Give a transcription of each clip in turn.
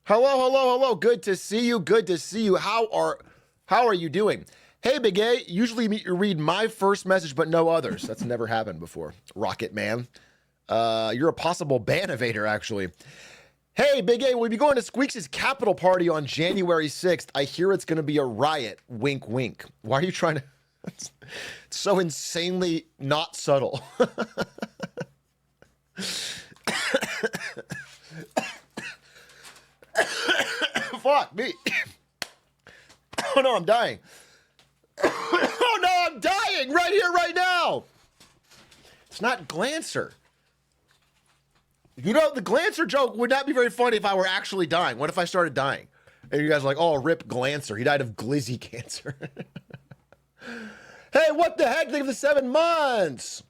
Hello, hello, hello. Good to see you. Good to see you. How are you doing? Hey, Big A. Usually you read my first message, but no others. That's never happened before. Rocket Man. You're a possible ban evader, actually. Hey, Big A, we'll be going to Squeaks' Capitol party on January 6th. I hear it's going to be a riot. Wink, wink. Why are you trying to... It's so insanely not subtle. Fuck me. Oh no, I'm dying. Oh no, I'm dying right here, right now. It's not Glancer. You know, the Glancer joke would not be very funny if I were actually dying. What if I started dying? And you guys are like, oh, rip Glancer. He died of glizzy cancer. Hey, what the heck? Think of the 7 months.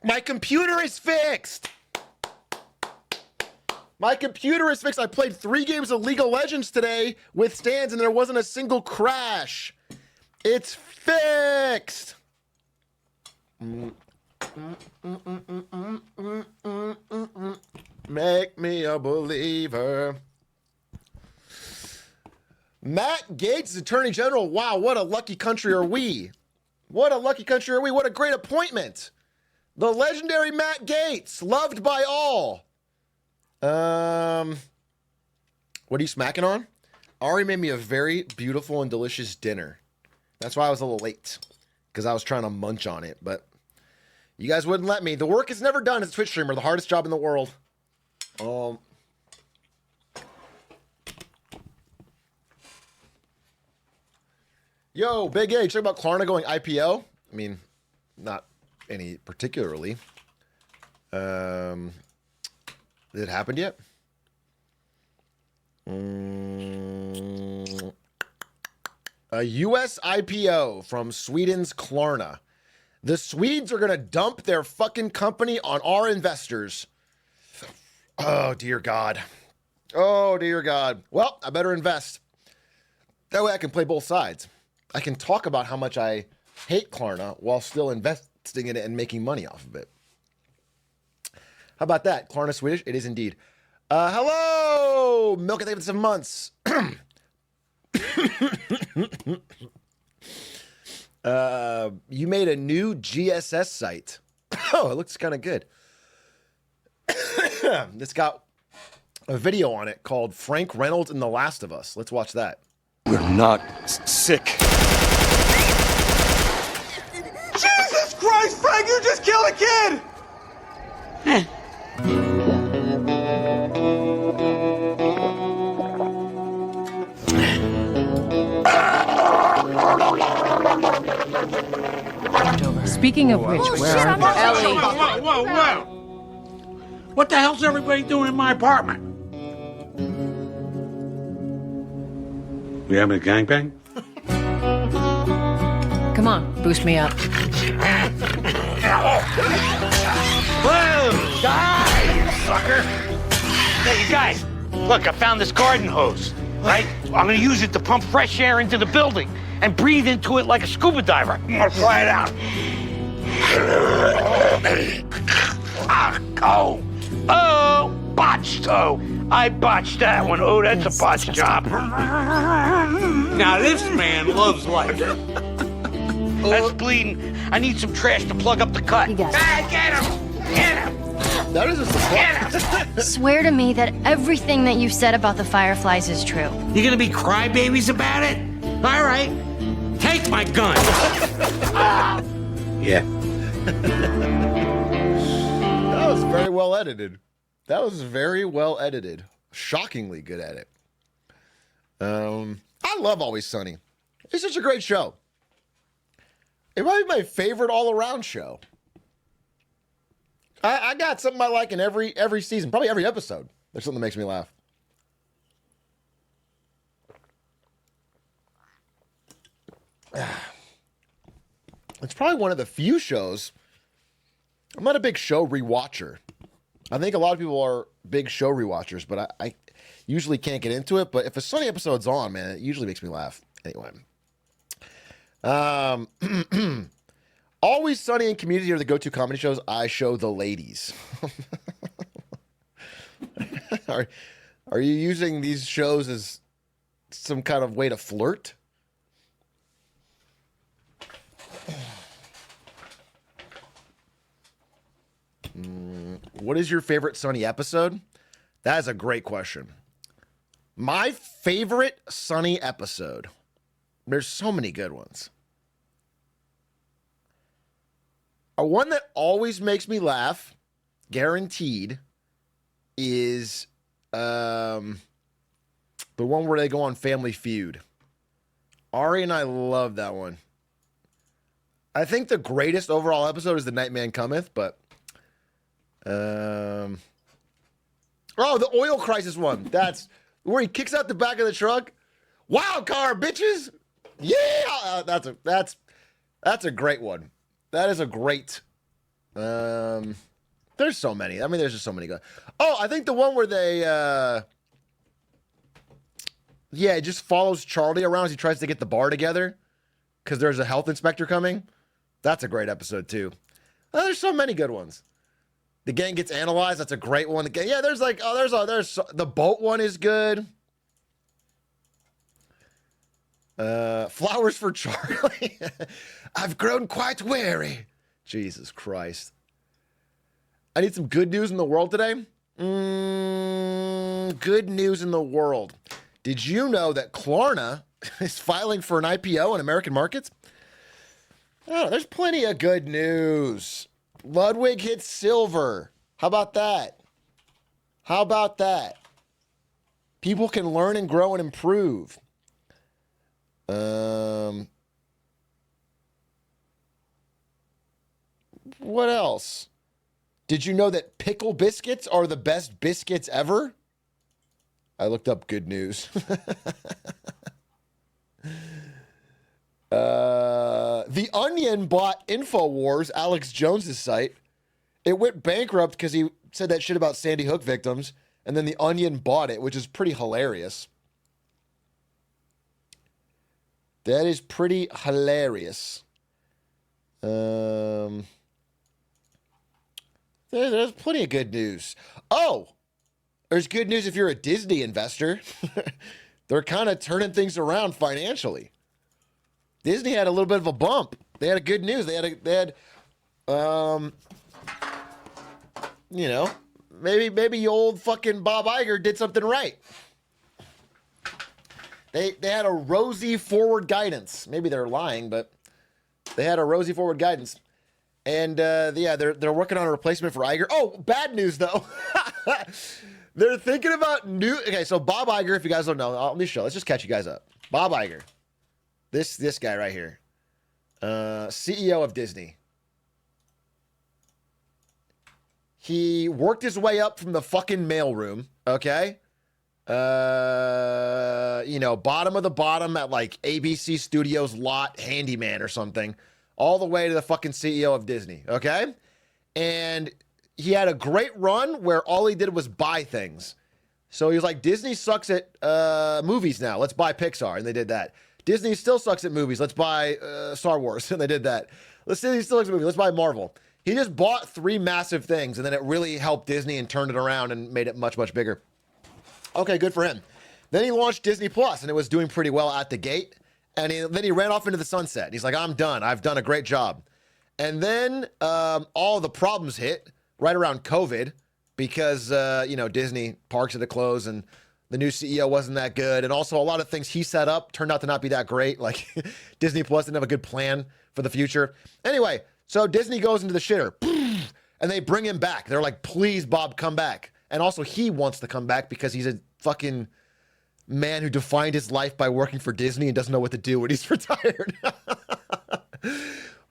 My computer is fixed. My computer is fixed. I played 3 games of League of Legends today with stands and there wasn't a single crash. It's fixed. Make me a believer. Matt Gaetz is Attorney General. Wow, what a lucky country are we. What a lucky country are we. What a great appointment. The legendary Matt Gaetz, loved by all. What are you smacking on? Ari made me a very beautiful and delicious dinner. That's why I was a little late, because I was trying to munch on it, but you guys wouldn't let me. The work is never done as a Twitch streamer, the hardest job in the world. Yo, Big A, check about Klarna going IPO. I mean, not any particularly. Did it happen yet? A US IPO from Sweden's Klarna. The Swedes are going to dump their fucking company on our investors. Oh, dear God. Oh, dear God. Well, I better invest. That way I can play both sides. I can talk about how much I hate Klarna while still investing in it and making money off of it. How about that? Klarna Swedish? It is indeed. Hello! Milk at 7 months. You made a new GSS site. Oh, it looks kind of good. It's got a video on it called Frank Reynolds and The Last of Us. Let's watch that. We're not sick. Jesus Christ, Frank, you just killed a kid! Speaking of which, where are Ellie? Whoa. What the hell's everybody doing in my apartment? We having a gangbang? Come on, boost me up. Whoa! Die, you sucker! Hey, you guys, look, I found this garden hose, right? I'm gonna use it to pump fresh air into the building and breathe into it like a scuba diver. I'm gonna try it out. Oh, botched. Oh, I botched that one. Oh, that's a botched job. Now this man loves life. That's bleeding. I need some trash to plug up the cut. You got it. Ah, get him! Get him! That is a surprise. Swear to me that everything that you said about the Fireflies is true. You gonna be crybabies about it? All right. Take my gun. Yeah. That was very well edited. That was very well edited. Shockingly good at it. I love Always Sunny. It's such a great show. It might be my favorite all-around show. I got something I like in every season, probably every episode. There's something that makes me laugh. It's probably one of the few shows. I'm not a big show rewatcher. I think a lot of people are big show rewatchers, but I usually can't get into it. But if a Sunny episode's on, man, it usually makes me laugh. Anyway. Always Sunny and Community are the go-to comedy shows. I show the ladies. Are you using these shows as some kind of way to flirt? What is your favorite Sunny episode? That is a great question. My favorite Sunny episode. There's so many good ones. One that always makes me laugh, guaranteed, is the one where they go on Family Feud. Ari and I love that one. I think the greatest overall episode is The Nightman Cometh, but oh, the oil crisis one. That's where he kicks out the back of the truck. Wild card, bitches. Yeah, that's a great one. That is a great. There's so many. I mean, there's just so many good. Oh, I think the one where they it just follows Charlie around as he tries to get the bar together because there's a health inspector coming. That's a great episode too. There's so many good ones. The gang gets analyzed. That's a great one. There's like there's the boat one is good. Flowers for Charlie. I've grown quite weary. Jesus Christ. I need some good news in the world today. Good news in the world. Did you know that Klarna is filing for an IPO in American markets? Oh, there's plenty of good news. Ludwig hits silver. How about that? How about that? People can learn and grow and improve. What else? Did you know that pickle biscuits are the best biscuits ever? I looked up good news. The Onion bought InfoWars, Alex Jones's site. It went bankrupt because he said that shit about Sandy Hook victims, and then the Onion bought it, which is pretty hilarious. That is pretty hilarious. There's plenty of good news. Oh, there's good news if you're a Disney investor. They're kind of turning things around financially. Disney had a little bit of a bump. They had a good news. They had maybe old fucking Bob Iger did something right. They had a rosy forward guidance. Maybe they're lying, but they had a rosy forward guidance. And they're working on a replacement for Iger. Oh, bad news though. They're thinking about new. Okay, so Bob Iger, if you guys don't know, let me show. Let's just catch you guys up. Bob Iger, this guy right here, CEO of Disney. He worked his way up from the fucking mailroom. Okay. Bottom of the bottom at like ABC Studios lot handyman or something, all the way to the fucking CEO of Disney, okay? And he had a great run where all he did was buy things. So he was like, Disney sucks at movies now. Let's buy Pixar. And they did that. Disney still sucks at movies. Let's buy Star Wars. And they did that. Disney still sucks at movies. Let's buy Marvel. He just bought 3 massive things, and then it really helped Disney and turned it around and made it much, much bigger. Okay, good for him. Then he launched Disney Plus, and it was doing pretty well at the gate. And then he ran off into the sunset. He's like, I'm done. I've done a great job. And then all the problems hit right around COVID because, Disney parks had to close and the new CEO wasn't that good. And also a lot of things he set up turned out to not be that great. Like Disney Plus didn't have a good plan for the future. Anyway, so Disney goes into the shitter and they bring him back. They're like, please, Bob, come back. And also he wants to come back because he's a fucking man who defined his life by working for Disney and doesn't know what to do when he's retired.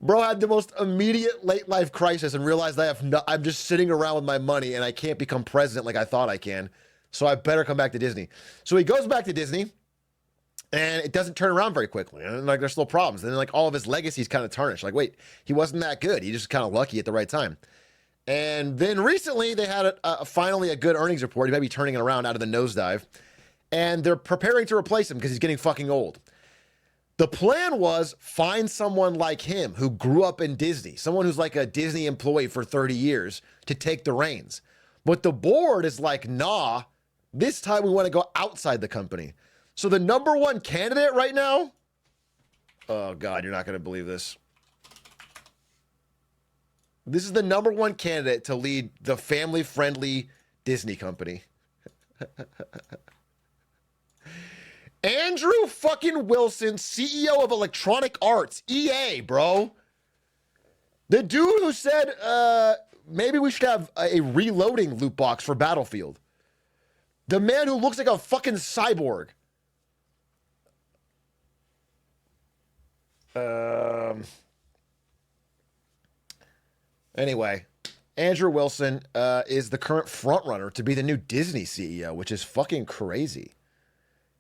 Bro had the most immediate late life crisis and realized I'm just sitting around with my money and I can't become president like I thought I can. So I better come back to Disney. So he goes back to Disney and it doesn't turn around very quickly. And like there's still problems. And then like all of his legacy's kind of tarnished. Like, wait, he wasn't that good. He just kind of lucky at the right time. And then recently they had finally a good earnings report. He might be turning it around out of the nosedive. And they're preparing to replace him because he's getting fucking old. The plan was find someone like him who grew up in Disney, someone who's like a Disney employee for 30 years to take the reins. But the board is like, nah, this time we want to go outside the company. So the number one candidate right now, oh God, you're not going to believe this. This is the number one candidate to lead the family-friendly Disney company. Andrew fucking Wilson, CEO of Electronic Arts, EA, bro. The dude who said, maybe we should have a reloading loot box for Battlefield. The man who looks like a fucking cyborg. Anyway, Andrew Wilson is the current frontrunner to be the new Disney CEO, which is fucking crazy.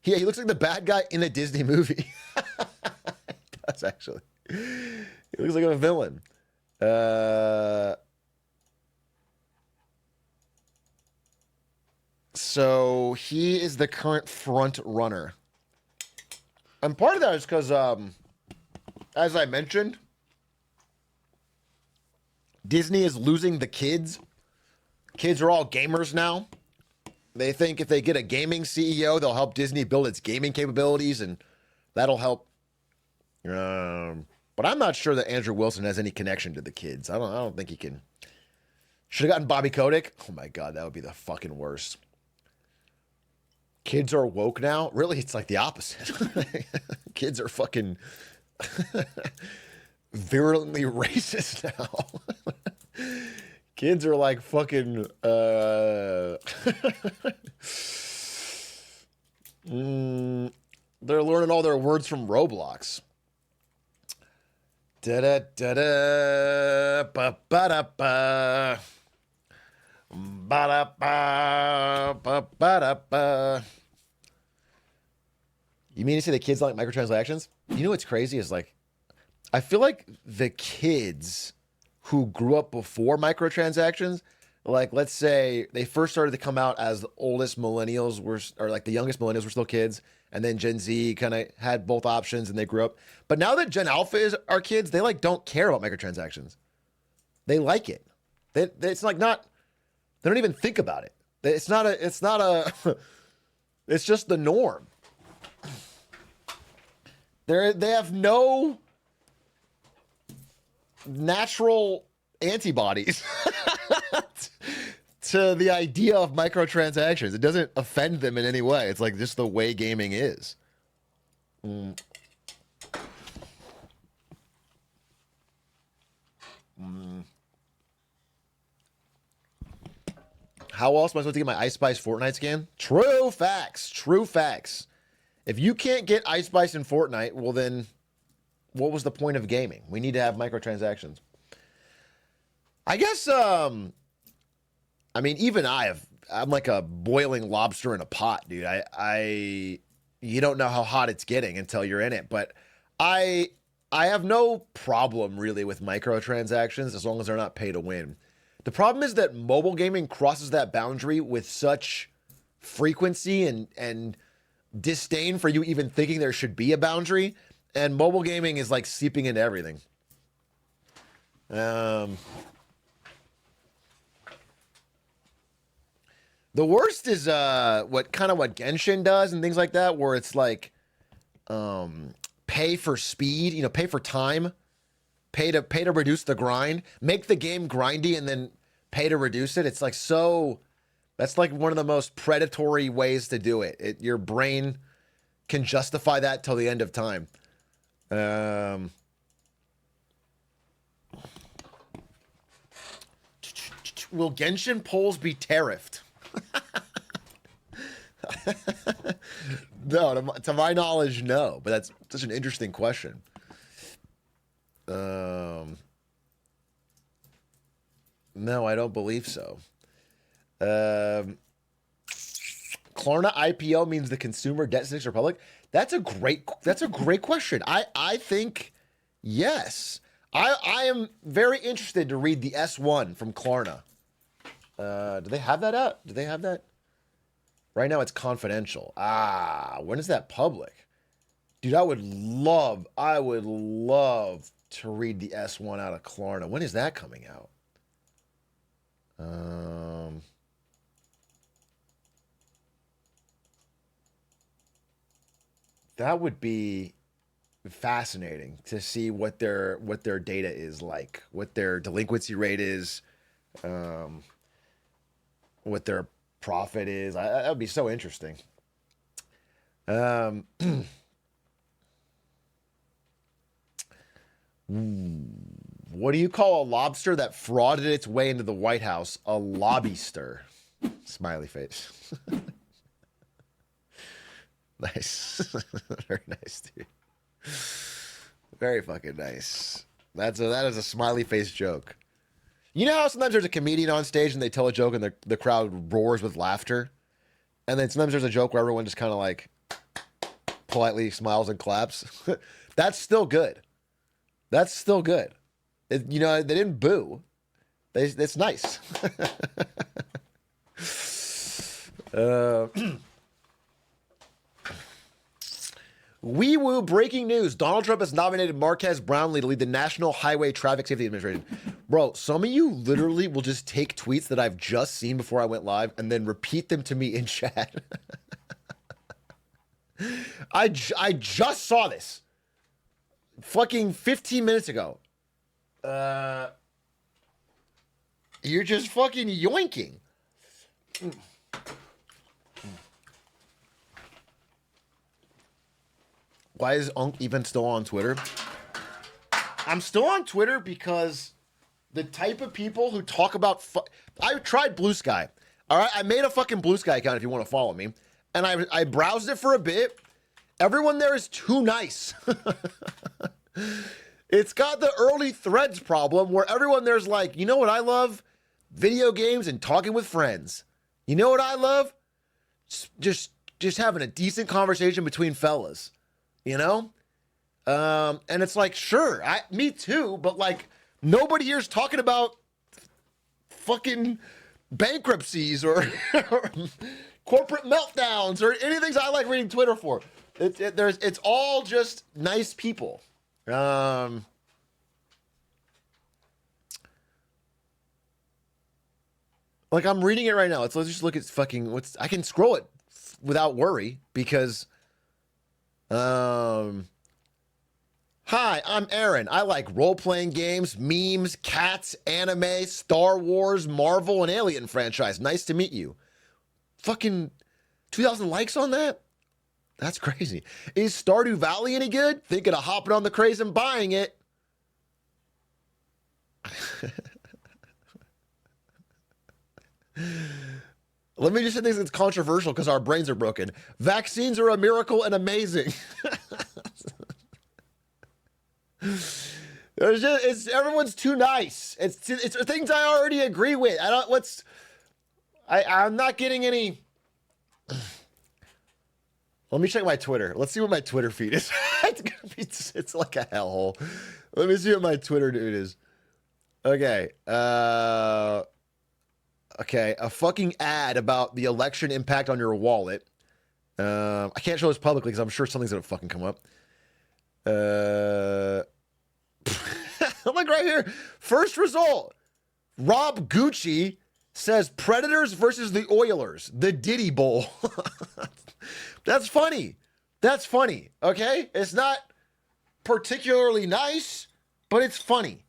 Yeah, he looks like the bad guy in a Disney movie. He does, actually. He looks like a villain. So he is the current front runner. And part of that is because, as I mentioned, Disney is losing the kids. Kids are all gamers now. They think if they get a gaming CEO, they'll help Disney build its gaming capabilities, and that'll help. But I'm not sure that Andrew Wilson has any connection to the kids. I don't think he can. Should have gotten Bobby Kotick. Oh my God, that would be the fucking worst. Kids are woke now. Really, it's like the opposite. Kids are fucking virulently racist now. Kids are like fucking they're learning all their words from Roblox. Da da da da ba ba da ba ba da ba ba ba da ba. You mean to say the kids like microtransactions? You know what's crazy is like I feel like the kids who grew up before microtransactions, like let's say they first started to come out as the oldest millennials were, or like the youngest millennials were still kids, and then Gen Z kind of had both options and they grew up. But now that Gen Alpha are kids, they like don't care about microtransactions. They like it. It's like not. They don't even think about it. It's not a. It's just the norm. They have no natural antibodies to the idea of microtransactions. It doesn't offend them in any way. It's like just the way gaming is. How else am I supposed to get my Ice Spice Fortnite skin? True facts. True facts. If you can't get Ice Spice in Fortnite, well then, what was the point of gaming? We need to have microtransactions. I guess, I mean, even I'm like a boiling lobster in a pot, dude. You don't know how hot it's getting until you're in it. But I have no problem really with microtransactions as long as they're not pay to win. The problem is that mobile gaming crosses that boundary with such frequency and disdain for you even thinking there should be a boundary. And mobile gaming is like seeping into everything. The worst is what Genshin does and things like that, where it's like pay for speed, pay for time, pay to reduce the grind, make the game grindy and then pay to reduce it. It's like that's like one of the most predatory ways to do it. Your brain can justify that till the end of time. Will Genshin polls be tariffed? No, to my knowledge, no. But that's such an interesting question. No, I don't believe so. Klarna IPO means the consumer debt sticks Republic. That's a great question. I think yes. I am very interested to read the S1 from Klarna. Do they have that out? Do they have that? Right now it's confidential. When is that public? Dude, I would love to read the S1 out of Klarna. When is that coming out? That would be fascinating to see what their data is like, what their delinquency rate is, what their profit is. That would be so interesting. What do you call a lobster that frauded its way into the White House? A lobbyster. Smiley face. Nice. Very nice, dude. Very fucking nice. That is a smiley face joke. You know how sometimes there's a comedian on stage and they tell a joke and the crowd roars with laughter? And then sometimes there's a joke where everyone just kind of like politely smiles and claps. That's still good. That's still good. You know, they didn't boo. It's nice. Wee woo breaking news. Donald Trump has nominated Marquez Brownlee to lead the National Highway Traffic Safety Administration. Bro, some of you literally will just take tweets that I've just seen before I went live and then repeat them to me in chat. I just saw this fucking 15 minutes ago. You're just fucking yoinking. Why is Unc even still on Twitter? I'm still on Twitter because the type of people who talk about... I tried Blue Sky. All right, I made a fucking Blue Sky account if you want to follow me. And I browsed it for a bit. Everyone there is too nice. It's got the early threads problem where everyone there's like, you know what I love? Video games and talking with friends. You know what I love? Just having a decent conversation between fellas. You know? And it's like, sure, me too, but like nobody here's talking about fucking bankruptcies or corporate meltdowns or anything I like reading Twitter for. It's all just nice people. Like I'm reading it right now. Let's just look at fucking I can scroll it without worry because hi, I'm Aaron. I like role-playing games, memes, cats, anime, Star Wars, Marvel, and Alien franchise. Nice to meet you. Fucking 2,000 likes on that? That's crazy. Is Stardew Valley any good? Thinking of hopping on the craze and buying it. Let me just say this, it's controversial because our brains are broken. Vaccines are a miracle and amazing. Everyone's too nice. It's things I already agree with. I'm not getting any. Let me check my Twitter. Let's see what my Twitter feed is. It's like a hellhole. Let me see what my Twitter dude is. Okay. Okay, a fucking ad about the election impact on your wallet. I can't show this publicly because I'm sure something's gonna fucking come up. Look right here. First result. Rob Gucci says Predators versus the Oilers. The Diddy Bowl. That's funny. That's funny. Okay? It's not particularly nice, but it's funny.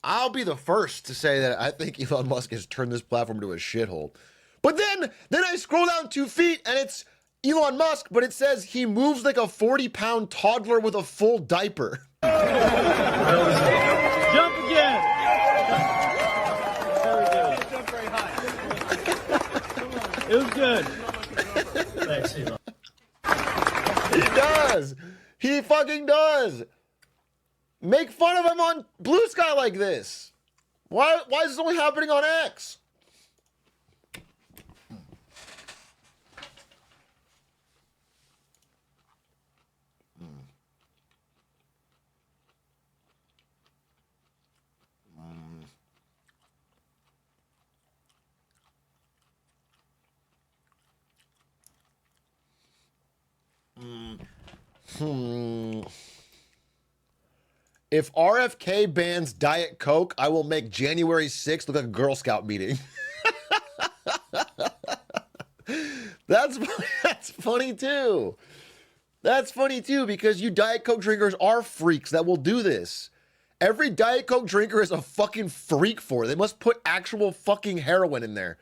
I'll be the first to say that I think Elon Musk has turned this platform into a shithole. But then I scroll down 2 feet and it's Elon Musk, but it says he moves like a 40-pound toddler with a full diaper. Jump again. Jump very high. It was good. Thanks, Elon. He does. He fucking does. Make fun of him on Blue Sky like this. Why is this only happening on X? If RFK bans Diet Coke, I will make January 6th look like a Girl Scout meeting. That's funny too. That's funny too, because you Diet Coke drinkers are freaks that will do this. Every Diet Coke drinker is a fucking freak for it. They must put actual fucking heroin in there.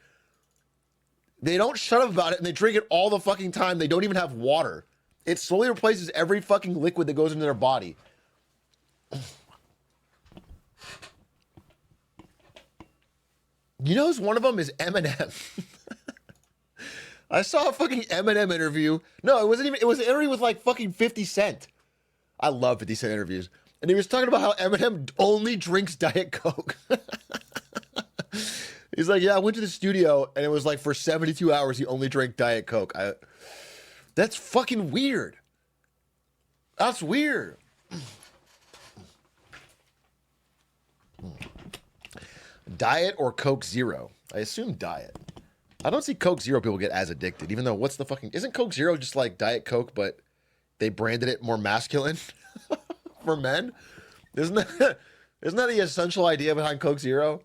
They don't shut up about it and they drink it all the fucking time. They don't even have water. It slowly replaces every fucking liquid that goes into their body. You know, one of them is Eminem. I saw a fucking Eminem interview. No, it wasn't even. It was an interview with like fucking 50 Cent. I love 50 Cent interviews. And he was talking about how Eminem only drinks Diet Coke. He's like, yeah, I went to the studio and it was like for 72 hours he only drank Diet Coke. That's fucking weird. That's weird. Diet or Coke Zero? I assume diet. I don't see Coke Zero people get as addicted, even though what's the fucking... Isn't Coke Zero just like Diet Coke, but they branded it more masculine for men? Isn't that the essential idea behind Coke Zero?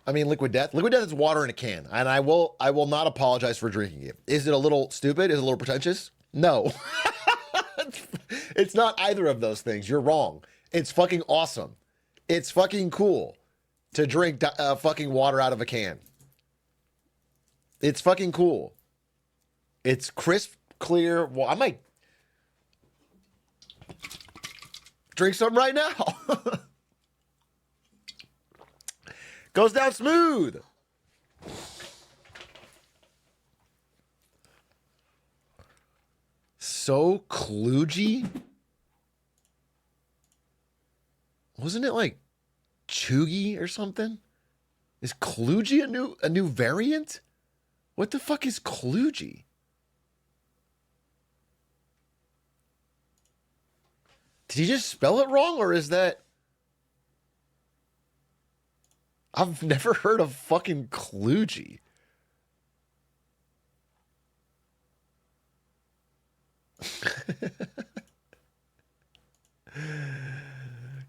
I mean, Liquid Death. Liquid Death is water in a can, and I will not apologize for drinking it. Is it a little stupid? Is it a little pretentious? No. It's not either of those things. You're wrong. It's fucking awesome. It's fucking cool to drink fucking water out of a can. It's fucking cool. It's crisp, clear. Well, I might drink some right now. Goes down smooth. So kludgy? Wasn't it like chuggy or something? Is kludgy a new variant? What the fuck is kludgy? Did he just spell it wrong, or is that... I've never heard of fucking kludgy.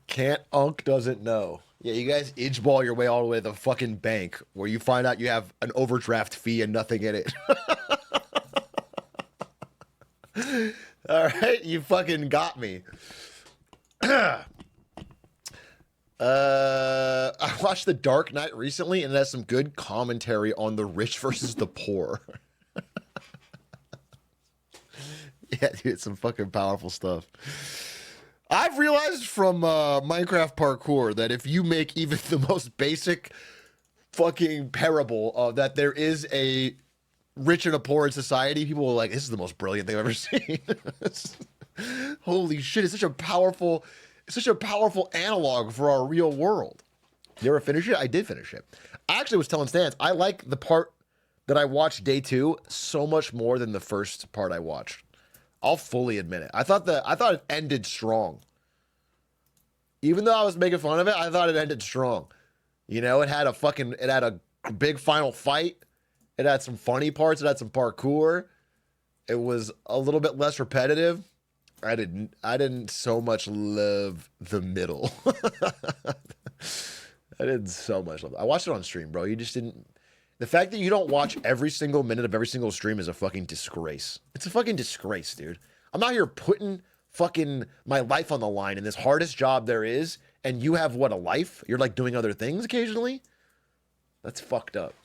Can't Unk doesn't know. Yeah, you guys idgeball your way all the way to the fucking bank where you find out you have an overdraft fee and nothing in it. All right, you fucking got me. I watched The Dark Knight recently, and it has some good commentary on the rich versus the poor. Yeah, dude, some fucking powerful stuff. I've realized from Minecraft parkour that if you make even the most basic fucking parable that there is a rich and a poor in society, people are like, this is the most brilliant thing I've ever seen. Holy shit, it's such a powerful analog for our real world. You ever finish it? I did finish it. I actually was telling Stans, I like the part that I watched day 2 so much more than the first part I watched. I'll fully admit it. I thought it ended strong. Even though I was making fun of it, I thought it ended strong. You know, it had a big final fight. It had some funny parts. It had some parkour. It was a little bit less repetitive. I didn't so much love the middle. I didn't so much love it. I watched it on stream, bro. You just didn't. The fact that you don't watch every single minute of every single stream is a fucking disgrace. It's a fucking disgrace, dude. I'm out here putting fucking my life on the line in this hardest job there is, and you have, what, a life? You're like doing other things occasionally? That's fucked up.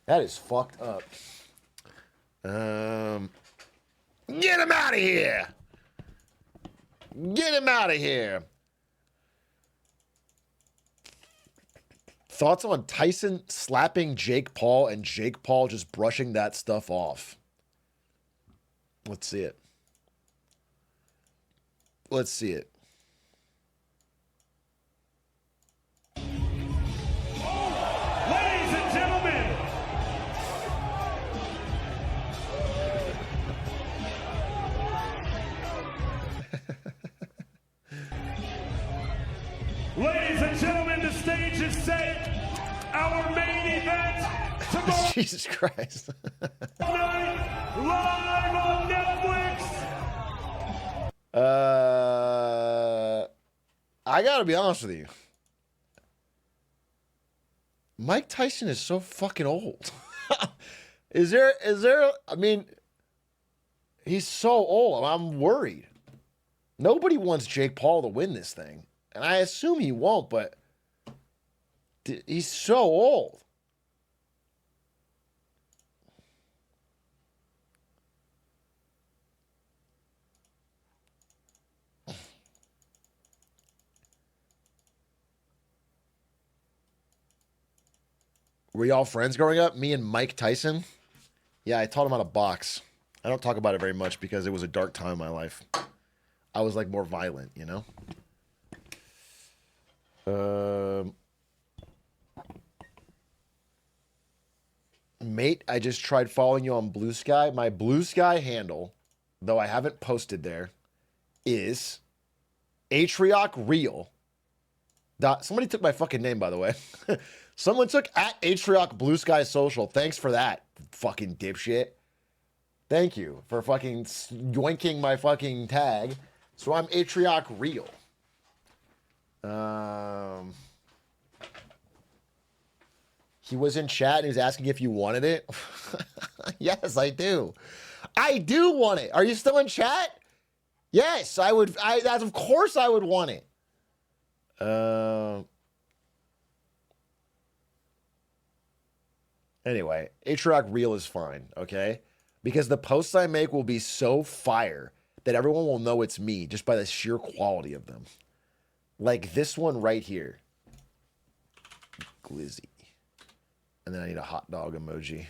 That is fucked up. Get him out of here! Get him out of here! Thoughts on Tyson slapping Jake Paul and Jake Paul just brushing that stuff off? Let's see it. Let's see it. Ladies and gentlemen, Ladies and gentlemen, the stage is set. Our main event tomorrow Jesus Christ. night, live on Netflix. I gotta be honest with you. Mike Tyson is so fucking old. Is there, I mean, he's so old. I'm worried. Nobody wants Jake Paul to win this thing. And I assume he won't, but he's so old. Were y'all friends growing up? Me and Mike Tyson? Yeah, I taught him how to box. I don't talk about it very much because it was a dark time in my life. I was like more violent, you know? Mate, I just tried following you on Blue Sky. My Blue Sky handle, though I haven't posted there, is Atrioc Real. Somebody took my fucking name, by the way. Someone took at Atrioc Blue Sky Social. Thanks for that, fucking dipshit. Thank you for fucking yoinking my fucking tag. So I'm Atrioc Real. He was in chat and he was asking if you wanted it. Yes, I do. I do want it. Are you still in chat? Yes, I would. Of course I would want it. Anyway, Atrioc Real is fine, okay? Because the posts I make will be so fire that everyone will know it's me just by the sheer quality of them. Like this one right here. Glizzy. And then I need a hot dog emoji.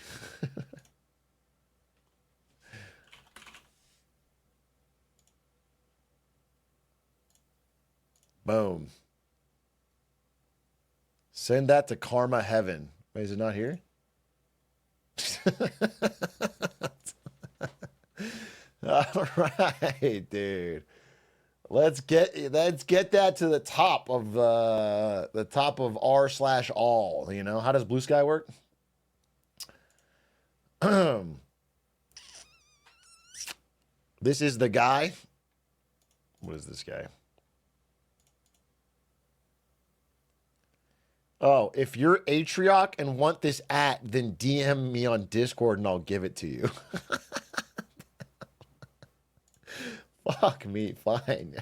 Boom. Send that to Karma Heaven. Wait, is it not here? All right, dude. Let's get that to the top of r/all. You know, how does Blue Sky work? This is the guy. What is this guy? Oh, if you're Atrioc and want this then DM me on Discord and I'll give it to you. Fuck me, fine.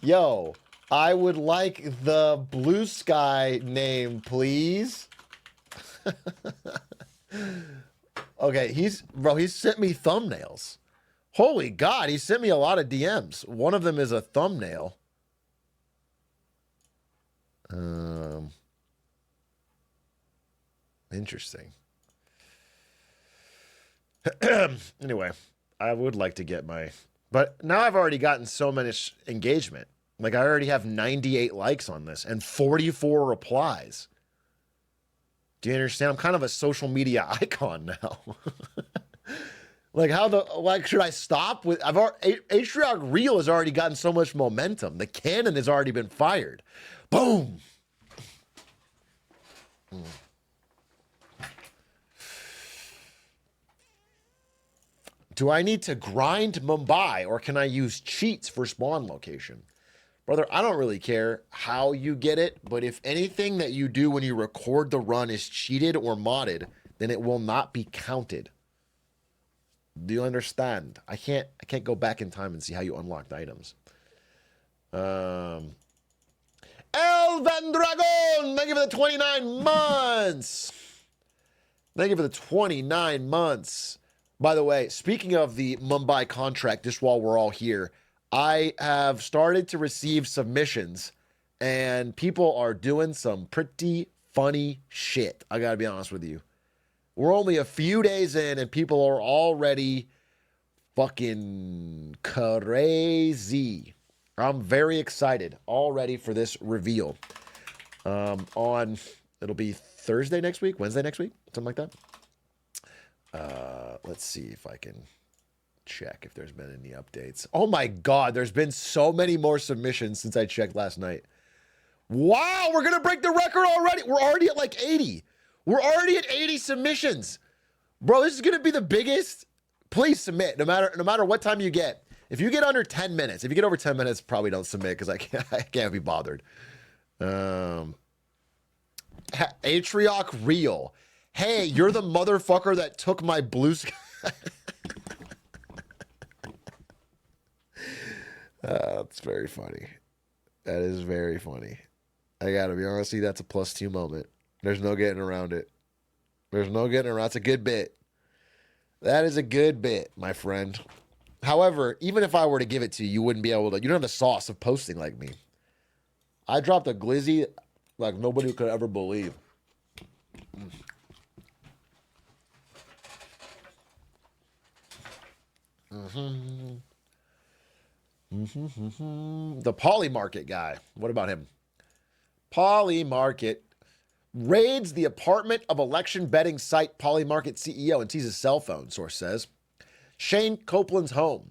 Yo, I would like the Blue Sky name, please. Okay, he's sent me thumbnails. Holy God, he sent me a lot of DMs. One of them is a thumbnail. Interesting. Anyway, I would like to get but now I've already gotten so much engagement. Like I already have 98 likes on this and 44 replies. Do you understand? I'm kind of a social media icon now. Like should I stop with, Atrioc Real has already gotten so much momentum. The cannon has already been fired. Boom. Do I need to grind Mumbai or can I use cheats for spawn location? Brother, I don't really care how you get it, but if anything that you do when you record the run is cheated or modded, then it will not be counted. Do you understand? I can't go back in time and see how you unlocked items. El Vendragon, thank you for the 29 months. Thank you for the 29 months. By the way, speaking of the Mumbai contract, just while we're all here, I have started to receive submissions and people are doing some pretty funny shit. I gotta be honest with you. We're only a few days in and people are already fucking crazy. I'm very excited already for this reveal. It'll be Thursday next week, Wednesday next week, something like that. Let's see if I can check if there's been any updates. Oh my God, there's been so many more submissions since I checked last night. Wow, we're gonna break the record already. We're already at like 80. We're already at 80 submissions. Bro, this is gonna be the biggest. Please submit, no matter what time you get. If you get under 10 minutes, if you get over 10 minutes, probably don't submit because I can't be bothered. Atrioc Real. Hey, you're the motherfucker that took my blue sky. That's very funny. That is very funny. I gotta be honest, that's a +2 moment. There's no getting around it. There's no getting around. It's a good bit. That is a good bit, my friend. However, even if I were to give it to you, you wouldn't be able to. You don't have the sauce of posting like me. I dropped a glizzy like nobody could ever believe. The Poly Market guy. What about him? Poly Market raids the apartment of election betting site Poly Market CEO and seizes cell phone, source says. Shane Copeland's home.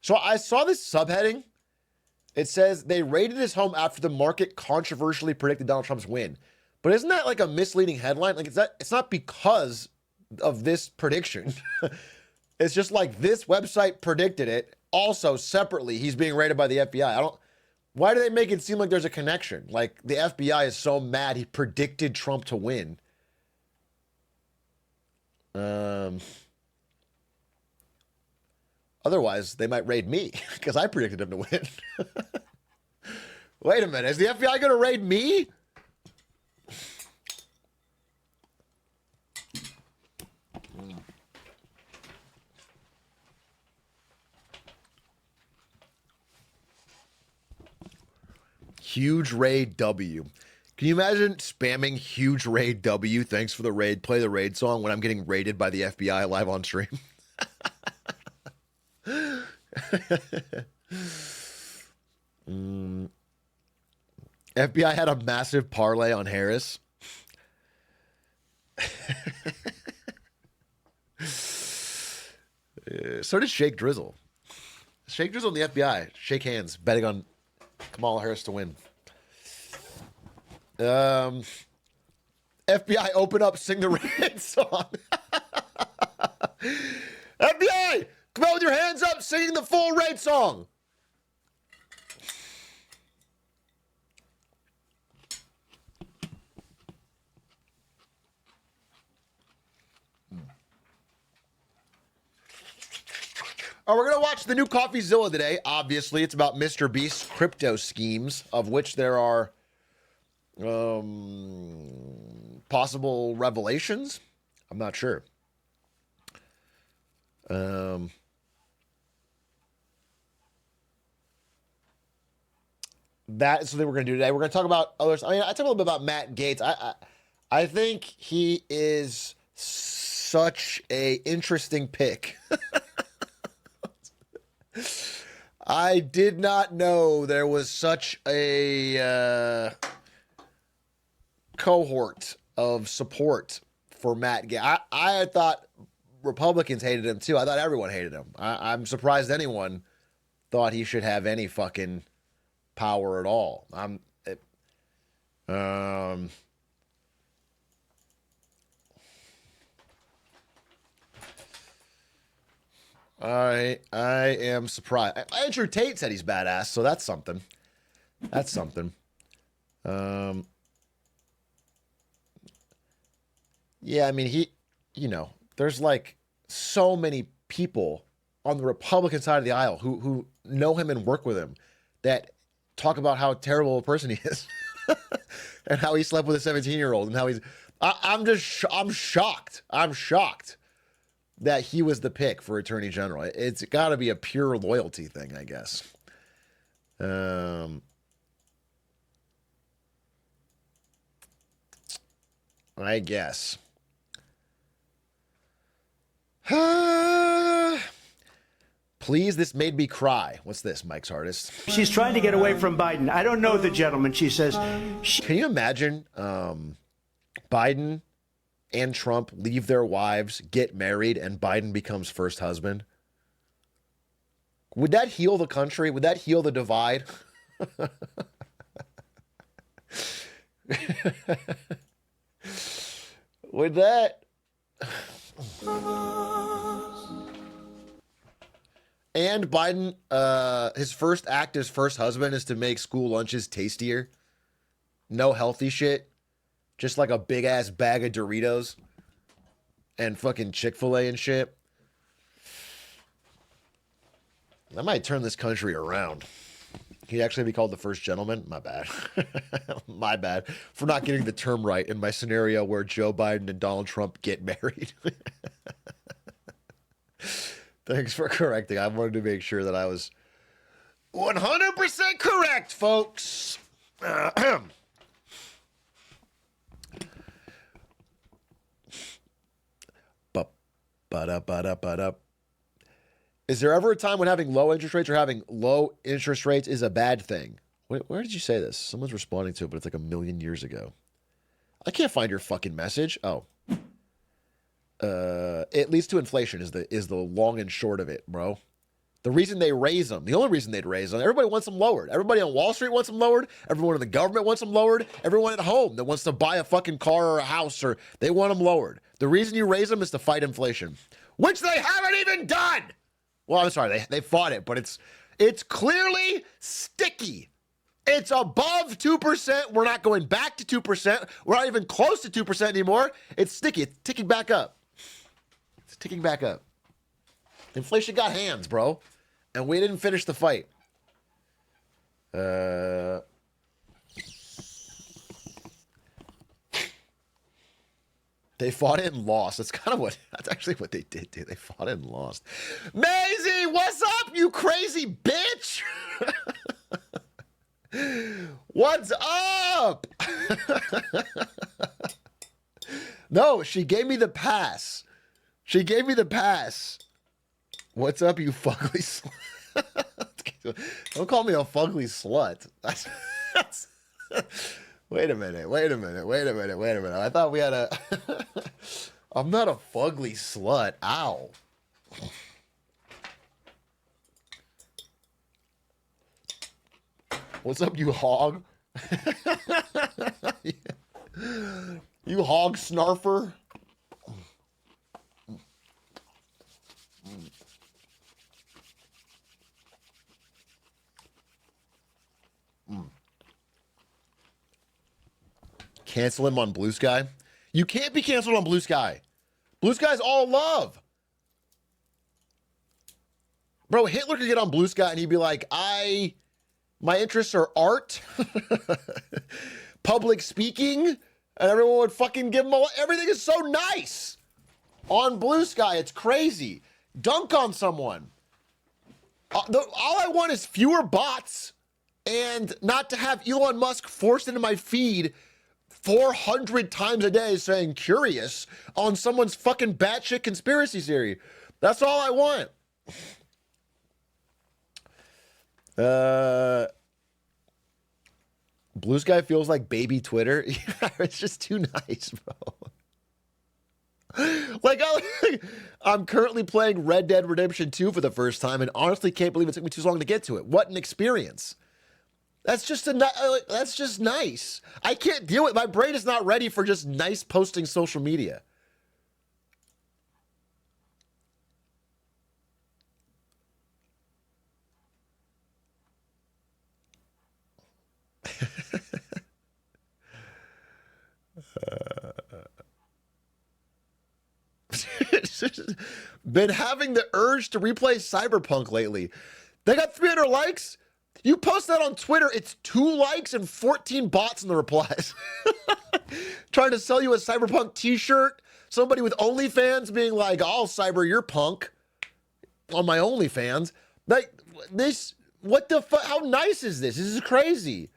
So I saw this subheading. It says they raided his home after the market controversially predicted Donald Trump's win. But isn't that like a misleading headline? Like it's not because of this prediction. It's just like this website predicted it. Also, separately, he's being raided by the FBI. Why do they make it seem like there's a connection? Like the FBI is so mad he predicted Trump to win. Otherwise, they might raid me because I predicted him to win. Wait a minute. Is the FBI going to raid me? Huge raid W. Can you imagine spamming huge raid W? Thanks for the raid. Play the raid song when I'm getting raided by the FBI live on stream. FBI had a massive parlay on Harris. So did Shake Drizzle. Shake Drizzle and the FBI shake hands, betting on Kamala Harris to win. FBI, open up, sing the raid song. FBI, come out with your hands up, singing the full raid song. We're going to watch the new CoffeeZilla today. Obviously, it's about MrBeast's crypto schemes, of which there are possible revelations. I'm not sure. That's something we're going to do today. We're going to talk about others. I talk a little bit about Matt Gaetz. I think he is such a interesting pick. I did not know there was such a cohort of support for Matt Gaetz. I thought Republicans hated him too. I thought everyone hated him. I'm surprised anyone thought he should have any fucking power at all. I am surprised. Andrew Tate said he's badass, so that's something. That's something. Yeah, I mean, there's like so many people on the Republican side of the aisle who know him and work with him that talk about how terrible a person he is and how he slept with a 17-year-old and how he's. I'm shocked. I'm shocked that he was the pick for Attorney General. It's got to be a pure loyalty thing, I guess. I guess. Please, this made me cry. What's this, Mike's Hardest? She's trying to get away from Biden. I don't know the gentleman. She says... Can you imagine Biden and Trump leave their wives, get married, and Biden becomes first husband? Would that heal the country? Would that heal the divide? Would that? And Biden, his first act as first husband is to make school lunches tastier. No healthy shit. Just like a big ass bag of Doritos and fucking Chick-fil-A and shit. I might turn this country around. He'd actually be called the first gentleman. My bad. My bad for not getting the term right in my scenario where Joe Biden and Donald Trump get married. Thanks for correcting. I wanted to make sure that I was 100% correct, folks. Is there ever a time when having low interest rates or having low interest rates is a bad thing? Where did you say this? Someone's responding to it, but it's like a million years ago. I can't find your fucking message. Oh. It leads to inflation is the long and short of it, bro. The reason they raise them, the only reason they'd raise them, everybody wants them lowered. Everybody on Wall Street wants them lowered. Everyone in the government wants them lowered. Everyone at home that wants to buy a fucking car or a house, or they want them lowered. The reason you raise them is to fight inflation, which they haven't even done. Well, I'm sorry, they fought it, but it's clearly sticky. It's above 2%. We're not going back to 2%. We're not even close to 2% anymore. It's sticky. It's ticking back up. It's ticking back up. Inflation got hands, bro. And we didn't finish the fight. They fought it and lost. That's actually what they did do. They fought it and lost. Maisie, what's up, you crazy bitch? What's up? No, she gave me the pass. She gave me the pass. What's up, you fugly slut? Don't call me a fugly slut. Wait a minute. I thought we had a... I'm not a fugly slut. Ow. What's up, you hog? You hog snarfer. Cancel him on Blue Sky? You can't be canceled on Blue Sky. Blue Sky's all love. Bro, Hitler could get on Blue Sky and he'd be like, my interests are art, public speaking, and everyone would fucking give him everything is so nice. On Blue Sky, it's crazy. Dunk on someone. All I want is fewer bots and not to have Elon Musk forced into my feed 400 times a day saying curious on someone's fucking batshit conspiracy theory. That's all I want. Blue Sky feels like baby Twitter. It's just too nice, bro. Like, I'm currently playing Red Dead Redemption 2 for the first time and honestly can't believe it took me too long to get to it. What an experience. That's just nice. I can't deal with it. My brain is not ready for just nice posting social media. Been having the urge to replay Cyberpunk lately. They got 300 likes. You post that on Twitter, it's 2 likes and 14 bots in the replies. Trying to sell you a Cyberpunk t-shirt. Somebody with OnlyFans being like, I'll cyber your punk on my OnlyFans. Like, this, what the fuck? How nice is this? This is crazy.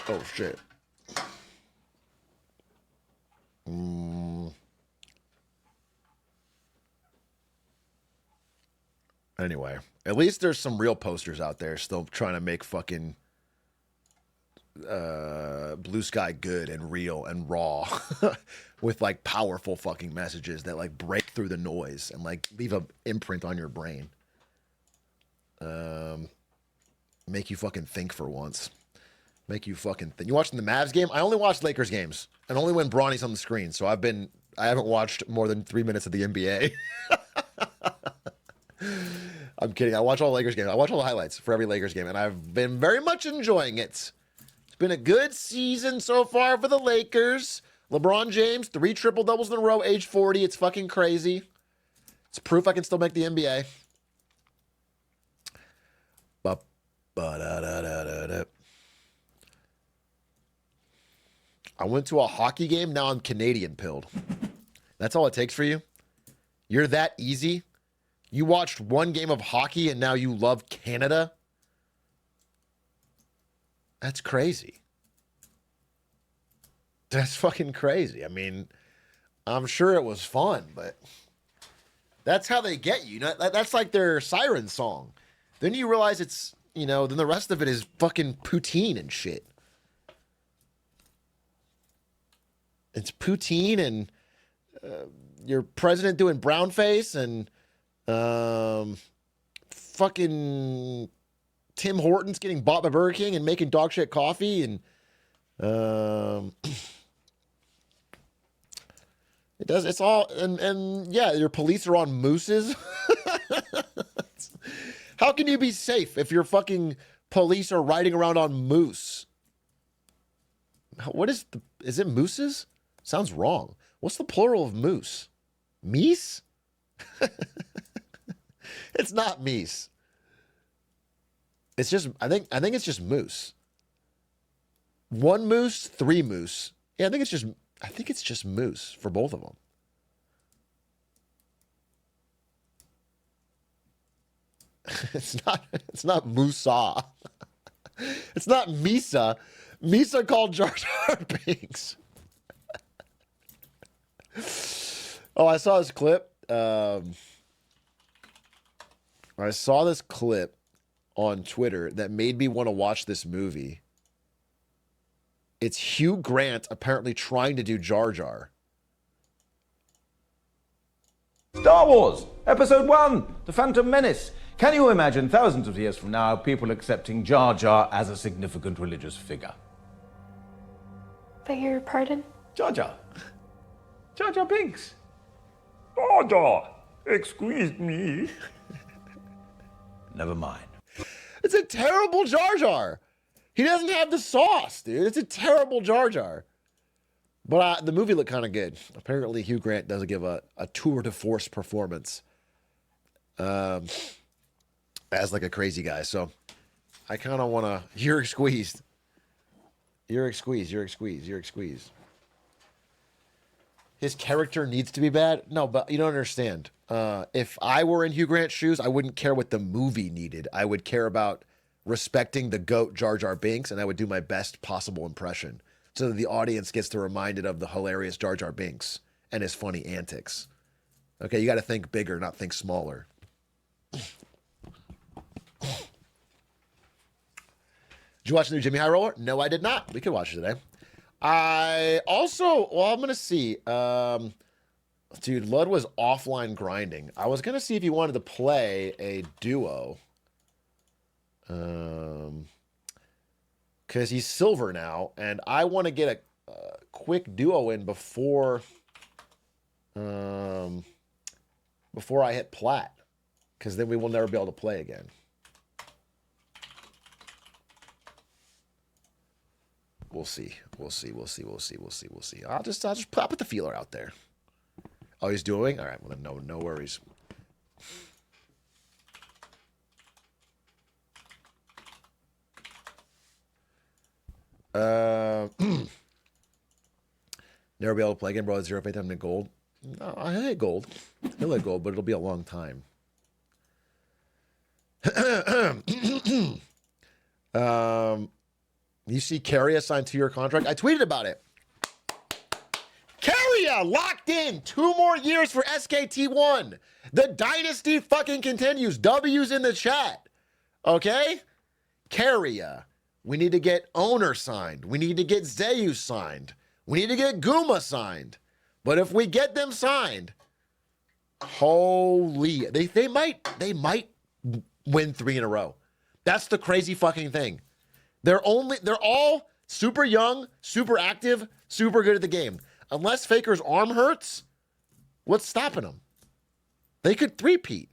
Oh, shit. Anyway, at least there's some real posters out there still trying to make fucking Blue Sky good and real and raw with like powerful fucking messages that like break through the noise and like leave a imprint on your brain. Make you fucking think for once. Make you fucking think. You watching the Mavs game? I only watched Lakers games and only when Bronny's on the screen. So I haven't watched more than 3 minutes of the NBA. I'm kidding. I watch all the Lakers games. I watch all the highlights for every Lakers game, and I've been very much enjoying it. It's been a good season so far for the Lakers. LeBron James, 3 triple-doubles in a row, age 40. It's fucking crazy. It's proof I can still make the NBA. I went to a hockey game. Now I'm Canadian pilled. That's all it takes for you? You're that easy? You watched one game of hockey and now you love Canada? That's crazy. That's fucking crazy. I mean, I'm sure it was fun, but that's how they get you. That's like their siren song. Then you realize it's, you know, then the rest of it is fucking poutine and shit. It's poutine and your president doing brownface and fucking Tim Hortons getting bought by Burger King and making dog shit coffee and it's all and yeah, your police are on mooses. How can you be safe if your fucking police are riding around on moose? What is it mooses? Sounds wrong. What's the plural of moose? Meese? It's not meese. It's just I think it's just moose. 1 moose, 3 moose. Yeah, I think it's just moose for both of them. It's not Musa. It's not Misa. Misa called Jar Jar Binks. Oh, I saw this clip. I saw this clip on Twitter that made me want to watch this movie. It's Hugh Grant apparently trying to do Jar Jar. Star Wars, Episode 1, The Phantom Menace. Can you imagine thousands of years from now people accepting Jar Jar as a significant religious figure? Beg your pardon? Jar Jar. Jar Jar Binks. Jar Jar, excuse me. Never mind. It's a terrible Jar Jar. He doesn't have the sauce, dude. It's a terrible Jar Jar. But the movie looked kind of good. Apparently, Hugh Grant does give a tour de force performance as like a crazy guy. So I kind of want to... You're squeezed. You're squeezed. You're squeezed. You're squeezed. His character needs to be bad? No, but you don't understand. If I were in Hugh Grant's shoes, I wouldn't care what the movie needed. I would care about respecting the GOAT Jar Jar Binks, and I would do my best possible impression so that the audience gets reminded of the hilarious Jar Jar Binks and his funny antics. Okay, you got to think bigger, not think smaller. Did you watch the new Jimmy High Roller? No, I did not. We could watch it today. I also, well, I'm going to see. Dude, Lud was offline grinding. I was going to see if he wanted to play a duo. Because he's silver now, and I want to get a quick duo in before I hit plat. Because then we will never be able to play again. We'll see. We'll see. We'll see. We'll see. We'll see. We'll see. I'll put the feeler out there. Oh, he's doing? All right. Well, then no worries. Never be able to play again, bro. 0 faith, I'm in gold. No, I hit gold. He'll hit gold, but it'll be a long time. You see Carrier signed 2-year contract? I tweeted about it. Carrier locked in 2 more years for SKT1. The dynasty fucking continues. W's in the chat. Okay? Carrier We need to get Owner signed. We need to get Zayu signed. We need to get Guma signed. But if we get them signed, holy, they might win 3 in a row. That's the crazy fucking thing. They're all super young, super active, super good at the game. Unless Faker's arm hurts, what's stopping them? They could three-peat.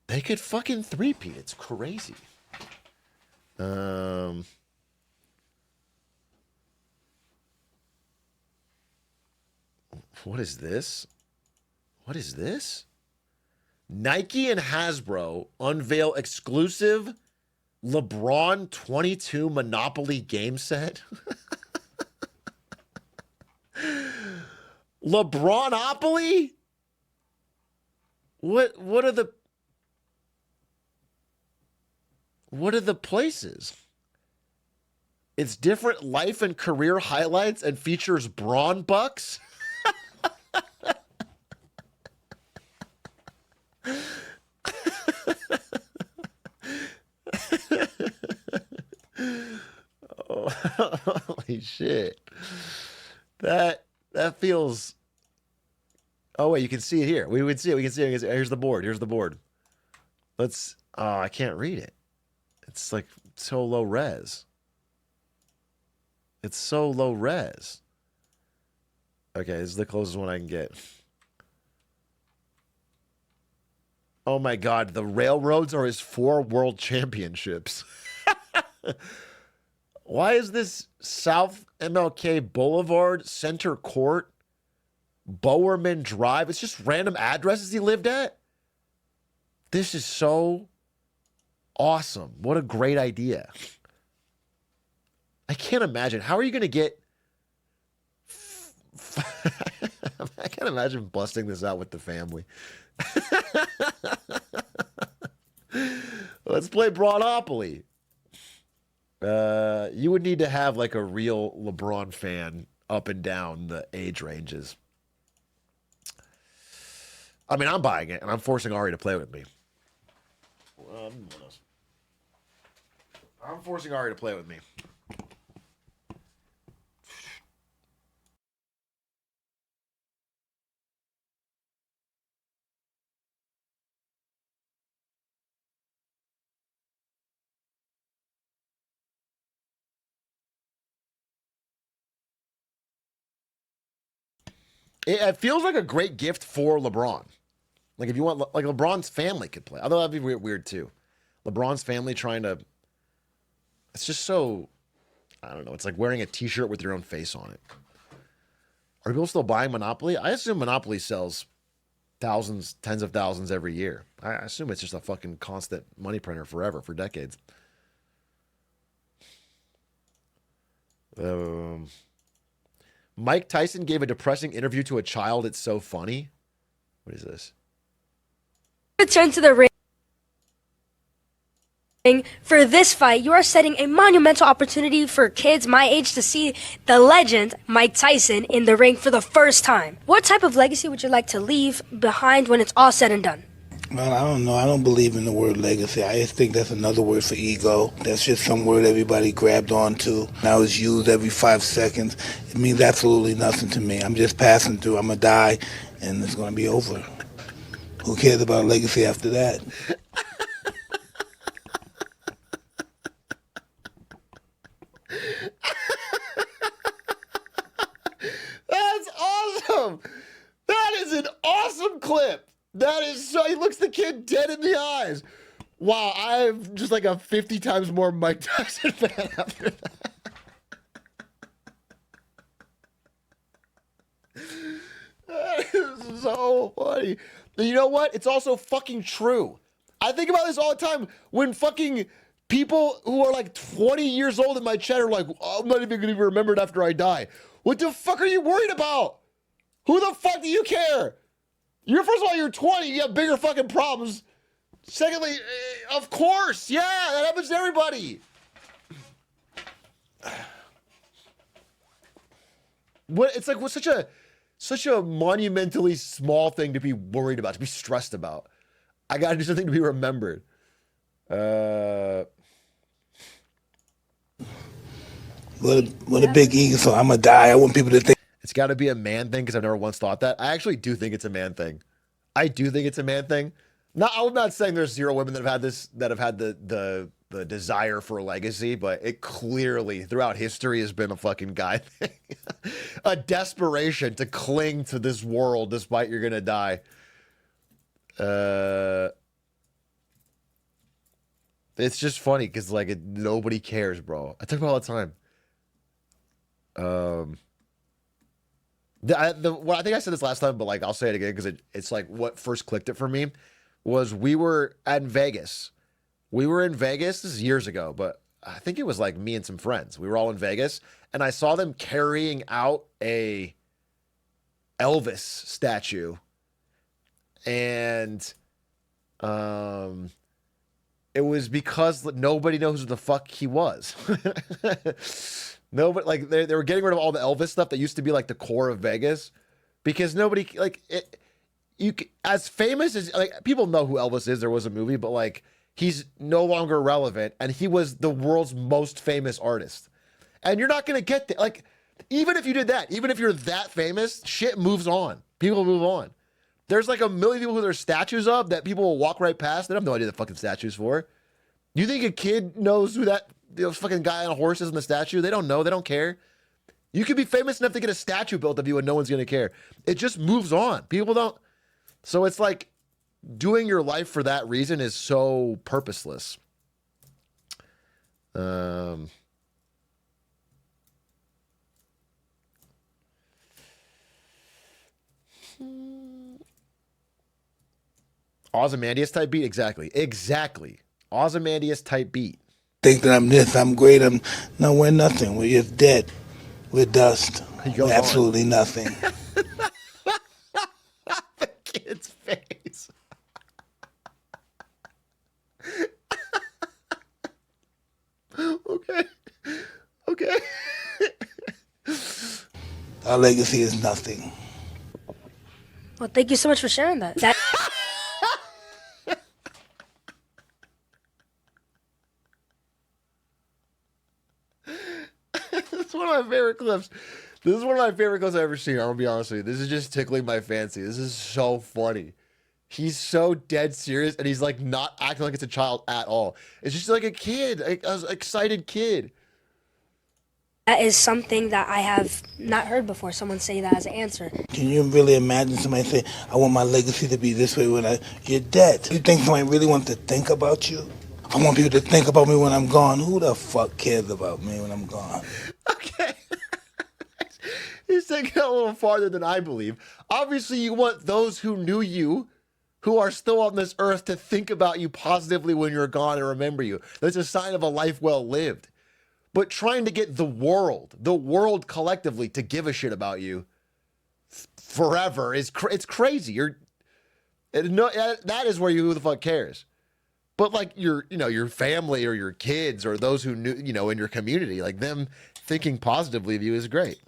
They could fucking three-peat. It's crazy. What is this? What is this? Nike and Hasbro unveil exclusive LeBron 22 Monopoly game set. LeBronopoly? What are the places? It's different life and career highlights and features Braun Bucks. Oh, holy shit. That feels. Oh wait, you can see it here. We would see it. We can see it. Here's the board. Here's the board. Let's. Oh, I can't read it. It's like so low res. It's so low res. Okay, this is the closest one I can get. Oh my God, the railroads are his 4 world championships. Why is this South MLK Boulevard, Center Court, Bowerman Drive? It's just random addresses he lived at? This is so awesome. What a great idea. I can't imagine. How are you going to get... I can't imagine busting this out with the family. Let's play Bronopoly. You would need to have like a real LeBron fan up and down the age ranges. I mean, I'm buying it, and I'm forcing Ari to play with me. I'm forcing Ari to play with me. It feels like a great gift for LeBron. Like if you want, like LeBron's family could play. Although that'd be weird too. LeBron's family trying to. It's just so. I don't know. It's like wearing a T-shirt with your own face on it. Are people still buying Monopoly? I assume Monopoly sells thousands, tens of thousands every year. I assume it's just a fucking constant money printer forever, for decades. Mike Tyson gave a depressing interview to a child. It's so funny. What is this? Return to the ring. For this fight, you are setting a monumental opportunity for kids my age to see the legend Mike Tyson in the ring for the first time. What type of legacy would you like to leave behind when it's all said and done? Well, I don't know. I don't believe in the word legacy. I just think that's another word for ego. That's just some word everybody grabbed onto. Now it's used every 5 seconds. It means absolutely nothing to me. I'm just passing through. I'm going to die, and it's going to be over. Who cares about legacy after that? That's awesome. That is an awesome clip. That is so, he looks the kid dead in the eyes. Wow, I'm just like a 50 times more Mike Tyson fan after that. That is so funny. And you know what? It's also fucking true. I think about this all the time when fucking people who are like 20 years old in my chat are like, oh, I'm not even going to be remembered after I die. What the fuck are you worried about? Who the fuck do you care? First of all, you're 20. You have bigger fucking problems. Secondly, of course, yeah, that happens to everybody. What? It's like such a monumentally small thing to be worried about, to be stressed about. I gotta do something to be remembered. What a big ego. So I'm gonna die. I want people to think it's got to be a man thing because I've never once thought that. I actually do think it's a man thing. I do think it's a man thing. I'm not saying there's zero women that have had this, that have had the desire for a legacy, but it clearly throughout history has been a fucking guy thing. A desperation to cling to this world despite you're gonna die. It's just funny because like nobody cares, bro. I talk about it all the time. Well, I think I said this last time, but like I'll say it again because it's like what first clicked it for me was we were at Vegas. We were in Vegas, this is years ago, but I think it was like me and some friends. We were all in Vegas, and I saw them carrying out a Elvis statue, and it was because nobody knows who the fuck he was. Nobody, like they were getting rid of all the Elvis stuff that used to be like the core of Vegas, because nobody like it. As famous as like people know who Elvis is. There was a movie, but like he's no longer relevant, and he was the world's most famous artist. And you're not gonna get that. Like even if you did that, even if you're that famous, shit moves on. People move on. There's like a million people who there's statues of that people will walk right past. They have no idea the fucking statue's for. You think a kid knows who that fucking guy on a horse is in the statue? They don't know. They don't care. You could be famous enough to get a statue built of you and no one's going to care. It just moves on. People don't. So it's like doing your life for that reason is so purposeless. Ozymandias type beat? Exactly. Ozymandias type beat. Think that I'm this, I'm great, no, we're nothing. We're just dead. We're dust. We're absolutely nothing. The kid's face. Okay. Our legacy is nothing. Well, thank you so much for sharing that. That's one of my favorite clips. This is one of my favorite clips I've ever seen. I'm gonna be honest with you. This is just tickling my fancy. This is so funny. He's so dead serious, and he's like not acting like it's a child at all. It's just like a kid, like an excited kid. That is something that I have not heard before. Someone say that as an answer. Can you really imagine somebody say, I want my legacy to be this way when you're dead? You think somebody really wants to think about you? I want people to think about me when I'm gone. Who the fuck cares about me when I'm gone? Okay. He's taking it a little farther than I believe. Obviously, you want those who knew you, who are still on this earth, to think about you positively when you're gone and remember you. That's a sign of a life well lived. But trying to get the world collectively to give a shit about you forever it's crazy. That is where who the fuck cares. But like your family or your kids or those who knew, in your community, like them thinking positively of you is great.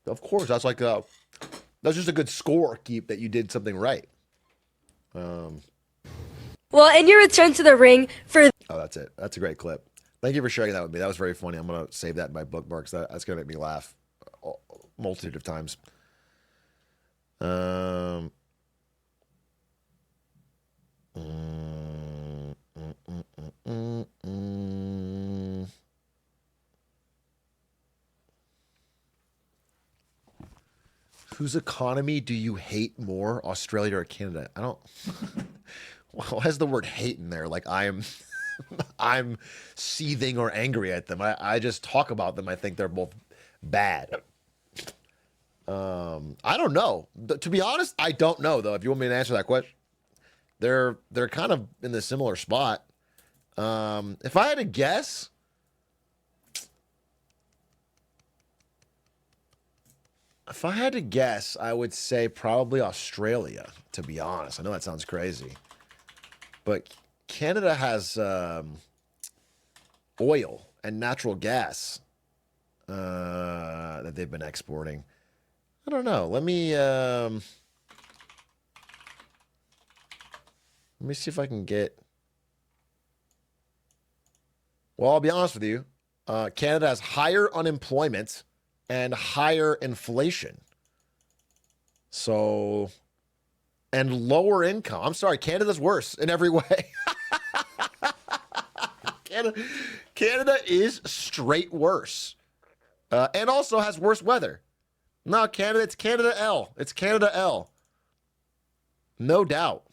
Of course, that's like that's just a good score keep that you did something right. Well, in your return to the ring for... Oh, that's it. That's a great clip. Thank you for sharing that with me. That was very funny. I'm going to save that in my bookmarks. That's going to make me laugh a multitude of times. Whose economy do you hate more, Australia or Canada? I don't... Why is the word hate in there? Like I'm seething or angry at them. I just talk about them. I think they're both bad. I don't know. To be honest, I don't know though. If you want me to answer that question, they're kind of in the similar spot. If I had to guess, I would say probably Australia, to be honest. I know that sounds crazy, but Canada has oil and natural gas that they've been exporting. I don't know. Let me Let me see if I can get... Well, I'll be honest with you. Canada has higher unemployment and higher inflation. So... And lower income. I'm sorry, Canada's worse in every way. Canada is straight worse. And also has worse weather. No, Canada, it's Canada L. It's Canada L. No doubt.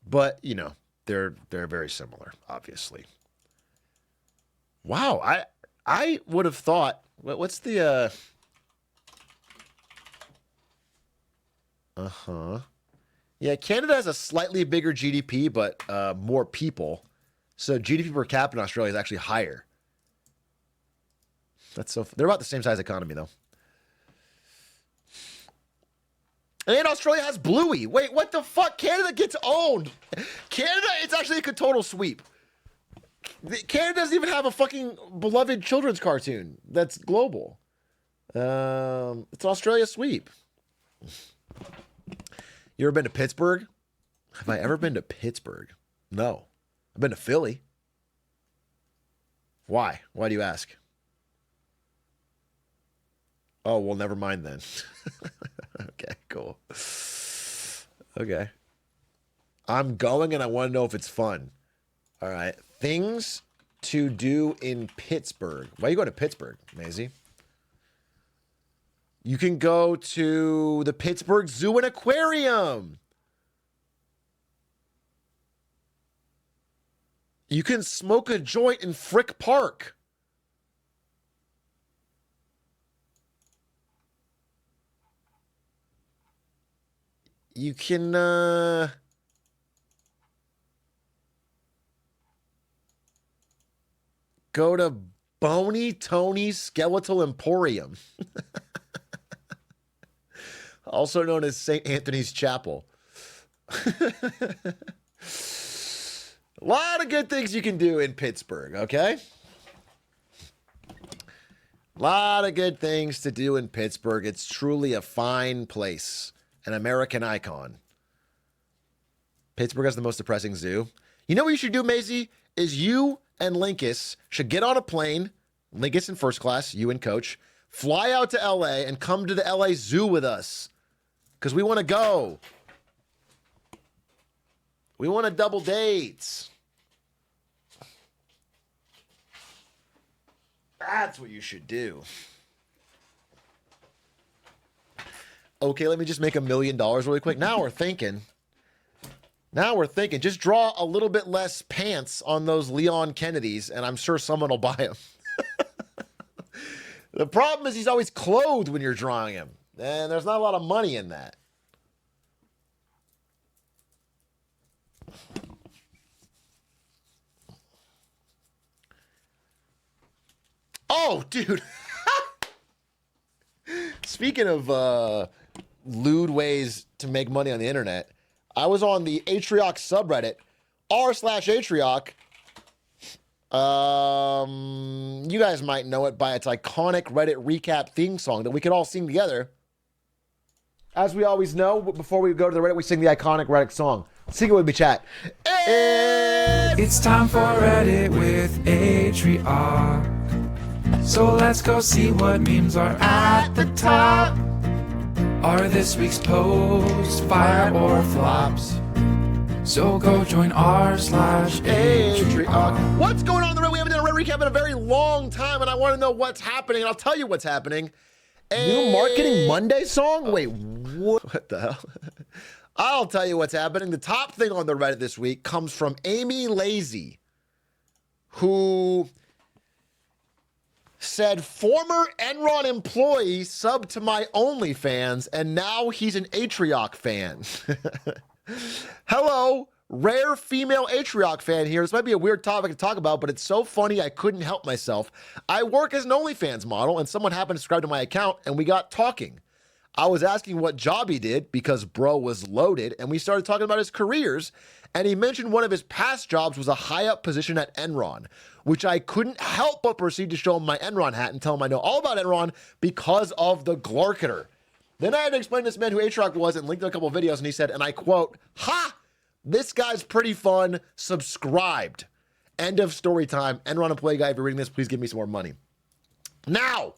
But, you know, they're very similar, obviously. Wow, I would have thought, what's the yeah, Canada has a slightly bigger GDP, but more people. So GDP per capita in Australia is actually higher. That's so. They're about the same size economy, though. And Australia has Bluey. Wait, what the fuck? Canada gets owned. Canada, it's actually a total sweep. Canada doesn't even have a fucking beloved children's cartoon that's global. It's an Australia sweep. You ever been to Pittsburgh? Have I ever been to Pittsburgh? No. I've been to Philly. Why? Why do you ask? Oh, well, never mind then. Okay, cool. Okay. I'm going and I want to know if it's fun. All right. Things to do in Pittsburgh. Why are you going to Pittsburgh, Maisie? You can go to the Pittsburgh Zoo and Aquarium. You can smoke a joint in Frick Park. You can go to Boney Tony's Skeletal Emporium. Also known as St. Anthony's Chapel. A lot of good things you can do in Pittsburgh, okay? A lot of good things to do in Pittsburgh. It's truly a fine place. An American icon. Pittsburgh has the most depressing zoo. You know what you should do, Maisie? Is you and Linkus should get on a plane, Linkus in first class, you and Coach, fly out to LA and come to the LA Zoo with us. Because we want to go. We want to double dates. That's what you should do. Okay, let me just make $1 million really quick. Now we're thinking. Just draw a little bit less pants on those Leon Kennedys, and I'm sure someone will buy them. The problem is he's always clothed when you're drawing him. And there's not a lot of money in that. Oh, dude. Speaking of lewd ways to make money on the internet, I was on the Atrioc subreddit, r/Atrioc. You guys might know it by its iconic Reddit recap theme song that we could all sing together. As we always know, before we go to the Reddit, we sing the iconic Reddit song. Sing it with me, chat. It's time for Reddit with Atrioc. So let's go see what memes are at the top. Are this week's posts fire or flops? So go join r/Atrioc. What's going on in the Reddit? We haven't done a Reddit recap in a very long time, and I want to know what's happening, and I'll tell you what's happening. New Marketing Monday song? Wait, what the hell? I'll tell you what's happening. The top thing on the Reddit this week comes from Amy Lazy, who said, former Enron employee subbed to my OnlyFans, and now he's an Atrioc fan. Hello, rare female Atrioc fan here. This might be a weird topic to talk about, but it's so funny I couldn't help myself. I work as an OnlyFans model, and someone happened to subscribe to my account, and we got talking. I was asking what job he did because bro was loaded, and we started talking about his careers, and he mentioned one of his past jobs was a high-up position at Enron, which I couldn't help but proceed to show him my Enron hat and tell him I know all about Enron because of the Glarketer. Then I had to explain to this man who Atrioc was and linked to a couple of videos, and he said, and I quote, "Ha! This guy's pretty fun. Subscribed." End of story time. Enron employee guy, if you're reading this, please give me some more money. Now,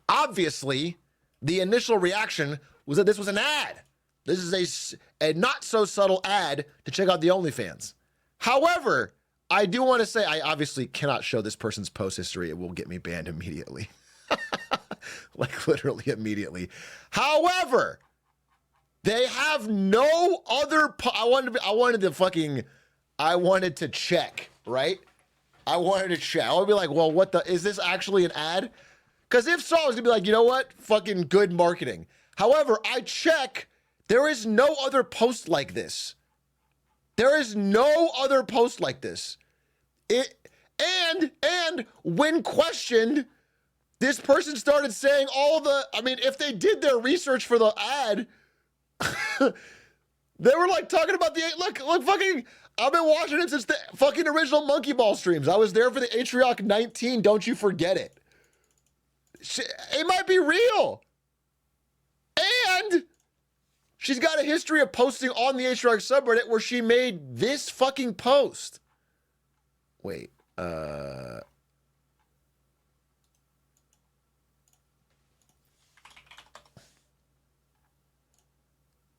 obviously, the initial reaction was that this was an ad. This is a not so subtle ad to check out the OnlyFans. However, I do want to say I obviously cannot show this person's post history. It will get me banned immediately. Like literally immediately. However, they have no other. I wanted to check, right? I wanted to check. I would be like, well, is this actually an ad? Because if so, I was gonna be like, you know what? Fucking good marketing. However, I check. There is no other post like this. There is no other post like this. And when questioned, this person started saying if they did their research for the ad, they were like talking about look, fucking, I've been watching it since the fucking original Monkey Ball streams. I was there for the Atrioc 19, don't you forget it. It might be real. And she's got a history of posting on the Atrioc subreddit where she made this fucking post. Wait,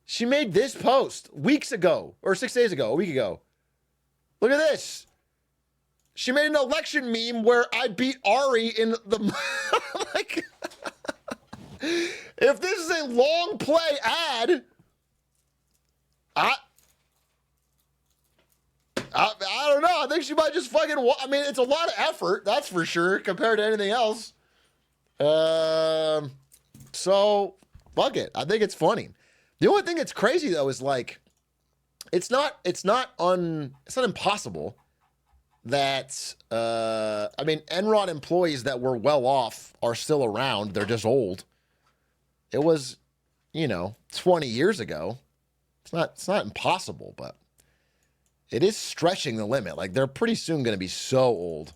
she made this post weeks ago, or 6 days ago, a week ago. Look at this. She made an election meme where I beat Ari in the... like, if this is a long play ad, I don't know. I think she might just fucking... it's a lot of effort, that's for sure, compared to anything else. So, fuck it. I think it's funny. The only thing that's crazy, though, is, like, it's not impossible that, Enron employees that were well off are still around. They're just old. It was, 20 years ago. It's not impossible, but it is stretching the limit. Like, they're pretty soon going to be so old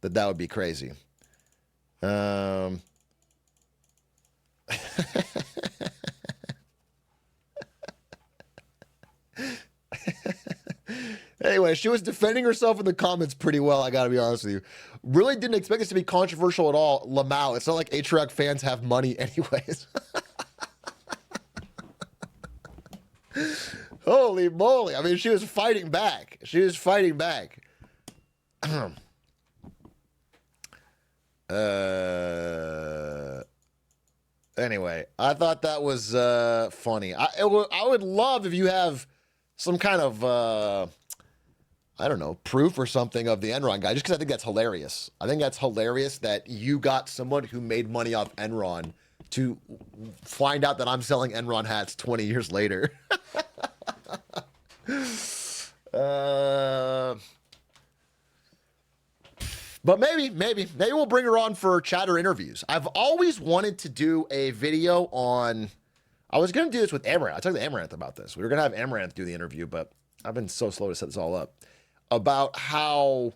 that would be crazy. Anyway, she was defending herself in the comments pretty well, I gotta be honest with you. Really didn't expect this to be controversial at all. Lamau, it's not like Atrioc fans have money anyways. Holy moly. I mean, she was fighting back. Anyway, I thought that was funny. I would love if you have some kind of, proof or something of the Enron guy, just because I think that's hilarious. I think that's hilarious that you got someone who made money off Enron to find out that I'm selling Enron hats 20 years later. But maybe we'll bring her on for chatter interviews. I've always wanted to do a video on, I was going to do this with Amaranth. I talked to Amaranth about this. We were going to have Amaranth do the interview, but I've been so slow to set this all up. About how,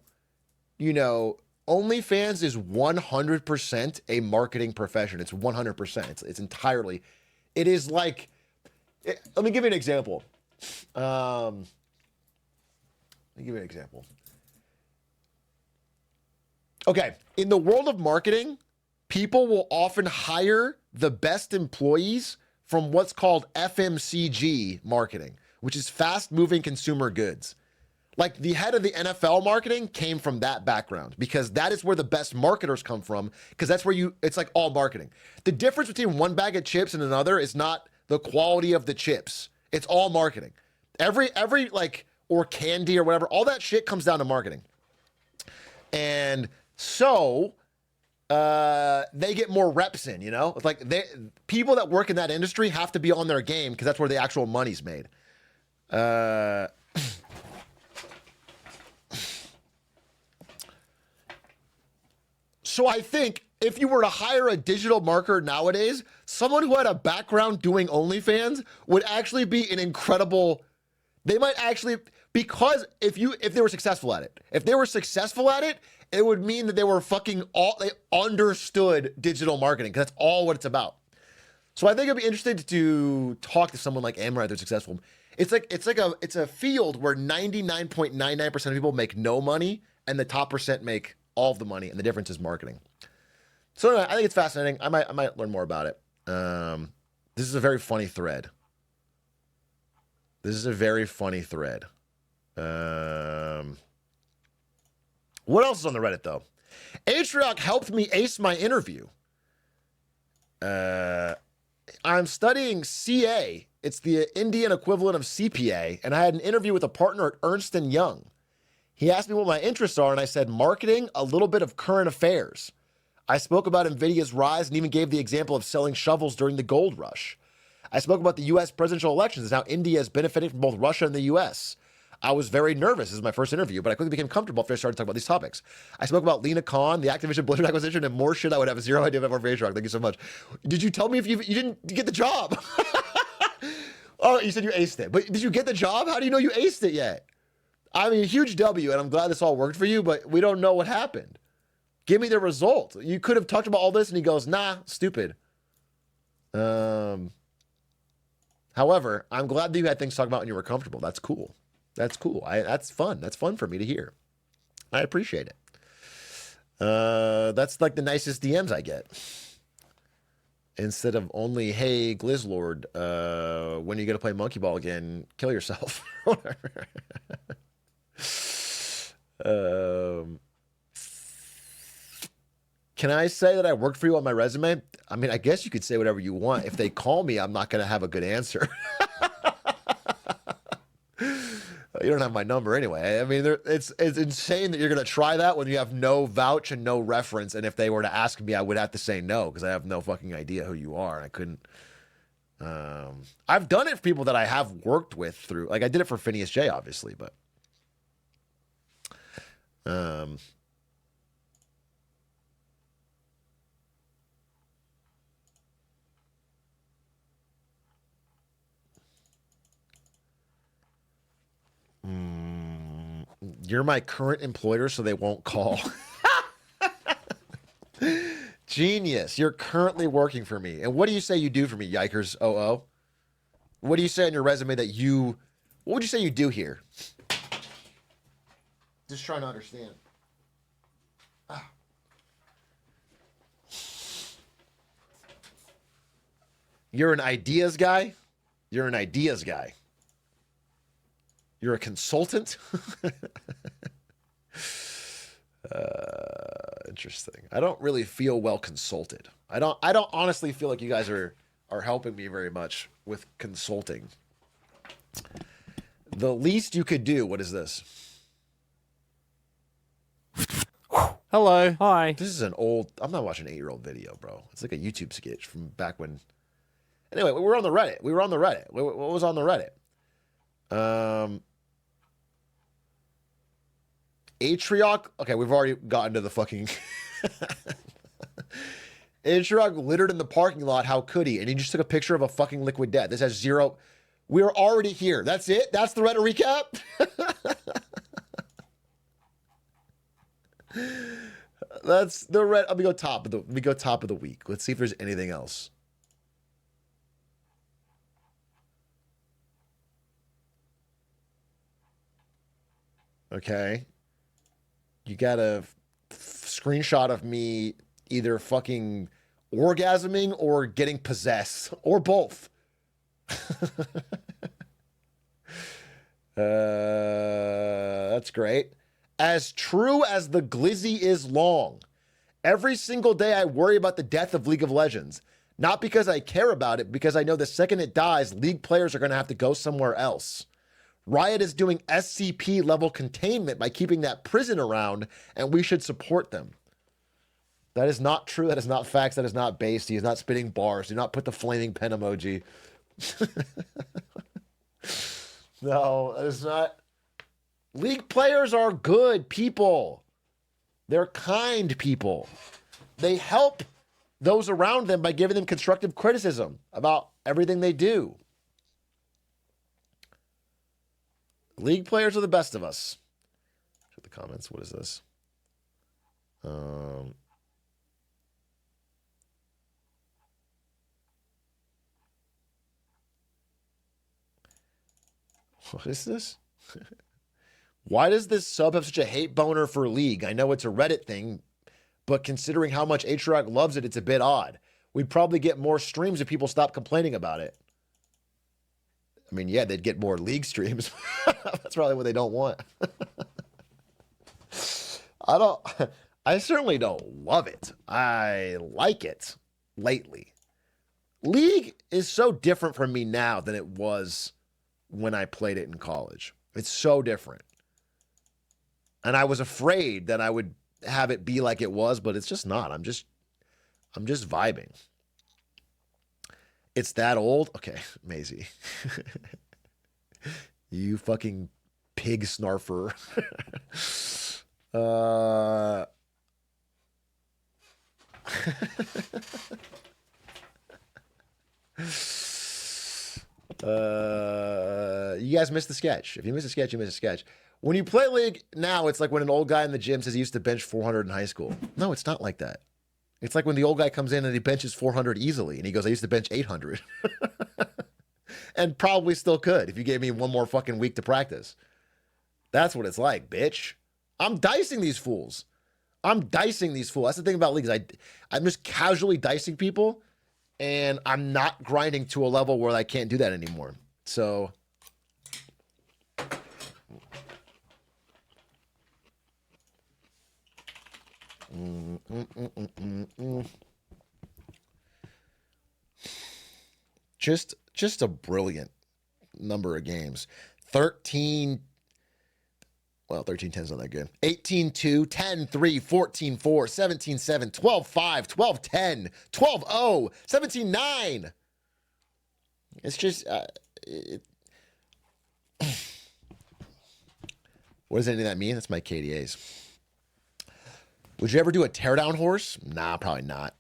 OnlyFans is 100% a marketing profession. It's 100%. It's entirely, it is like, let me give you an example. Okay, in the world of marketing, people will often hire the best employees from what's called FMCG marketing, which is fast-moving consumer goods. Like the head of the NFL marketing came from that background because that is where the best marketers come from, because that's where it's like all marketing. The difference between one bag of chips and another is not the quality of the chips. It's all marketing. Every or candy or whatever, all that shit comes down to marketing. And so they get more reps in, It's like people that work in that industry have to be on their game because that's where the actual money's made. So I think if you were to hire a digital marketer nowadays, someone who had a background doing OnlyFans would actually be an incredible. They might actually, because if they were successful at it, it would mean that they were they understood digital marketing, because that's all what it's about. So I think it'd be interesting to talk to someone like Amber if they're successful. It's a field where 99.99% of people make no money, and the top percent make all of the money, and the difference is marketing. So anyway, I think it's fascinating. I might learn more about it. This is a very funny thread. What else is on the Reddit, though? Atrioc helped me ace my interview. I'm studying CA. It's the Indian equivalent of CPA, and I had an interview with a partner at Ernst & Young. He asked me what my interests are, and I said marketing, a little bit of current affairs. I spoke about NVIDIA's rise and even gave the example of selling shovels during the gold rush. I spoke about the U.S. presidential elections and how India is benefiting from both Russia and the U.S. I was very nervous. This is my first interview, but I quickly became comfortable after I started talking about these topics. I spoke about Lena Khan, the Activision Blizzard acquisition, and more shit I would have zero idea about for Atrioc. Thank you so much. Did you tell me if you didn't get the job? Oh, you said you aced it. But did you get the job? How do you know you aced it yet? I mean, huge W, and I'm glad this all worked for you, but we don't know what happened. Give me the result. You could have talked about all this, and he goes, nah, stupid. However, I'm glad that you had things to talk about and you were comfortable. That's cool. That's cool. That's fun. That's fun for me to hear. I appreciate it. That's like the nicest DMs I get. Instead of only, hey, Glizzlord, when are you going to play Monkey Ball again? Kill yourself. Can I say that I worked for you on my resume? I mean, I guess you could say whatever you want. If they call me, I'm not going to have a good answer. You don't have my number anyway. I mean, it's insane that you're going to try that when you have no vouch and no reference. And if they were to ask me, I would have to say no, because I have no fucking idea who you are. And I couldn't. I've done it for people that I have worked with through, like I did it for Phineas J, obviously, but. You're my current employer, so they won't call. Genius. You're currently working for me. And what do you say you do for me, Yikers 00? What do you say on your resume that you... What would you say you do here? Just trying to understand. You're an ideas guy? You're an ideas guy. You're a consultant? Interesting. I don't really feel well consulted. I don't honestly feel like you guys are helping me very much with consulting. The least you could do, what is this? Hello. Hi. This is an old, I'm not watching an 8-year-old video, bro. It's like a YouTube sketch from back when. Anyway, we were on the Reddit. What was on the Reddit? Atrioc. Okay, we've already gotten to the fucking. Atrioc littered in the parking lot. How could he? And he just took a picture of a fucking liquid death. This has zero. We're already here. That's it. That's the Reddit recap. That's the Reddit. Let me go top of the week. Let's see if there's anything else. Okay. You got a screenshot of me either fucking orgasming or getting possessed, or both. That's great. As true as the glizzy is long. Every single day I worry about the death of League of Legends. Not because I care about it, because I know the second it dies, League players are going to have to go somewhere else. Riot is doing SCP level containment by keeping that prison around, and we should support them. That is not true. That is not facts. That is not based. He is not spitting bars. Do not put the flaming pen emoji. No, that is not. League players are good people. They're kind people. they help those around them by giving them constructive criticism about everything they do. League players are the best of us. Check the comments. What is this? What is this? Why does this sub have such a hate boner for League? I know it's a Reddit thing, but considering how much Atrioc loves it, it's a bit odd. We'd probably get more streams if people stopped complaining about it. I mean, yeah, they'd get more League streams. That's probably what they don't want. I certainly don't love it. I like it lately. League is so different from me now than it was when I played it in college. It's so different. And I was afraid that I would have it be like it was, but it's just not. I'm just vibing. It's that old? Okay, Maisie. You fucking pig snarfer. You guys missed the sketch. If you missed a sketch, you missed a sketch. When you play League now, it's like when an old guy in the gym says he used to bench 400 in high school. No, it's not like that. It's like when the old guy comes in and he benches 400 easily, and he goes, I used to bench 800. And probably still could if you gave me one more fucking week to practice. That's what it's like, bitch. I'm dicing these fools. That's the thing about leagues. I'm just casually dicing people, and I'm not grinding to a level where I can't do that anymore. So... Just a brilliant number of games. 13, well, 13-10 is not that good. 18-2, 10-3, 14-4, 17-7, 12-5, 12-10, 12-0, 17-9. It's just... what does any of that mean? That's my KDAs. Would you ever do a teardown horse? Nah, probably not.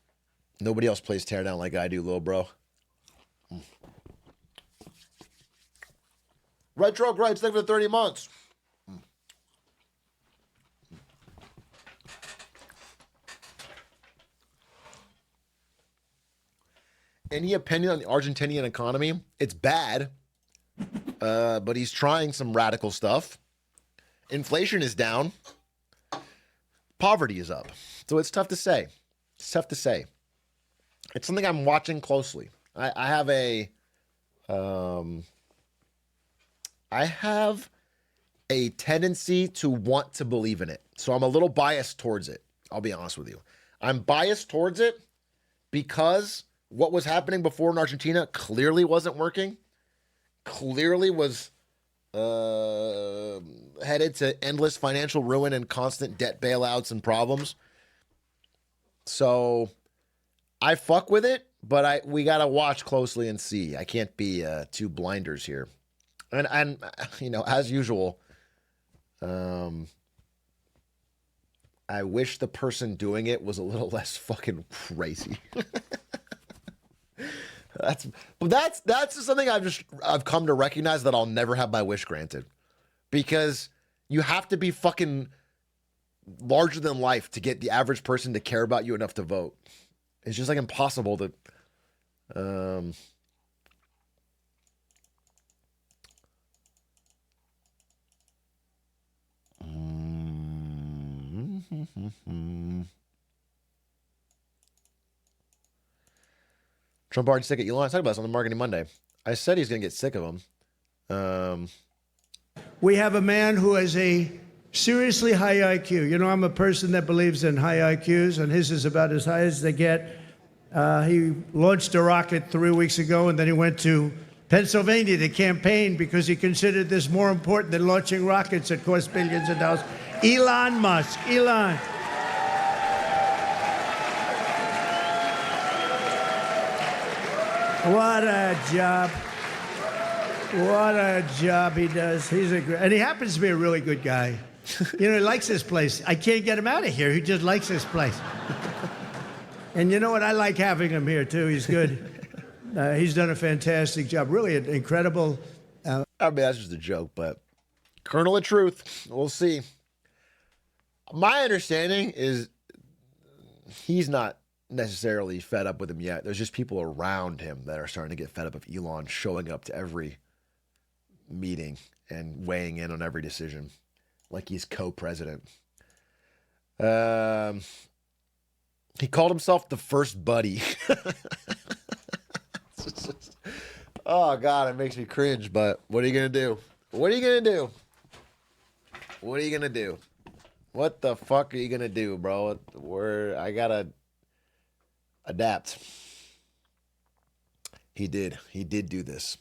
Nobody else plays teardown like I do, little bro. Retro Gripes, thank you for the 30 months. Any opinion on the Argentinian economy? It's bad, but he's trying some radical stuff. Inflation is down. Poverty is up. So it's tough to say. It's tough to say. It's something I'm watching closely. I have a tendency to want to believe in it. So I'm a little biased towards it. I'll be honest with you. I'm biased towards it because what was happening before in Argentina clearly wasn't working. Clearly was headed to endless financial ruin and constant debt bailouts and problems. So I fuck with it, but we got to watch closely and see. I can't be too blinders here. And you know, as usual, I wish the person doing it was a little less fucking crazy. That's just something I've come to recognize, that I'll never have my wish granted, because you have to be fucking larger than life to get the average person to care about you enough to vote. It's just like impossible to. Trump already sick of Elon. I talked about this on the Marketing Monday. I said he's going to get sick of him. We have a man who has a seriously high IQ. You know, I'm a person that believes in high IQs, and his is about as high as they get. He launched a rocket 3 weeks ago, and then he went to Pennsylvania to campaign because he considered this more important than launching rockets that cost billions of dollars. Elon Musk. Elon. What a job. What a job he does. And he happens to be a really good guy. You know, he likes this place. I can't get him out of here. He just likes this place. And you know what? I like having him here, too. He's good. He's done a fantastic job. Really an incredible... I mean, that's just a joke, but kernel of truth. We'll see. My understanding is he's not necessarily fed up with him yet. There's just people around him that are starting to get fed up of Elon showing up to every meeting and weighing in on every decision like he's co-president. He called himself the first buddy. Oh, God, it makes me cringe, but what are you going to do? What are you going to do? What are you going to do? What the fuck are you going to do, bro? I got to adapt. He did. He did do this.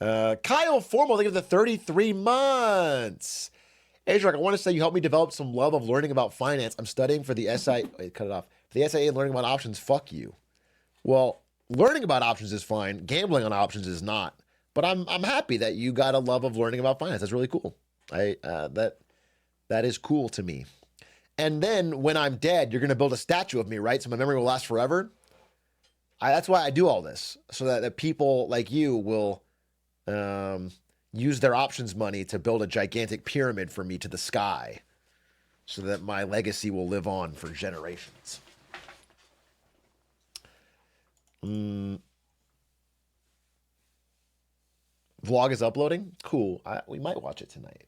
Kyle Formal, thank you for the 33 months. Atrioc, I want to say you helped me develop some love of learning about finance. I'm studying for the SI. Wait, cut it off. For the SIA and learning about options. Fuck you. Well, learning about options is fine. Gambling on options is not. But I'm happy that you got a love of learning about finance. That's really cool. That is cool to me. And then when I'm dead, you're going to build a statue of me, right? So my memory will last forever. That's why I do all this, so that people like you will use their options money to build a gigantic pyramid for me to the sky, so that my legacy will live on for generations. Vlog is uploading. Cool. We might watch it tonight.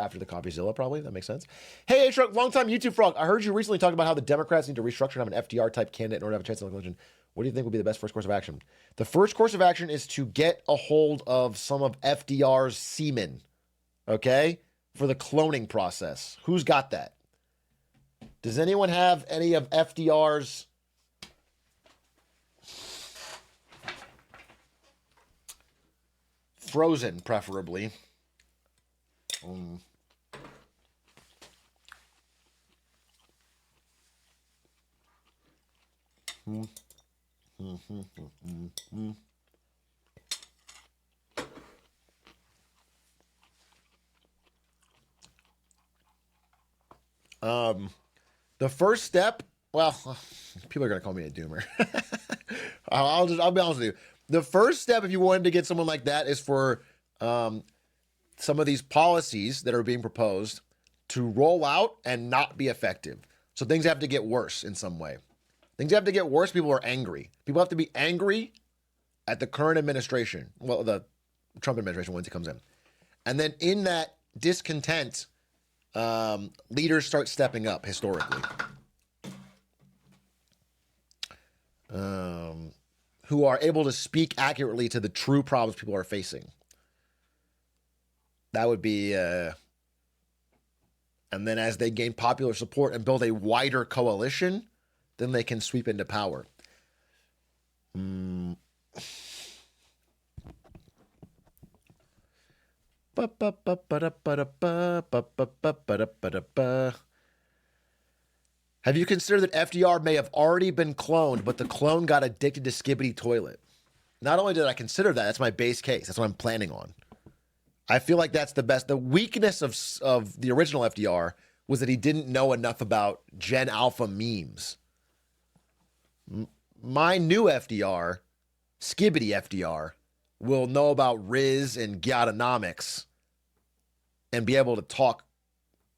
After the CopyZilla, probably. That makes sense. Hey, Atrioc, long-time YouTube frog. I heard you recently talk about how the Democrats need to restructure and have an FDR-type candidate in order to have a chance of election. What do you think would be the best first course of action? The first course of action is to get a hold of some of FDR's semen, okay, for the cloning process. Who's got that? Does anyone have any of FDR's... frozen, preferably. The first step, well, people are going to call me a doomer. I'll be honest with you. The first step, if you wanted to get someone like that, is for some of these policies that are being proposed to roll out and not be effective. So things have to get worse in some way. Things have to get worse. People are angry. People have to be angry at the current administration. Well, the Trump administration once it comes in. And then in that discontent, leaders start stepping up historically. Who are able to speak accurately to the true problems people are facing. That would be, and then as they gain popular support and build a wider coalition, then they can sweep into power. Have you considered that FDR may have already been cloned, but the clone got addicted to Skibbity Toilet? Not only did I consider that, that's my base case. That's what I'm planning on. I feel like that's the best. The weakness of the original FDR was that he didn't know enough about Gen Alpha memes. My new FDR, Skibbity FDR, will know about Riz and Gyotonomics and be able to talk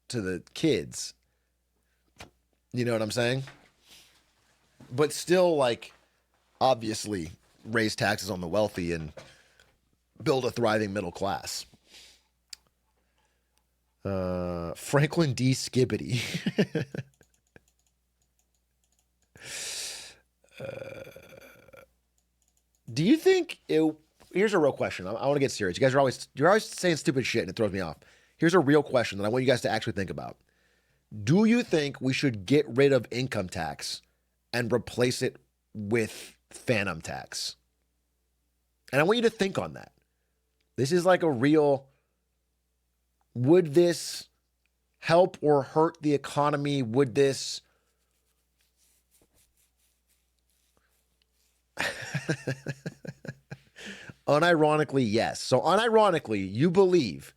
to the kids. You know what I'm saying? But still, like, obviously raise taxes on the wealthy and build a thriving middle class. Franklin D. Skibbity. Do you think it... Here's a real question. I want to get serious. You guys you're always saying stupid shit and it throws me off. Here's a real question that I want you guys to actually think about. Do you think we should get rid of income tax and replace it with phantom tax? And I want you to think on that. This is like a real... Would this help or hurt the economy? Would this... Unironically, yes. So unironically, you believe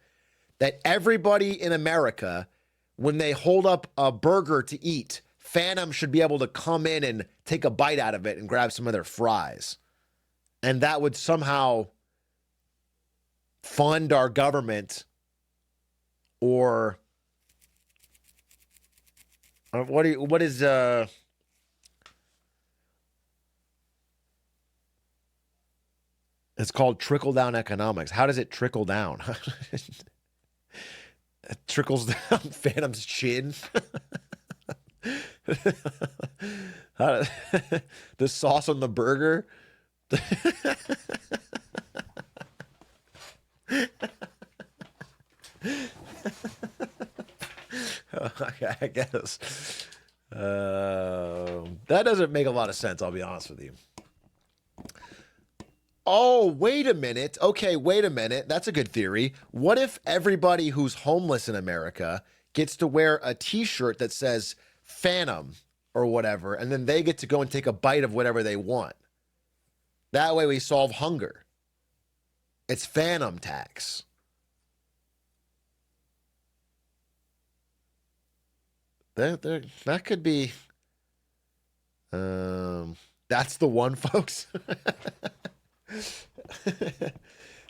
that everybody in America, when they hold up a burger to eat, Phantom should be able to come in and take a bite out of it and grab some of their fries. And that would somehow fund our government or what is it's called trickle down economics. How does it trickle down? It trickles down Phantom's chin. The sauce on the burger. Okay, I guess. That doesn't make a lot of sense, I'll be honest with you. Oh, wait a minute. Okay, wait a minute. That's a good theory. What if everybody who's homeless in America gets to wear a t-shirt that says Phantom or whatever, and then they get to go and take a bite of whatever they want? That way we solve hunger. It's Phantom tax. That could be... that's the one, folks.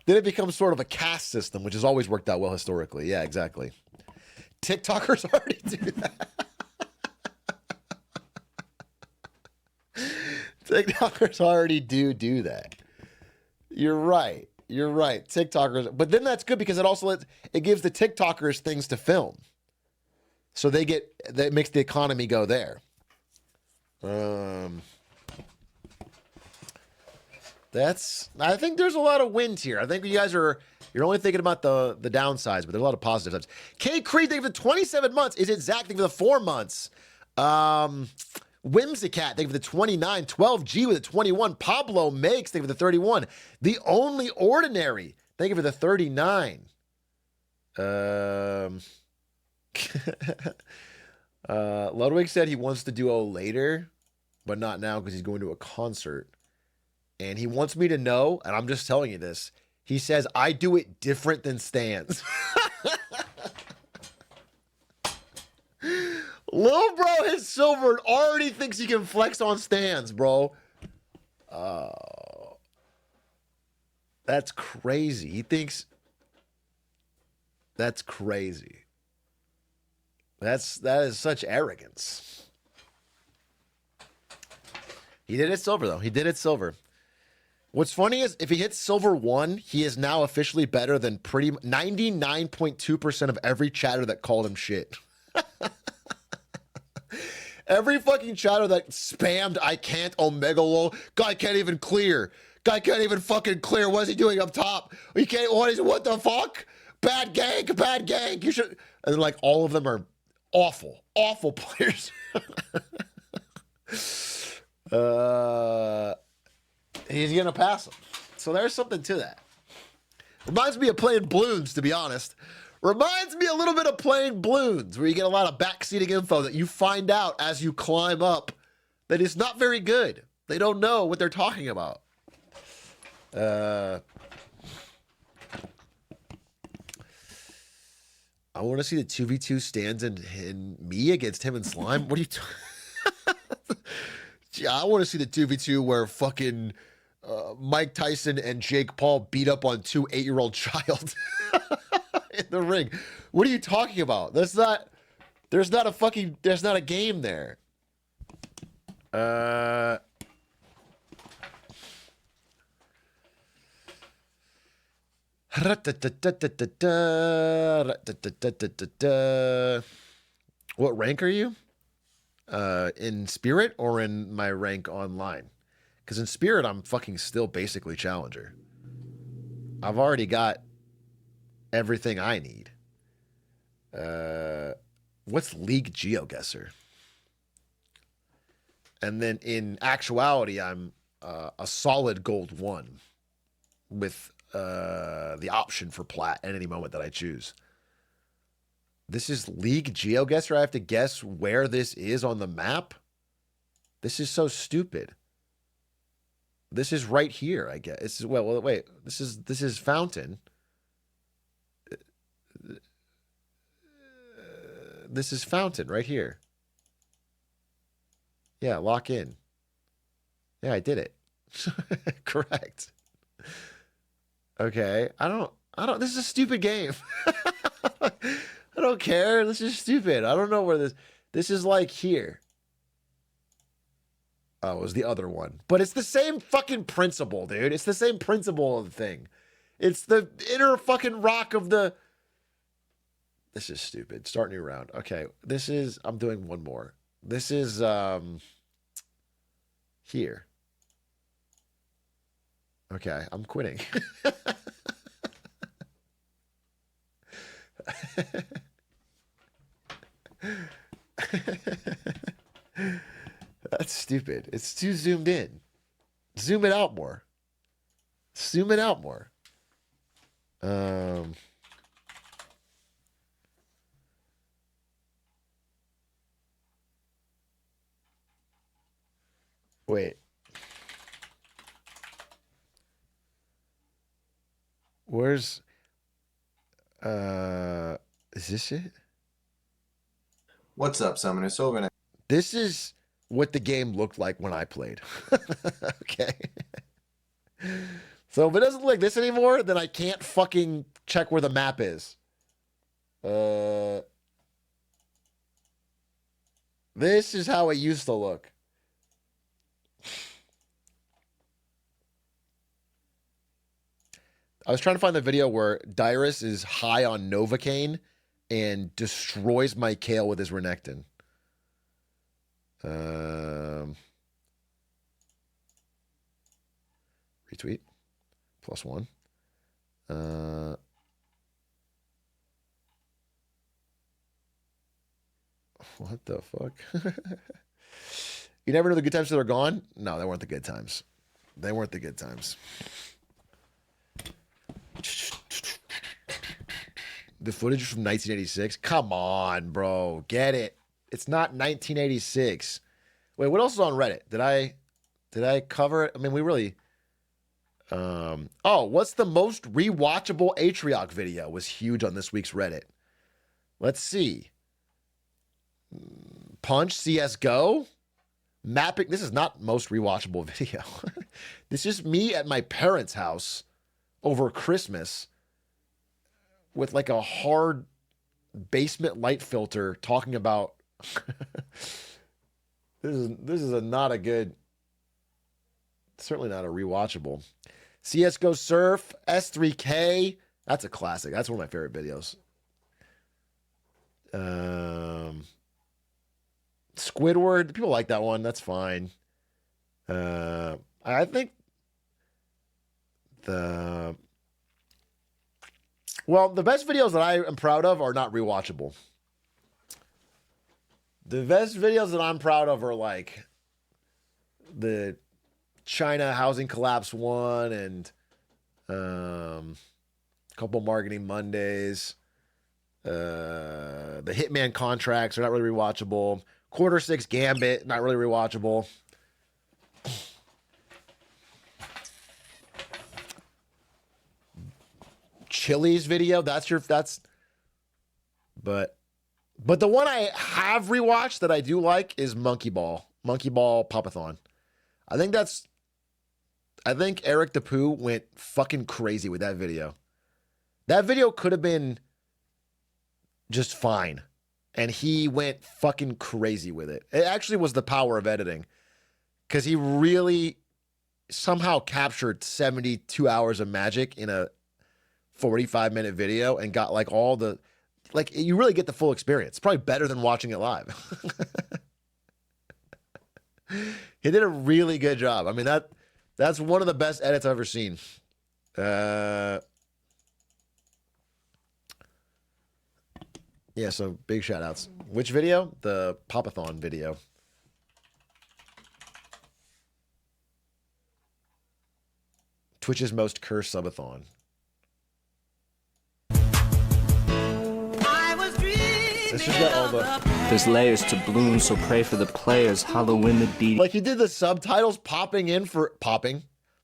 Then it becomes sort of a caste system, which has always worked out well historically. Yeah, exactly. TikTokers already do that. TikTokers already do that. You're right. You're right. TikTokers, but then that's good because it also it gives the TikTokers things to film. So that makes the economy go there. I think there's a lot of wins here. I think you guys you're only thinking about the downsides, but there's a lot of positive sides. K Creed, thank you for the 27 months. Is it Zach? Thank you for the 4 months. Whimsicat, thank you for the 29. 12G with the 21. Pablo Makes, thank you for the 31. The Only Ordinary, thank you for the 39. Ludwig said he wants to duo later, but not now because he's going to a concert. And he wants me to know, and I'm just telling you this, he says, I do it different than Stans. Lil bro his silver already thinks he can flex on Stans, bro. That's crazy. He thinks that's crazy. That is such arrogance. He did it silver, though. He did it silver. What's funny is if he hits silver 1, he is now officially better than 99.2% of every chatter that called him shit. Every fucking chatter that spammed, I can't Omega lol. Guy can't even clear. Guy can't even fucking clear. What is he doing up top? He can't, what the fuck? Bad gank, bad gank. You should, and like all of them are awful players. He's gonna pass him. So there's something to that. Reminds me of playing Bloons, to be honest. Reminds me a little bit of playing Bloons, where you get a lot of backseating info that you find out as you climb up that is not very good. They don't know what they're talking about. I want to see the 2v2 stands in me against him and Slime. What are you I want to see the 2v2 where fucking Mike Tyson and Jake Paul beat up on 2 8-year-old child in the ring. What are you talking about? There's not a game there. What rank are you? In Spirit or in my rank online? Because in Spirit, I'm fucking still basically Challenger. I've already got everything I need. What's League GeoGuessr? And then in actuality, I'm a solid gold 1 with the option for plat at any moment that I choose. This is League GeoGuessr. I have to guess where this is on the map. This is so stupid. This is right here, I guess. It's, well, wait. This is Fountain. This is Fountain right here. Yeah, lock in. Yeah, I did it. Correct. Okay. I don't, this is a stupid game. I don't care. This is stupid. I don't know where this is like here. Oh, it was the other one. But it's the same fucking principle, dude. It's the same principle of the thing. It's the inner fucking rock of the... This is stupid. Start new round. Okay. This is... I'm doing one more. This is... Here. Okay. I'm quitting. That's stupid. It's too zoomed in. Zoom it out more. Zoom it out more. Wait. Where's is this it? What's up, Summoner? Silver. This is what the game looked like when I played. Okay. So if it doesn't look like this anymore, then I can't fucking check where the map is. This is how it used to look. I was trying to find the video where Dyrus is high on Novocaine and destroys my kale with his Renekton. Retweet. +1. What the fuck? You never know the good times till they're gone? No, they weren't the good times. They weren't the good times. The footage from 1986? Come on, bro. Get it. It's not 1986. Wait, what else is on Reddit? Did I cover it? I mean, we really... oh, what's the most rewatchable Atrioc video? Was huge on this week's Reddit. Let's see. Punch, CSGO, mapping. This is not most rewatchable video. This is me at my parents' house over Christmas with like a hard basement light filter talking about this is a not a good, certainly not a rewatchable. CSGO Surf, S3K. That's a classic. That's one of my favorite videos. Squidward. People like that one. That's fine. I think the best videos that I am proud of are not rewatchable. The best videos that I'm proud of are like the China housing collapse one and a couple Marketing Mondays. The Hitman contracts are not really rewatchable. Quarter 6 Gambit, not really rewatchable. Chili's video, but the one I have rewatched that I do like is Monkey Ball Popathon. I think Eric DePoo went fucking crazy with that video. That video could have been just fine. And he went fucking crazy with it. It actually was the power of editing. Because he really somehow captured 72 hours of magic in a 45-minute video and got like all the... Like, you really get the full experience. It's probably better than watching it live. He did a really good job. I mean, that's one of the best edits I've ever seen. Yeah, so big shout outs. Which video? The Popathon video. Twitch's most cursed subathon. This has got all the... There's layers to bloom, so pray for the players. Halloween the D. Like, he did the subtitles popping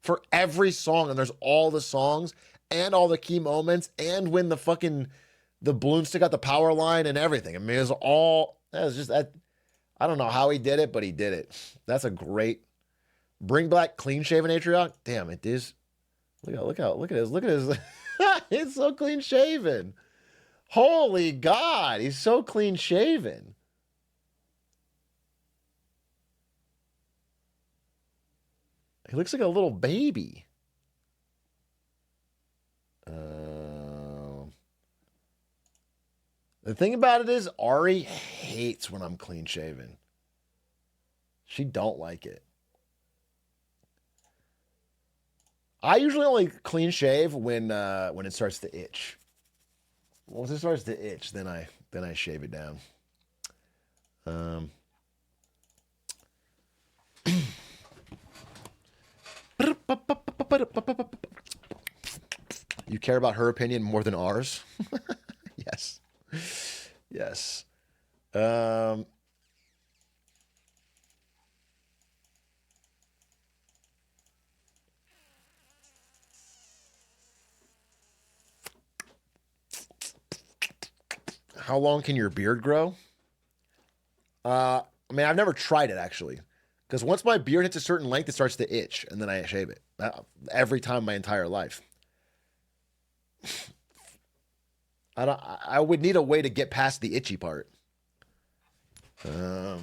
for every song, and there's all the songs and all the key moments, and when the fucking... The balloon stick out the power line and everything. I mean, it was just that. I don't know how he did it, but he did it. That's a great. Bring back clean shaven Atrioc. Damn, it is. Look at his. It's so clean shaven. Holy God, he's so clean shaven. He looks like a little baby. The thing about it is, Ari hates when I'm clean shaven. She don't like it. I usually only clean shave when it starts to itch. Once it starts to itch, then I shave it down. You care about her opinion more than ours? Yes. Yes. How long can your beard grow? I mean, I've never tried it actually. Because once my beard hits a certain length, it starts to itch, and then I shave it. Every time my entire life. I would need a way to get past the itchy part. I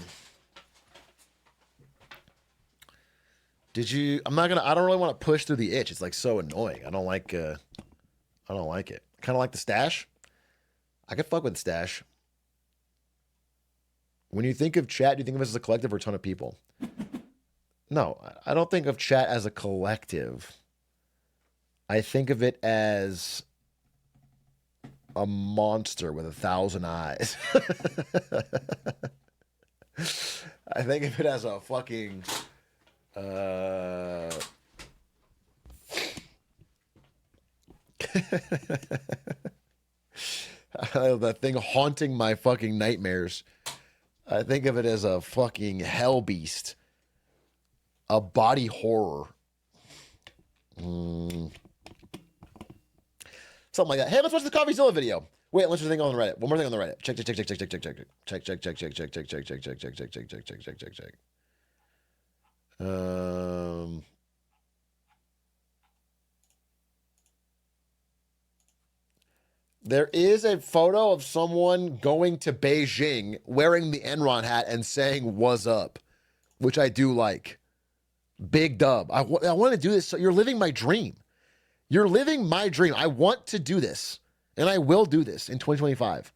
don't really want to push through the itch. It's like so annoying. I don't like it. Kind of like the stash. I could fuck with the stash. When you think of chat, do you think of us as a collective or a ton of people? No, I don't think of chat as a collective. I think of it as a monster with 1,000 eyes. I think of it as a fucking that thing haunting my fucking nightmares. I think of it as a fucking hell beast. A body horror. Something like that. Hey, let's watch the CoffeeZilla video. Wait, let's just think on Reddit. One more thing on the Reddit. Check. There is a photo of someone going to Beijing wearing the Enron hat and saying, "What's up?" Which I do like. Big dub. I want to do this. So you're living my dream. You're living my dream. I want to do this. And I will do this in 2025.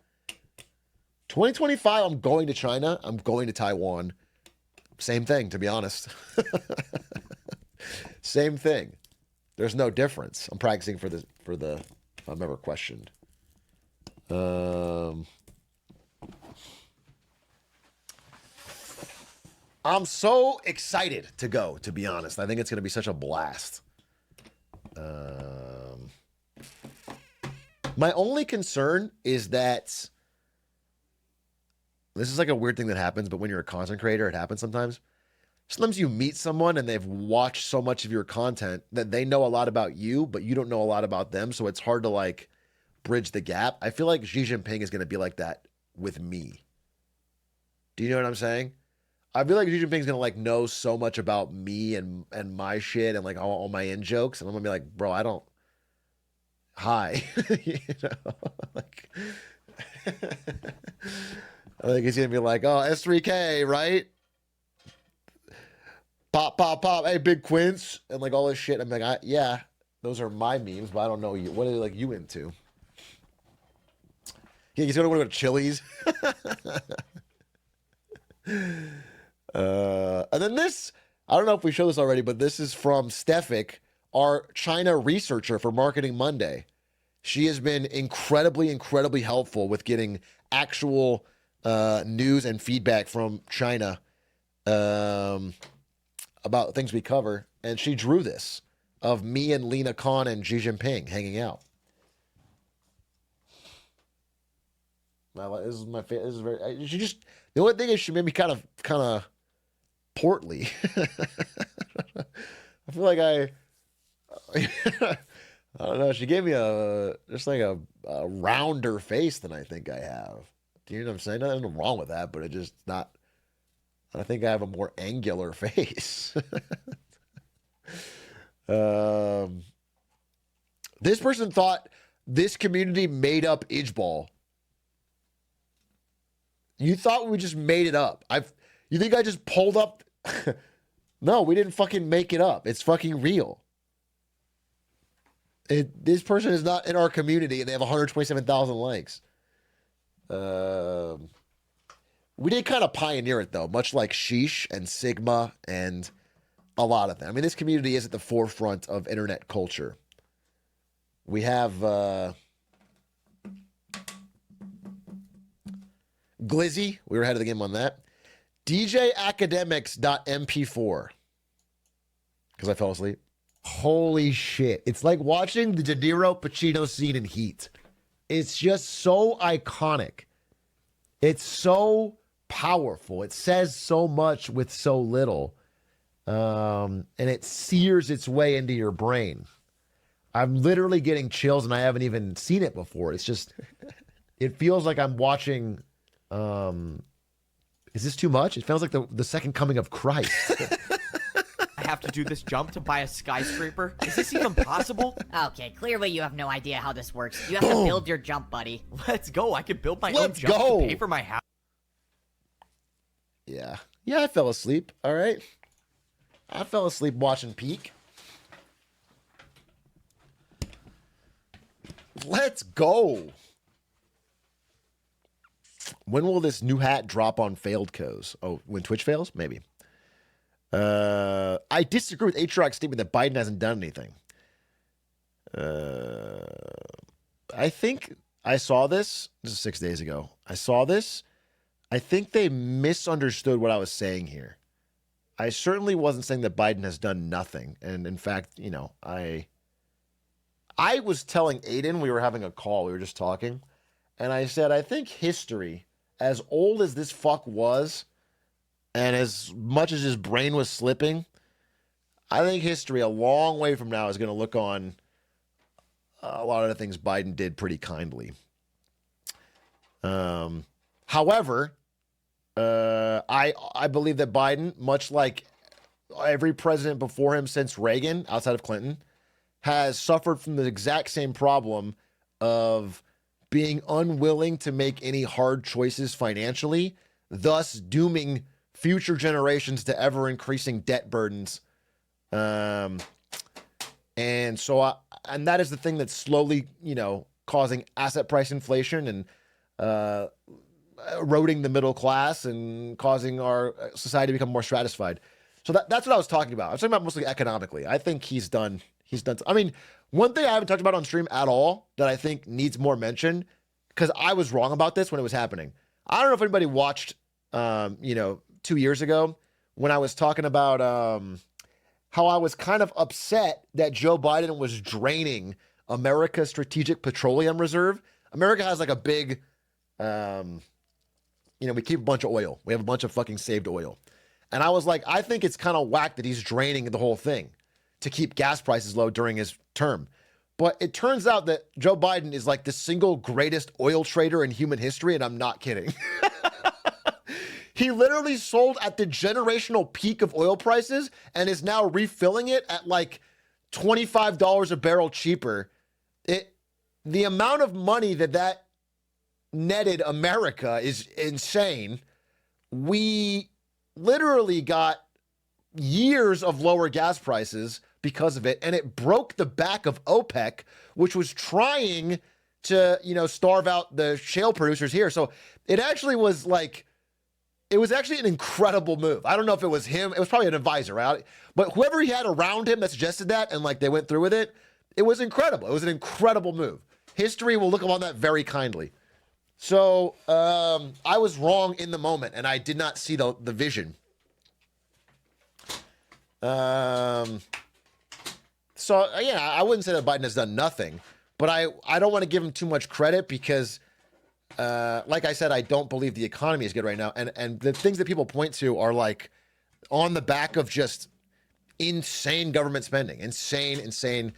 2025, I'm going to China. I'm going to Taiwan. Same thing, to be honest. Same thing. There's no difference. I'm practicing for the if I'm ever questioned. I'm so excited to go, to be honest. I think it's going to be such a blast. My only concern is that this is like a weird thing that happens, but when you're a content creator, it happens sometimes. Sometimes you meet someone and they've watched so much of your content that they know a lot about you, but you don't know a lot about them. So it's hard to like bridge the gap. I feel like Xi Jinping is going to be like that with me. Do you know what I'm saying? I feel like Xi Jinping's going to like know so much about me and my shit and like all my in jokes. And I'm going to be like, bro, I don't. Hi. You know, like, I think he's going to be like, oh, S3K, right? Pop, pop, pop. Hey, Big Quince. And like all this shit. I'm like, yeah, those are my memes, but I don't know you. What are like you into? Yeah, he's going to want to go to Chili's. And then this, I don't know if we showed this already, but this is from Stefik, our China researcher for Marketing Monday. She has been incredibly helpful with getting actual news and feedback from China about things we cover. And she drew this of me and Lena Khan and Xi Jinping hanging out. This is my favorite. This is very. She just, the only thing is she made me kind of portly. I feel like I don't know. She gave me just like a rounder face than I think I have. Do you know what I'm saying? Nothing wrong with that, but it just not I think I have a more angular face. This person thought this community made up Idgeball. You thought we just made it up. You think I just pulled up? No, we didn't fucking make it up. It's fucking real. This person is not in our community and they have 127,000 likes. We did kind of pioneer it though, much like Sheesh and Sigma and a lot of them. I mean, this community is at the forefront of internet culture. We have Glizzy. We were ahead of the game on that. DJacademics.mp4. Because I fell asleep. Holy shit. It's like watching the De Niro Pacino scene in Heat. It's just so iconic. It's so powerful. It says so much with so little. And it sears its way into your brain. I'm literally getting chills and I haven't even seen it before. It's just, it feels like I'm watching, is this too much? It feels like the second coming of Christ. I have to do this jump to buy a skyscraper? Is this even possible? Okay, clearly you have no idea how this works. You have to build your jump, buddy. Let's go. I can build my own jump to pay for my house. Yeah. Yeah, I fell asleep. All right. I fell asleep watching Peak. Let's go. When will this new hat drop on failed codes? Oh, when Twitch fails? Maybe. I disagree with Atrioc's statement that Biden hasn't done anything. I think I saw this. This is 6 days ago. I saw this. I think they misunderstood what I was saying here. I certainly wasn't saying that Biden has done nothing. And in fact, you know, I was telling Aiden, we were having a call, we were just talking, and I said, I think history, as old as this fuck was, and as much as his brain was slipping, I think history a long way from now is going to look on a lot of the things Biden did pretty kindly. However, I believe that Biden, much like every president before him since Reagan, outside of Clinton, has suffered from the exact same problem of being unwilling to make any hard choices financially, thus dooming future generations to ever increasing debt burdens. And so, and that is the thing that's slowly, you know, causing asset price inflation and eroding the middle class and causing our society to become more stratified. So that's what I was talking about. I was talking about mostly economically. I think he's done. I mean, one thing I haven't talked about on stream at all that I think needs more mention, because I was wrong about this when it was happening. I don't know if anybody watched, 2 years ago when I was talking about how I was kind of upset that Joe Biden was draining America's strategic petroleum reserve. America has like a big, we keep a bunch of oil. We have a bunch of fucking saved oil. And I was like, I think it's kind of whack that he's draining the whole thing to keep gas prices low during his term. But it turns out that Joe Biden is like the single greatest oil trader in human history, and I'm not kidding. He literally sold at the generational peak of oil prices and is now refilling it at like $25 a barrel cheaper. The amount of money that netted America is insane. We literally got years of lower gas prices because of it, and it broke the back of OPEC, which was trying to, starve out the shale producers here. So it actually was like, it was actually an incredible move. I don't know if it was him. It was probably an advisor, right? But whoever he had around him that suggested that and like they went through with it, it was incredible. It was an incredible move. History will look upon that very kindly. So I was wrong in the moment, and I did not see the vision. So, yeah, I wouldn't say that Biden has done nothing, but I don't want to give him too much credit because, like I said, I don't believe the economy is good right now. And the things that people point to are like on the back of just insane government spending, insane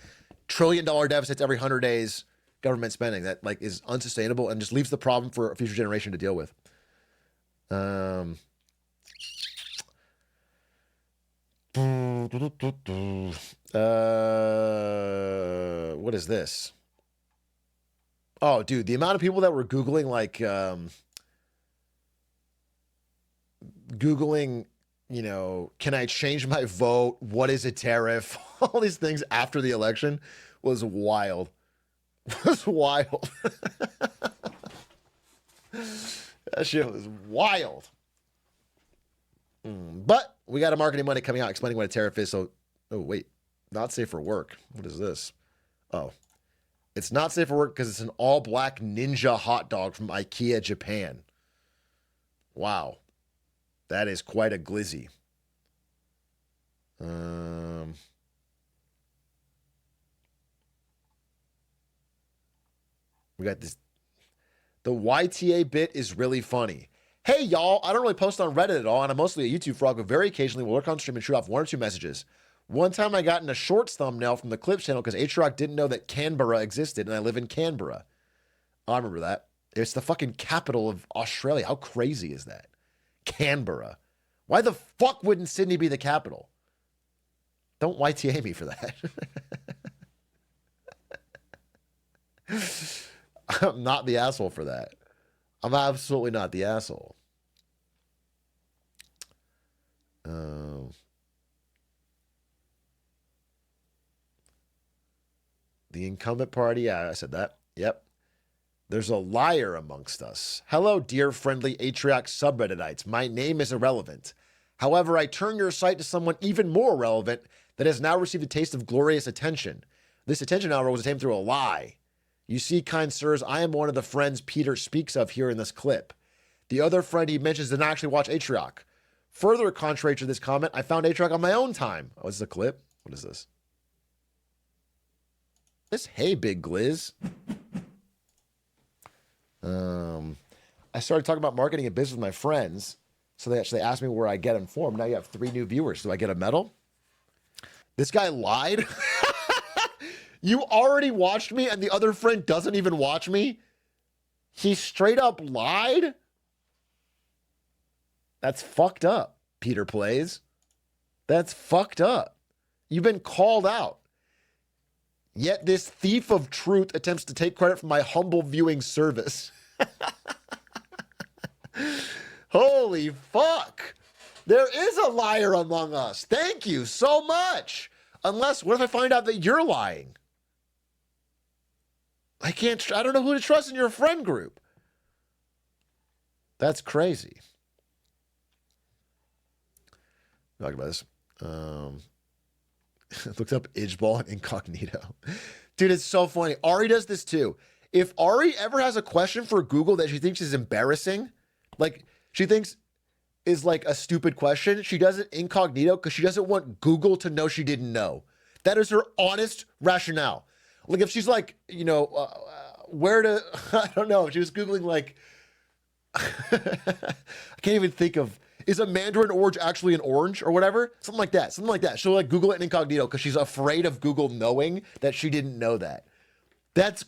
trillion-dollar deficits every 100 days government spending that like is unsustainable and just leaves the problem for a future generation to deal with. What is this? Oh, dude, the amount of people that were Googling, like, you know, can I change my vote? What is a tariff? All these things after the election was wild. Was wild. That shit was wild. But we got a marketing money coming out explaining what a tariff is. So, oh, wait, not safe for work. What is this? Oh, it's not safe for work because it's an all-black ninja hot dog from IKEA, Japan. Wow. That is quite a glizzy. We got this. The YTA bit is really funny. Hey, y'all, I don't really post on Reddit at all, and I'm mostly a YouTube frog, but very occasionally will lurk on stream and shoot off 1 or 2 messages. One time I got in a shorts thumbnail from the Clips channel because Atrioc didn't know that Canberra existed, and I live in Canberra. Oh, I remember that. It's the fucking capital of Australia. How crazy is that? Canberra. Why the fuck wouldn't Sydney be the capital? Don't YTA me for that. I'm not the asshole for that. I'm absolutely not the asshole. The incumbent party, yeah, I said that. Yep. There's a liar amongst us. Hello, dear friendly Atrioc subredditites. My name is irrelevant. However, I turn your sight to someone even more relevant that has now received a taste of glorious attention. This attention, however, was attained through a lie. You see, kind sirs, I am one of the friends Peter speaks of here in this clip. The other friend he mentions did not actually watch Atrioc. Further contrary to this comment, I found Atrioc on my own time. Oh, is this a clip? What is this? Hey, Big Gliz. I started talking about marketing and business with my friends, so they actually asked me where I get informed. Now you have 3 new viewers. Do I get a medal? This guy lied? You already watched me and the other friend doesn't even watch me? He straight up lied? That's fucked up, Peter Plays. That's fucked up. You've been called out. Yet this thief of truth attempts to take credit for my humble viewing service. Holy fuck. There is a liar among us. Thank you so much. Unless, what if I find out that you're lying? I don't know who to trust in your friend group. That's crazy. Talk about this. Looked up Idgeball and incognito. Dude, it's so funny. Ari does this too. If Ari ever has a question for Google that she thinks is embarrassing, like she thinks is like a stupid question, she does it incognito because she doesn't want Google to know she didn't know. That is her honest rationale. Like if she's like, you know, where to, I don't know, if she was Googling like, I can't even think of, is a mandarin orange actually an orange or whatever? Something like that. Something like that. She'll like Google it in incognito because she's afraid of Google knowing that she didn't know that. That's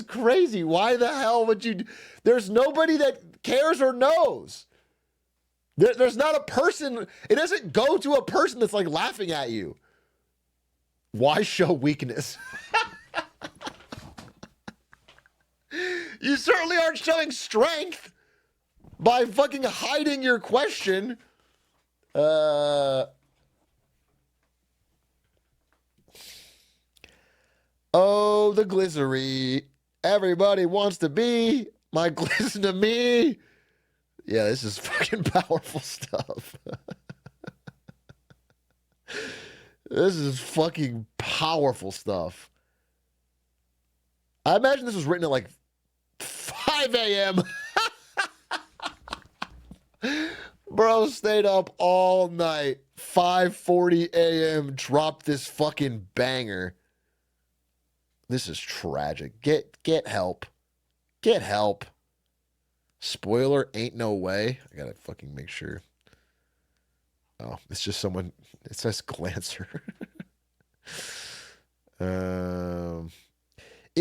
crazy. Why the hell would you? There's nobody that cares or knows. There's not a person. It doesn't go to a person that's like laughing at you. Why show weakness? You certainly aren't showing strength by fucking hiding your question. Oh, the glizzery. Everybody wants to be my glizz to me. Yeah, this is fucking powerful stuff. This is fucking powerful stuff. I imagine this was written at like 5 a.m. Bro stayed up all night. 5:40 a.m. dropped this fucking banger. This is tragic. Get help. Get help. Spoiler, ain't no way. I gotta fucking make sure. Oh, it's just someone. It says Glancer. In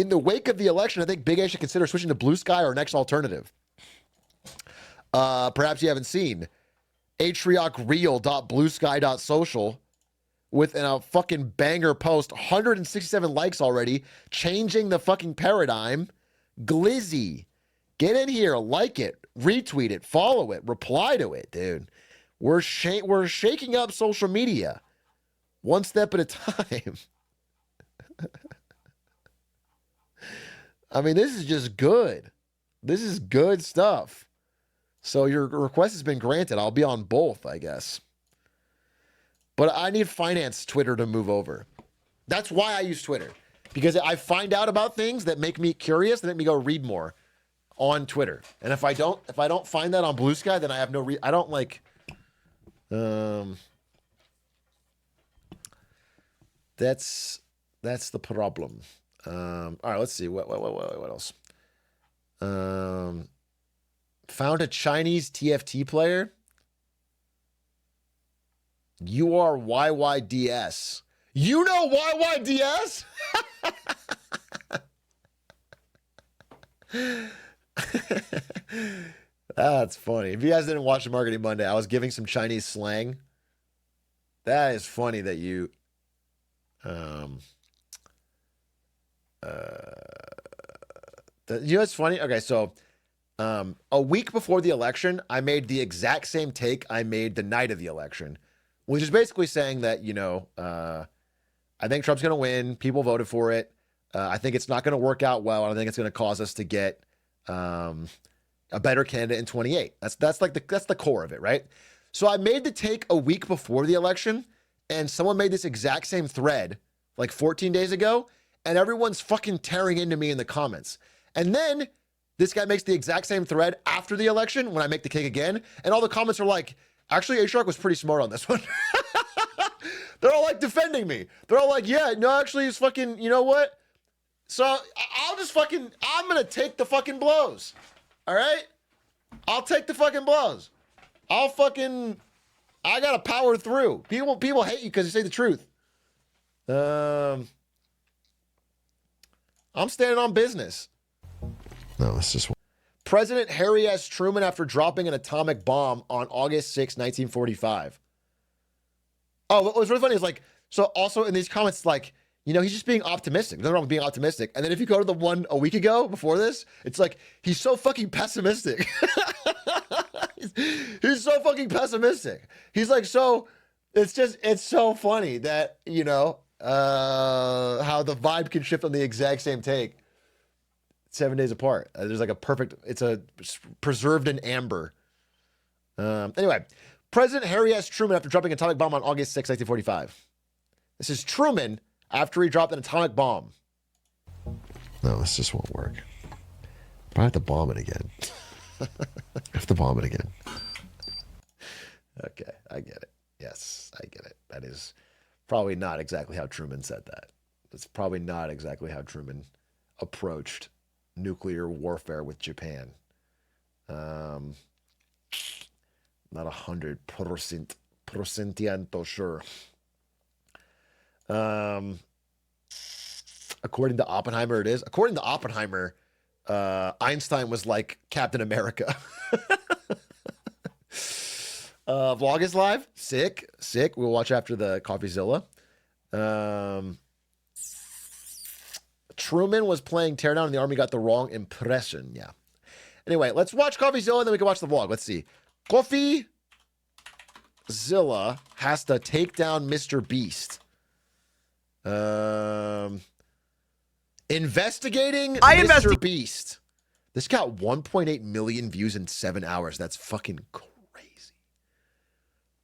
the wake of the election, I think Big A should consider switching to Blue Sky or next alternative. Perhaps you haven't seen atriochreal.bluesky.social. with a fucking banger post. 167 likes already. Changing the fucking paradigm. Glizzy. Get in here. Like it. Retweet it. Follow it. Reply to it, dude. We're shaking up social media. One step at a time. I mean, this is just good. This is good stuff. So your request has been granted. I'll be on both, I guess. But I need finance Twitter to move over. That's why I use Twitter. Because I find out about things that make me curious, that make me go read more on Twitter. And if I don't find that on Blue Sky, then I have no I don't like that's the problem. All right, let's see. What else? Found a Chinese TFT player. You are YYDS. You know YYDS? That's funny. If you guys didn't watch Marketing Monday, I was giving some Chinese slang. That is funny that you you know what's funny? Okay, so a week before the election, I made the exact same take I made the night of the election, which is basically saying that, you know, I think Trump's going to win. People voted for it. I think it's not going to work out well. I think it's going to cause us to get a better candidate in 28. That's the core of it, right? So I made the take a week before the election, and someone made this exact same thread like 14 days ago, and everyone's fucking tearing into me in the comments. And then this guy makes the exact same thread after the election when I make the cake again, and all the comments are like, actually, Atrioc was pretty smart on this one. They're all like defending me. They're all like, yeah, no, actually, it's fucking, you know what? So I'll just fucking, I'm going to take the fucking blows. All right? I'll take the fucking blows. I got to power through. People hate you because you say the truth. I'm standing on business. No, it's just President Harry S. Truman after dropping an atomic bomb on August 6, 1945. Oh, what was really funny is like, so also in these comments, like, you know, he's just being optimistic. Nothing wrong with being optimistic. And then if you go to the one a week ago before this, it's like, he's so fucking pessimistic. he's so fucking pessimistic. He's like, so, it's so funny that, you know, how the vibe can shift on the exact same take 7 days apart. There's like a perfect, it's a preserved in amber. Anyway, President Harry S. Truman after dropping an atomic bomb on August 6, 1945. This is Truman after he dropped an atomic bomb. No, this just won't work. But I have to bomb it again. I have to bomb it again. Okay, I get it. Yes, I get it. That is probably not exactly how Truman said that. That's probably not exactly how Truman approached nuclear warfare with Japan. Not 100% sure. According to Oppenheimer, it is. According to Oppenheimer, Einstein was like Captain America. Vlog is live. Sick. We'll watch after the CoffeeZilla. Truman was playing Teardown and the Army got the wrong impression. Yeah. Anyway, let's watch CoffeeZilla and then we can watch the vlog. Let's see. CoffeeZilla has to take down MrBeast. Investigating MrBeast. This got 1.8 million views in 7 hours. That's fucking crazy.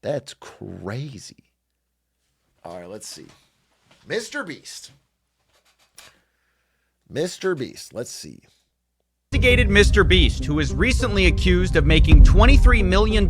That's crazy. All right, let's see. MrBeast. Let's see. Investigated MrBeast, who is recently accused of making $23 million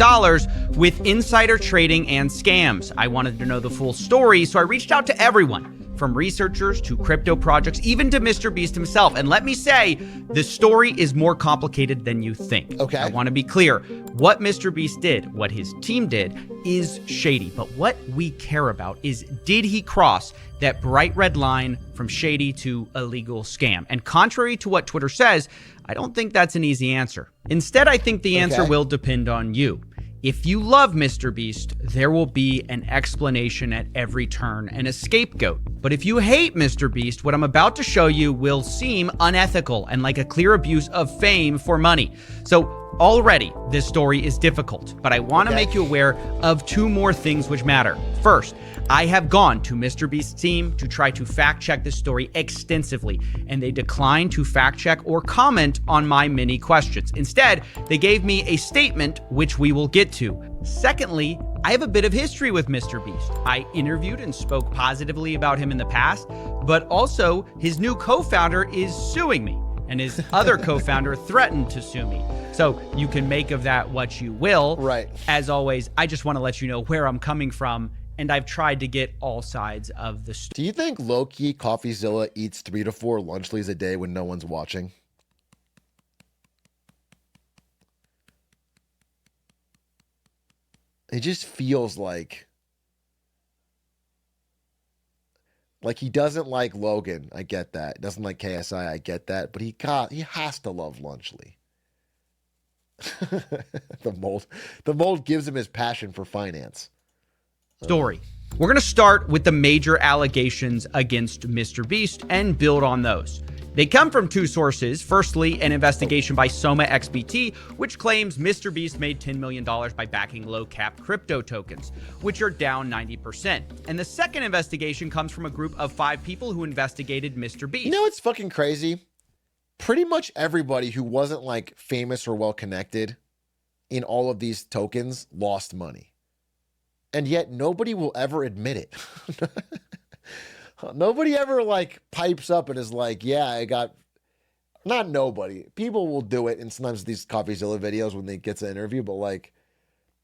with insider trading and scams. I wanted to know the full story, so I reached out to everyone, from researchers to crypto projects, even to MrBeast himself. And let me say, the story is more complicated than you think. Okay. I want to be clear. What MrBeast did, what his team did, is shady. But what we care about is, did he cross that bright red line from shady to illegal scam? And contrary to what Twitter says, I don't think that's an easy answer. Instead, I think the answer will depend on you. If you love MrBeast, there will be an explanation at every turn and a scapegoat. But if you hate MrBeast, what I'm about to show you will seem unethical and like a clear abuse of fame for money. So already, this story is difficult, but I want to make you aware of two more things which matter. First, I have gone to MrBeast's team to try to fact check this story extensively, and they declined to fact check or comment on my many questions. Instead, they gave me a statement which we will get to. Secondly, I have a bit of history with MrBeast. I interviewed and spoke positively about him in the past, but also his new co-founder is suing me, and his other co-founder threatened to sue me. So you can make of that what you will. Right. As always, I just want to let you know where I'm coming from, and I've tried to get all sides of the story. Do you think low-key CoffeeZilla eats 3 to 4 lunchleys a day when no one's watching? It just feels like he doesn't like Logan. I get that. Doesn't like KSI. I get that. But he has to love Lunchley. The mold gives him his passion for finance. Story. We're going to start with the major allegations against MrBeast and build on those. They come from two sources. Firstly, an investigation by Soma XBT, which claims MrBeast made $10 million by backing low-cap crypto tokens, which are down 90%. And the second investigation comes from a group of 5 people who investigated MrBeast. You know what's fucking crazy? Pretty much everybody who wasn't like famous or well-connected in all of these tokens lost money. And yet nobody will ever admit it. Nobody ever like pipes up and is like, yeah, I got, not nobody. People will do it in sometimes these CoffeeZilla videos when they get to interview, but like,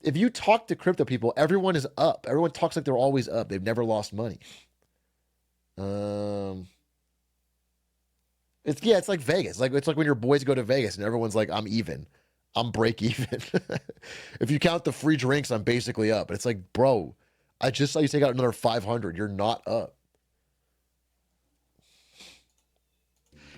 if you talk to crypto people, everyone is up. Everyone talks like they're always up. They've never lost money. It's like Vegas. It's like when your boys go to Vegas and everyone's like, I'm even. I'm break even. If you count the free drinks, I'm basically up. But it's like, bro, I just saw you take out another 500. You're not up.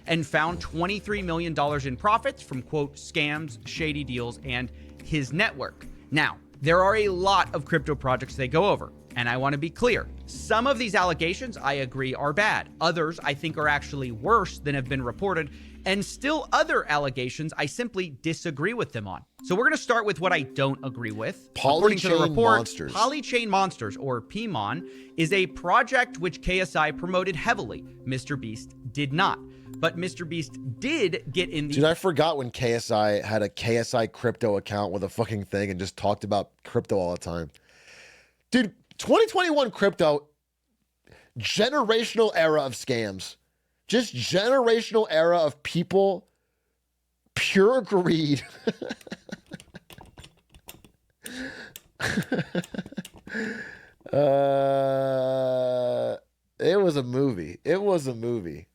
And found $23 million in profits from, quote, scams, shady deals, and his network. Now, there are a lot of crypto projects they go over, and I want to be clear. Some of these allegations, I agree, are bad. Others, I think, are actually worse than have been reported, and still other allegations I simply disagree with them on. So we're going to start with what I don't agree with. According to the report, Polychain Monsters, or PMON, is a project which KSI promoted heavily. MrBeast did not. But MrBeast did get in the... Dude, I forgot when KSI had a KSI crypto account with a fucking thing and just talked about crypto all the time. Dude, 2021 crypto, generational era of scams. Just generational era of people, pure greed. It was a movie. It was a movie.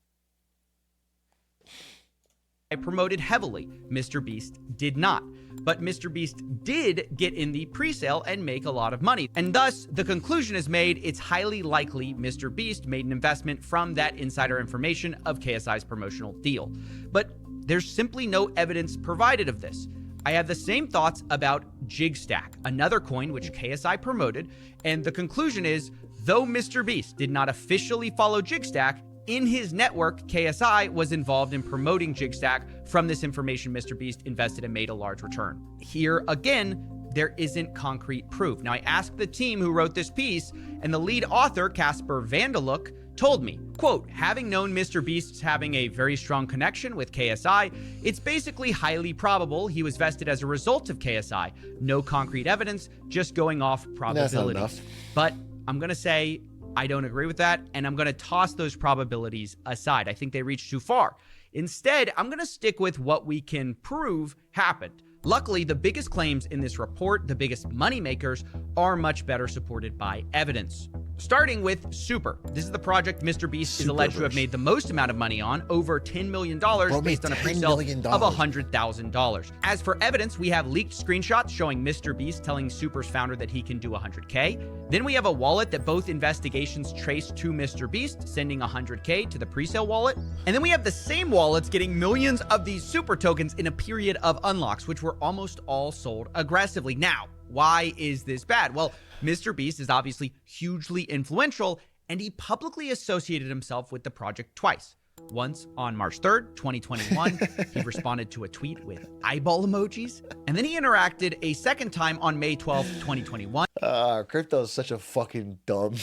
I promoted heavily. MrBeast did not. But MrBeast did get in the pre-sale and make a lot of money. And thus, the conclusion is made, it's highly likely MrBeast made an investment from that insider information of KSI's promotional deal. But there's simply no evidence provided of this. I have the same thoughts about JigStack, another coin which KSI promoted, and the conclusion is, though MrBeast did not officially follow JigStack, in his network, KSI was involved in promoting JigStack. From this information, MrBeast invested and made a large return. Here, again, there isn't concrete proof. Now, I asked the team who wrote this piece, and the lead author, Casper Vandeluk, told me, quote, having known MrBeast's having a very strong connection with KSI, it's basically highly probable he was vested as a result of KSI. No concrete evidence, just going off probability. That's not enough. But I'm going to say I don't agree with that, and I'm going to toss those probabilities aside. I think they reach too far. Instead, I'm going to stick with what we can prove happened. Luckily, the biggest claims in this report, the biggest moneymakers, are much better supported by evidence. Starting with Super. This is the project MrBeast is alleged to have made the most amount of money on, over $10 million based on a pre-sale of $100,000. As for evidence, we have leaked screenshots showing MrBeast telling Super's founder that he can do $100K. Then we have a wallet that both investigations trace to MrBeast, sending $100K to the pre-sale wallet. And then we have the same wallets getting millions of these Super tokens in a period of unlocks, which were almost all sold aggressively. Now, Why is this bad? Well, MrBeast is obviously hugely influential, and he publicly associated himself with the project twice. Once on March 3rd, 2021, he responded to a tweet with eyeball emojis, and then he interacted a second time on May 12th, 2021. Crypto is such a fucking dumb.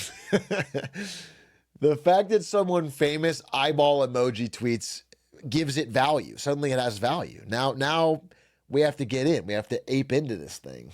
The fact that someone famous eyeball emoji tweets gives it value. Suddenly it has value. Now we have to get in. We have to ape into this thing.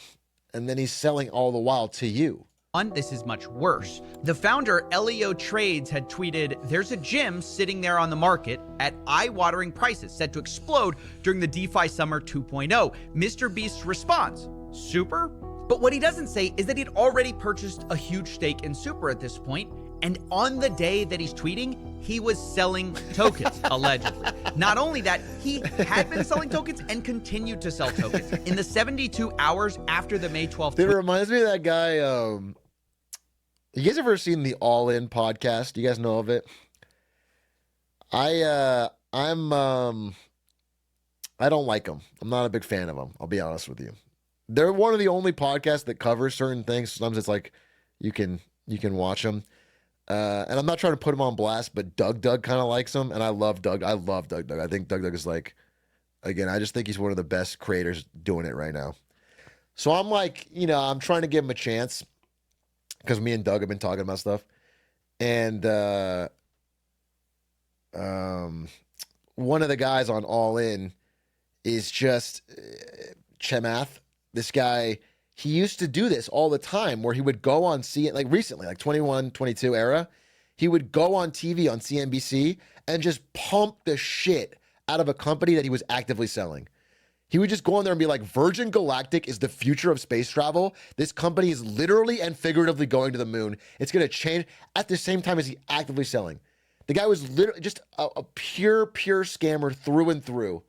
And then he's selling all the while to you. This is much worse. The founder, Atrioc Trades, had tweeted, "There's a gym sitting there on the market at eye-watering prices set to explode during the DeFi Summer 2.0. MrBeast's response, Super? But what he doesn't say is that he'd already purchased a huge stake in Super at this point, and on the day that he's tweeting, he was selling tokens, allegedly. Not only that, he had been selling tokens and continued to sell tokens. In the 72 hours after the May 12th... It reminds me of that guy, you guys ever seen the All In podcast? You guys know of it? I don't like them. I'm not a big fan of them. I'll be honest with you. They're one of the only podcasts that covers certain things. Sometimes it's like you can watch them. And I'm not trying to put him on blast, but Doug kind of likes him, and I love Doug. I love Doug. I think Doug is like, again, I just think he's one of the best creators doing it right now. So I'm like, I'm trying to give him a chance because me and Doug have been talking about stuff. And one of the guys on All In is just Chemath. This guy, he used to do this all the time where he would go on like recently, like 21, 22 era, he would go on TV on CNBC and just pump the shit out of a company that he was actively selling. He would just go on there and be like, Virgin Galactic is the future of space travel. This company is literally and figuratively going to the moon. It's going to change at the same time as he actively selling. The guy was literally just a pure scammer through and through.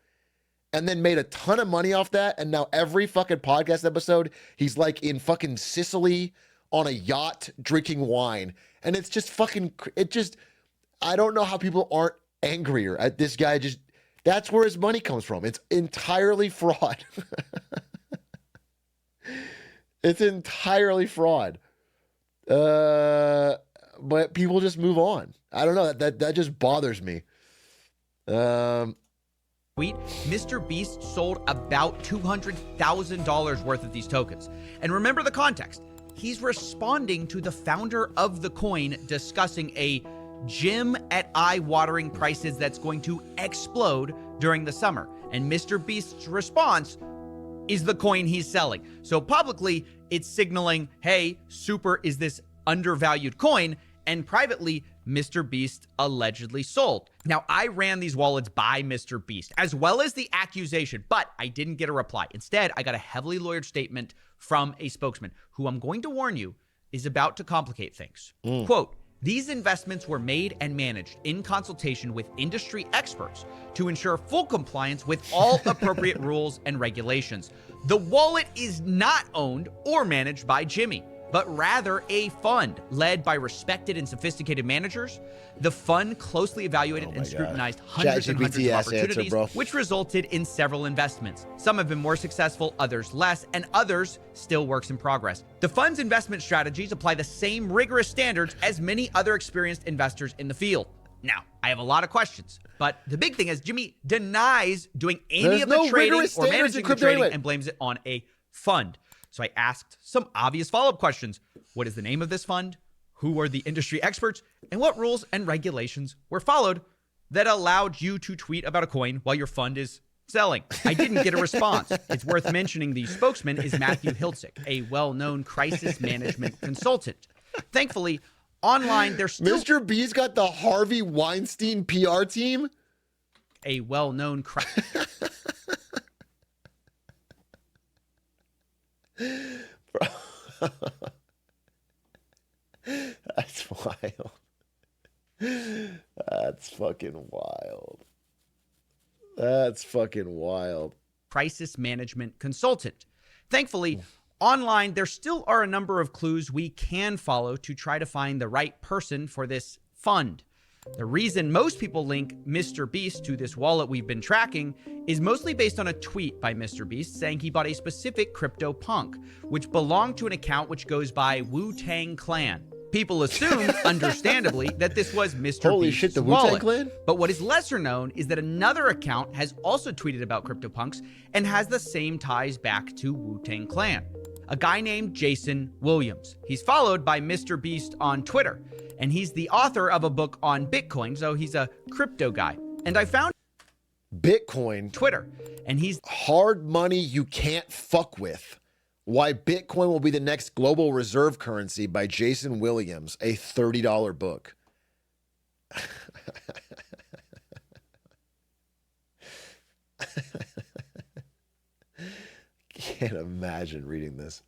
And then made a ton of money off that. And now every fucking podcast episode, he's like in fucking Sicily on a yacht drinking wine. And it's just fucking, I don't know how people aren't angrier at this guy. That's where his money comes from. It's entirely fraud. It's entirely fraud. But people just move on. I don't know. That just bothers me. MrBeast sold about $200,000 worth of these tokens. And remember the context. He's responding to the founder of the coin discussing a gym at eye-watering prices that's going to explode during the summer. And MrBeast's response is the coin he's selling. So publicly, it's signaling, hey, Super is this undervalued coin, and privately, MrBeast allegedly sold. Now, I ran these wallets by MrBeast, as well as the accusation, but I didn't get a reply. Instead, I got a heavily lawyered statement from a spokesman, who I'm going to warn you is about to complicate things. Quote, "These investments were made and managed in consultation with industry experts to ensure full compliance with all appropriate rules and regulations. The wallet is not owned or managed by Jimmy, but rather a fund led by respected and sophisticated managers. The fund closely evaluated and scrutinized hundreds and hundreds of opportunities, which resulted in several investments. Some have been more successful, others less, and others still works in progress. The fund's investment strategies apply the same rigorous standards as many other experienced investors in the field." Now, I have a lot of questions, but the big thing is Jimmy denies doing any of the trading or managing the trading and blames it on a fund. So I asked some obvious follow-up questions. What is the name of this fund? Who are the industry experts? And what rules and regulations were followed that allowed you to tweet about a coin while your fund is selling? I didn't get a response. It's worth mentioning the spokesman is Matthew Hiltzik, a well-known crisis management consultant. Thankfully, online there's still... MrBeast got the Harvey Weinstein PR team? A well-known Bro. That's wild. That's fucking wild. That's fucking wild. Crisis management consultant. Thankfully, online there still are a number of clues we can follow to try to find the right person for this fund. The reason most people link MrBeast to this wallet we've been tracking is mostly based on a tweet by MrBeast saying he bought a specific CryptoPunk, which belonged to an account which goes by Wu-Tang Clan. People assumed, understandably, that this was Mr. Holy Beast's shit, the Wu-Tang wallet. Clan? But what is lesser known is that another account has also tweeted about CryptoPunks and has the same ties back to Wu-Tang Clan. A guy named Jason Williams. He's followed by MrBeast on Twitter, and he's the author of a book on Bitcoin, so he's a crypto guy. And I found Bitcoin. Twitter, and he's hard money you can't fuck with. Why Bitcoin will be the next global reserve currency by Jason Williams, a $30 book. Can't imagine reading this.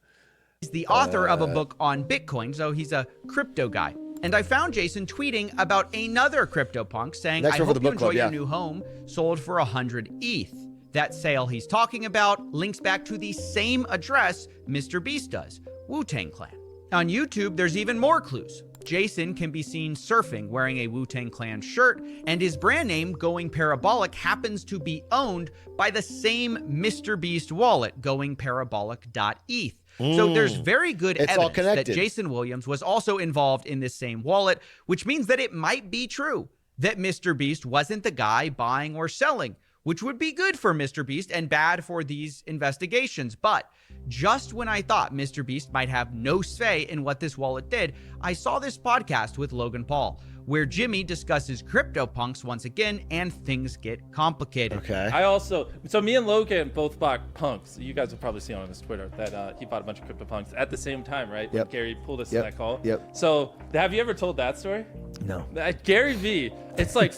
He's the author of a book on Bitcoin, so he's a crypto guy. And I found Jason tweeting about another CryptoPunk saying, I hope you enjoy your new home, sold for 100 ETH. That sale he's talking about links back to the same address MrBeast does, Wu-Tang Clan. On YouTube, there's even more clues. Jason can be seen surfing wearing a Wu-Tang Clan shirt, and his brand name, Going Parabolic, happens to be owned by the same MrBeast wallet, goingparabolic.eth. So there's very good evidence that Jason Williams was also involved in this same wallet, which means that it might be true that MrBeast wasn't the guy buying or selling, which would be good for MrBeast and bad for these investigations. But just when I thought MrBeast might have no say in what this wallet did, I saw this podcast with Logan Paul, where Jimmy discusses CryptoPunks once again, and things get complicated. Okay. So me and Logan both bought punks. You guys will probably see on his Twitter that he bought a bunch of CryptoPunks at the same time, right? Yep. Gary pulled us in that call. Yep. So have you ever told that story? No. Gary V, it's like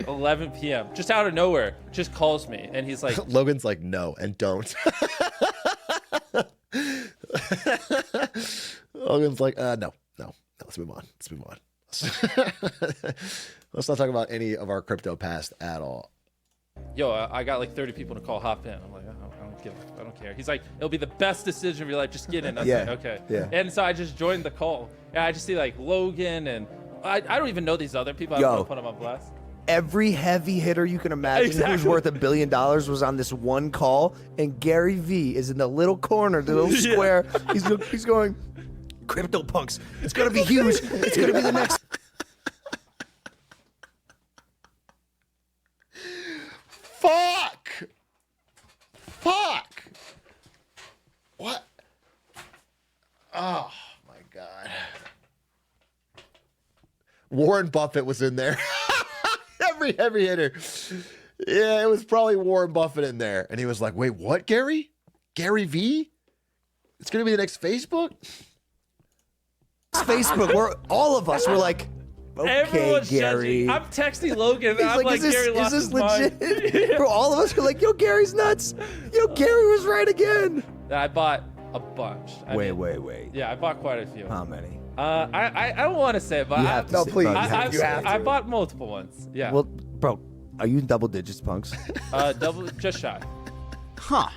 11 p.m. just out of nowhere, just calls me and he's like, Logan's like, no, and don't. Logan's like, no, let's move on. Let's not talk about any of our crypto past at all. yo, I got like 30 people to call, hop in. I'm like, I don't care. He's like, it'll be the best decision of your life. Just get in. I was like, okay. Yeah. And so I just joined the call. And I just see like Logan and I don't even know these other people. I don't want to put them on blast. Every heavy hitter you can imagine who's worth $1 billion was on this one call, and Gary V is in the little corner, the little square. He's going, CryptoPunks. It's gonna be huge. It's gonna be the next. Fuck. What? Oh my God. Warren Buffett was in there. Every heavy hitter. Yeah, it was probably Warren Buffett in there. And he was like, wait, what, Gary? Gary V? It's going to be the next Facebook? Facebook, where all of us were like, okay, Everyone's Gary. judging. I'm texting Logan. And I'm like, Gary lost his mind. Bro, all of us were like, yo, Gary's nuts. Yo, Gary was right again. I bought a bunch. Wait. Yeah, I bought quite a few. How many? I don't want to say it, but You have to say- please. You have to. I bought multiple ones. Yeah. Well, bro, are you in double digits, punks? Just shy. Huh.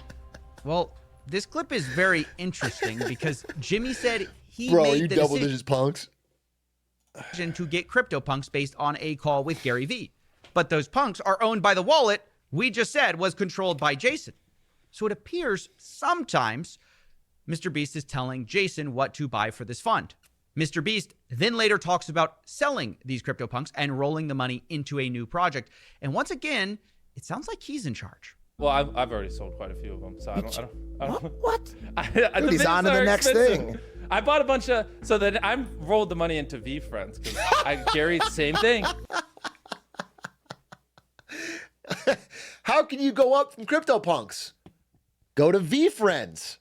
Well, this clip is very interesting because Jimmy said he Bro, are made you the double decision digits punks? to get CryptoPunks based on a call with Gary V. But those punks are owned by the wallet we just said was controlled by Jason. So it appears sometimes MrBeast is telling Jason what to buy for this fund. MrBeast then later talks about selling these CryptoPunks and rolling the money into a new project. And once again, it sounds like he's in charge. Well, I've already sold quite a few of them, so I don't. What? Dude, he's on to the next thing. I bought a bunch of, so then I rolled the money into V Friends because Gary, same thing. How can you go up from CryptoPunks? Go to V Friends.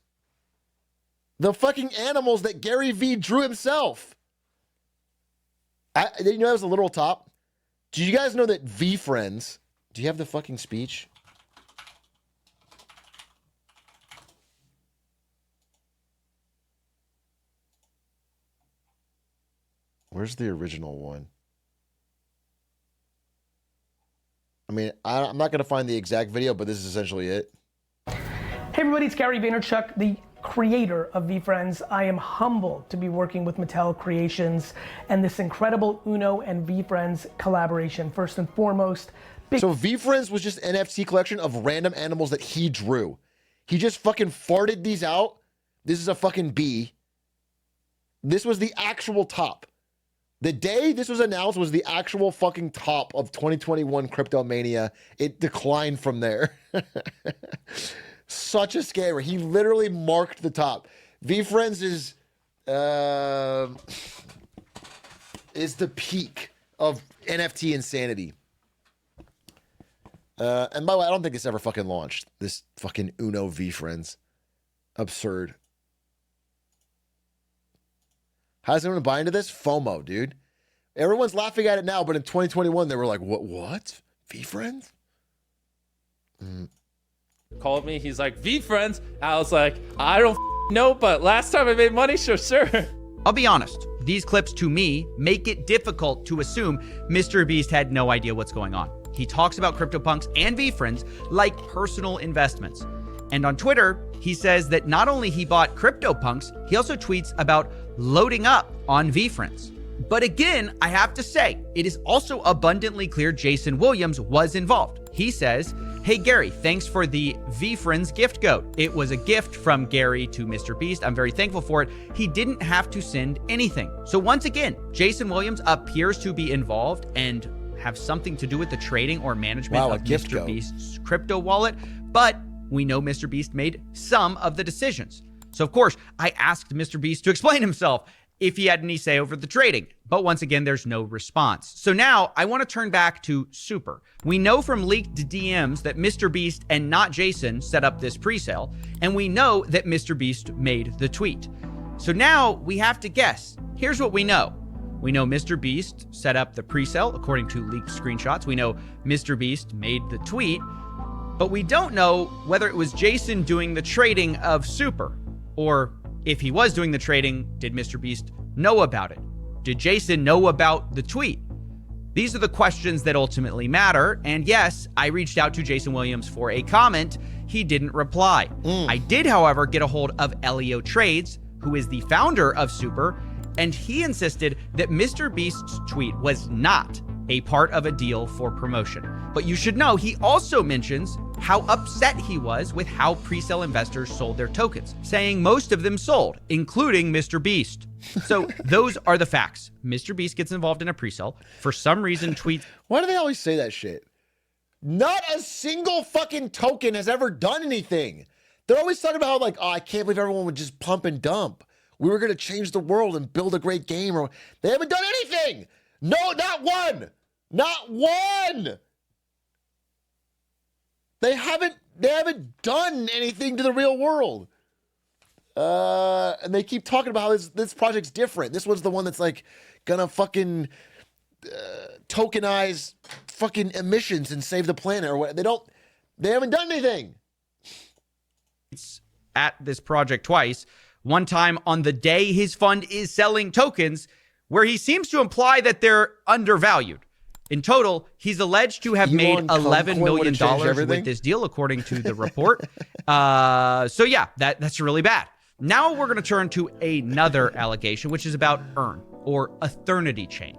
The fucking animals that Gary V drew himself. Did you know that was a literal top? Do you guys know that V Friends? Do you have the fucking speech? Where's the original one? I mean, I'm not going to find the exact video, but this is essentially it. Hey everybody, it's Gary Vaynerchuk, the creator of VeeFriends. I am humbled to be working with Mattel Creations and this incredible Uno and VeeFriends collaboration. First and foremost, So VFriends was just an NFT collection of random animals that he drew. He just fucking farted these out. This is a fucking bee. This was the actual top. The day this was announced was the actual fucking top of 2021 Cryptomania. It declined from there. Such a scammer. He literally marked the top. VFriends is the peak of NFT insanity. And by the way, I don't think it's ever fucking launched. This fucking Uno VFriends. Absurd. How's anyone buy into this? FOMO, dude. Everyone's laughing at it now, but in 2021, they were like, what? VFriends? Called me. He's like, VFriends? I was like, I don't know, but last time I made money, sure. I'll be honest. These clips, to me, make it difficult to assume MrBeast had no idea what's going on. He talks about CryptoPunks and VFriends like personal investments. And on Twitter, he says that not only he bought CryptoPunks, he also tweets about loading up on VFriends. But again, I have to say, it is also abundantly clear Jason Williams was involved. He says, "Hey Gary, thanks for the VFriends gift code. It was a gift from Gary to MrBeast. I'm very thankful for it. He didn't have to send anything." So once again, Jason Williams appears to be involved and have something to do with the trading or management of MrBeast's crypto wallet, but we know MrBeast made some of the decisions. So of course, I asked MrBeast to explain himself if he had any say over the trading, but once again, there's no response. So now I want to turn back to Super. We know from leaked DMs that MrBeast and not Jason set up this presale, and we know that MrBeast made the tweet. So now we have to guess. Here's what we know. We know MrBeast set up the presale according to leaked screenshots. We know MrBeast made the tweet, but we don't know whether it was Jason doing the trading of Super, or if he was doing the trading, did MrBeast know about it? Did Jason know about the tweet? These are the questions that ultimately matter. And yes, I reached out to Jason Williams for a comment. He didn't reply. I did, however, get a hold of Elio Trades, who is the founder of Super, and he insisted that MrBeast's tweet was not a part of a deal for promotion. But you should know, he also mentions how upset he was with how presale investors sold their tokens, saying most of them sold, including MrBeast. So those are the facts. MrBeast gets involved in a presale. For some reason, tweets... Why do they always say that shit? Not a single fucking token has ever done anything. They're always talking about how, like, oh, I can't believe everyone would just pump and dump. We were going to change the world and build a great game. Or they haven't done anything. No, not one. Not one. They haven't done anything to the real world. And they keep talking about how this project's different. This one's the one that's like gonna fucking tokenize fucking emissions and save the planet or what. They haven't done anything. It's at this project twice. One time on the day his fund is selling tokens, where he seems to imply that they're undervalued. In total, he's alleged to have made $11 million with this deal, according to the report. So yeah, that's really bad. Now we're going to turn to another allegation, which is about Earn, or Eternity Chain.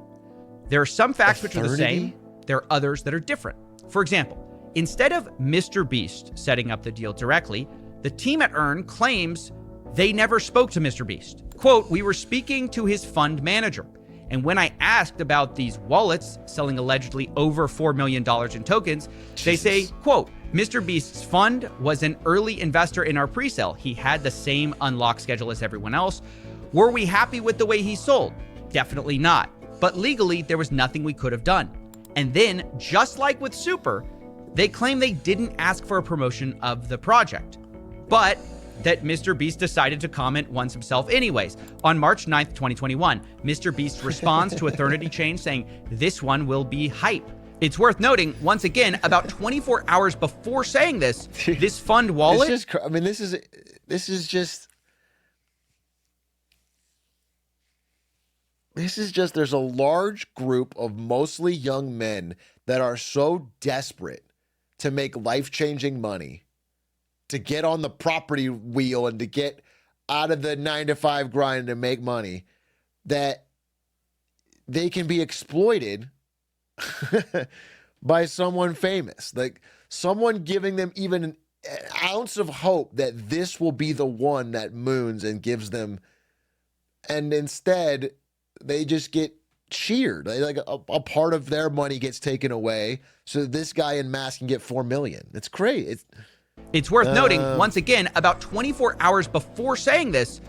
There are some facts which are the same. There are others that are different. For example, instead of MrBeast setting up the deal directly, the team at Earn claims they never spoke to MrBeast. Quote, "We were speaking to his fund manager. And when I asked about these wallets selling allegedly over $4 million in tokens, they say, quote, MrBeast's fund was an early investor in our presale. He had the same unlock schedule as everyone else. Were we happy with the way he sold? Definitely not. But legally, there was nothing we could have done. And then, just like with Super, they claim they didn't ask for a promotion of the project, but that MrBeast decided to comment once himself anyways. On March 9th, 2021, MrBeast responds to Eternity Chain saying, this one will be hype. It's worth noting, once again, about 24 hours before saying this, this fund wallet... This is just, there's a large group of mostly young men that are so desperate to make life-changing money, to get on the property wheel and to get out of the 9-to-5 grind and make money, that they can be exploited by someone famous, like someone giving them even an ounce of hope that this will be the one that moons and gives them, and instead they just get cheered. Like a part of their money gets taken away so this guy in mask can get 4 million. It's great. It's worth noting, once again, about 24 hours before saying this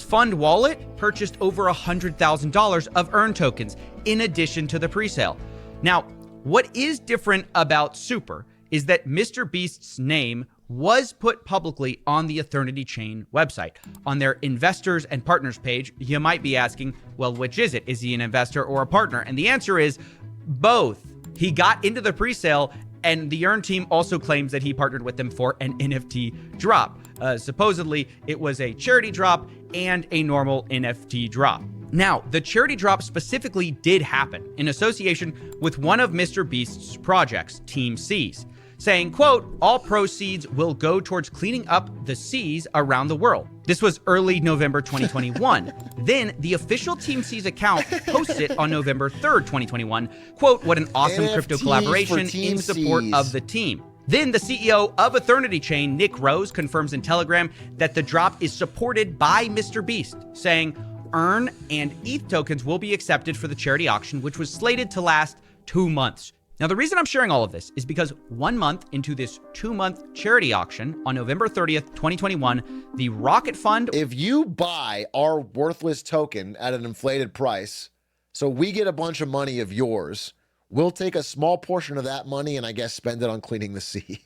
fund wallet purchased over $100,000 of earn tokens in addition to the presale. Now, what is different about Super is that MrBeast's name was put publicly on the Eternity Chain website. On their investors and partners page, you might be asking, well, which is it? Is he an investor or a partner? And the answer is both. He got into the presale, and the Earn team also claims that he partnered with them for an NFT drop. Supposedly, it was a charity drop and a normal NFT drop. Now, the charity drop specifically did happen in association with one of MrBeast's projects, Team Seas, saying, quote, all proceeds will go towards cleaning up the seas around the world. This was early November 2021. Then the official Team Seas account posted on November 3rd, 2021, quote, what an awesome NFTs crypto collaboration in support of the team. Then the CEO of Eternity Chain, Nick Rose, confirms in Telegram that the drop is supported by MrBeast, saying Earn and ETH tokens will be accepted for the charity auction, which was slated to last 2 months. Now, the reason I'm sharing all of this is because 1 month into this 2-month charity auction on November 30th, 2021, the Rocket Fund... If you buy our worthless token at an inflated price, so we get a bunch of money of yours, we'll take a small portion of that money and I guess spend it on cleaning the sea.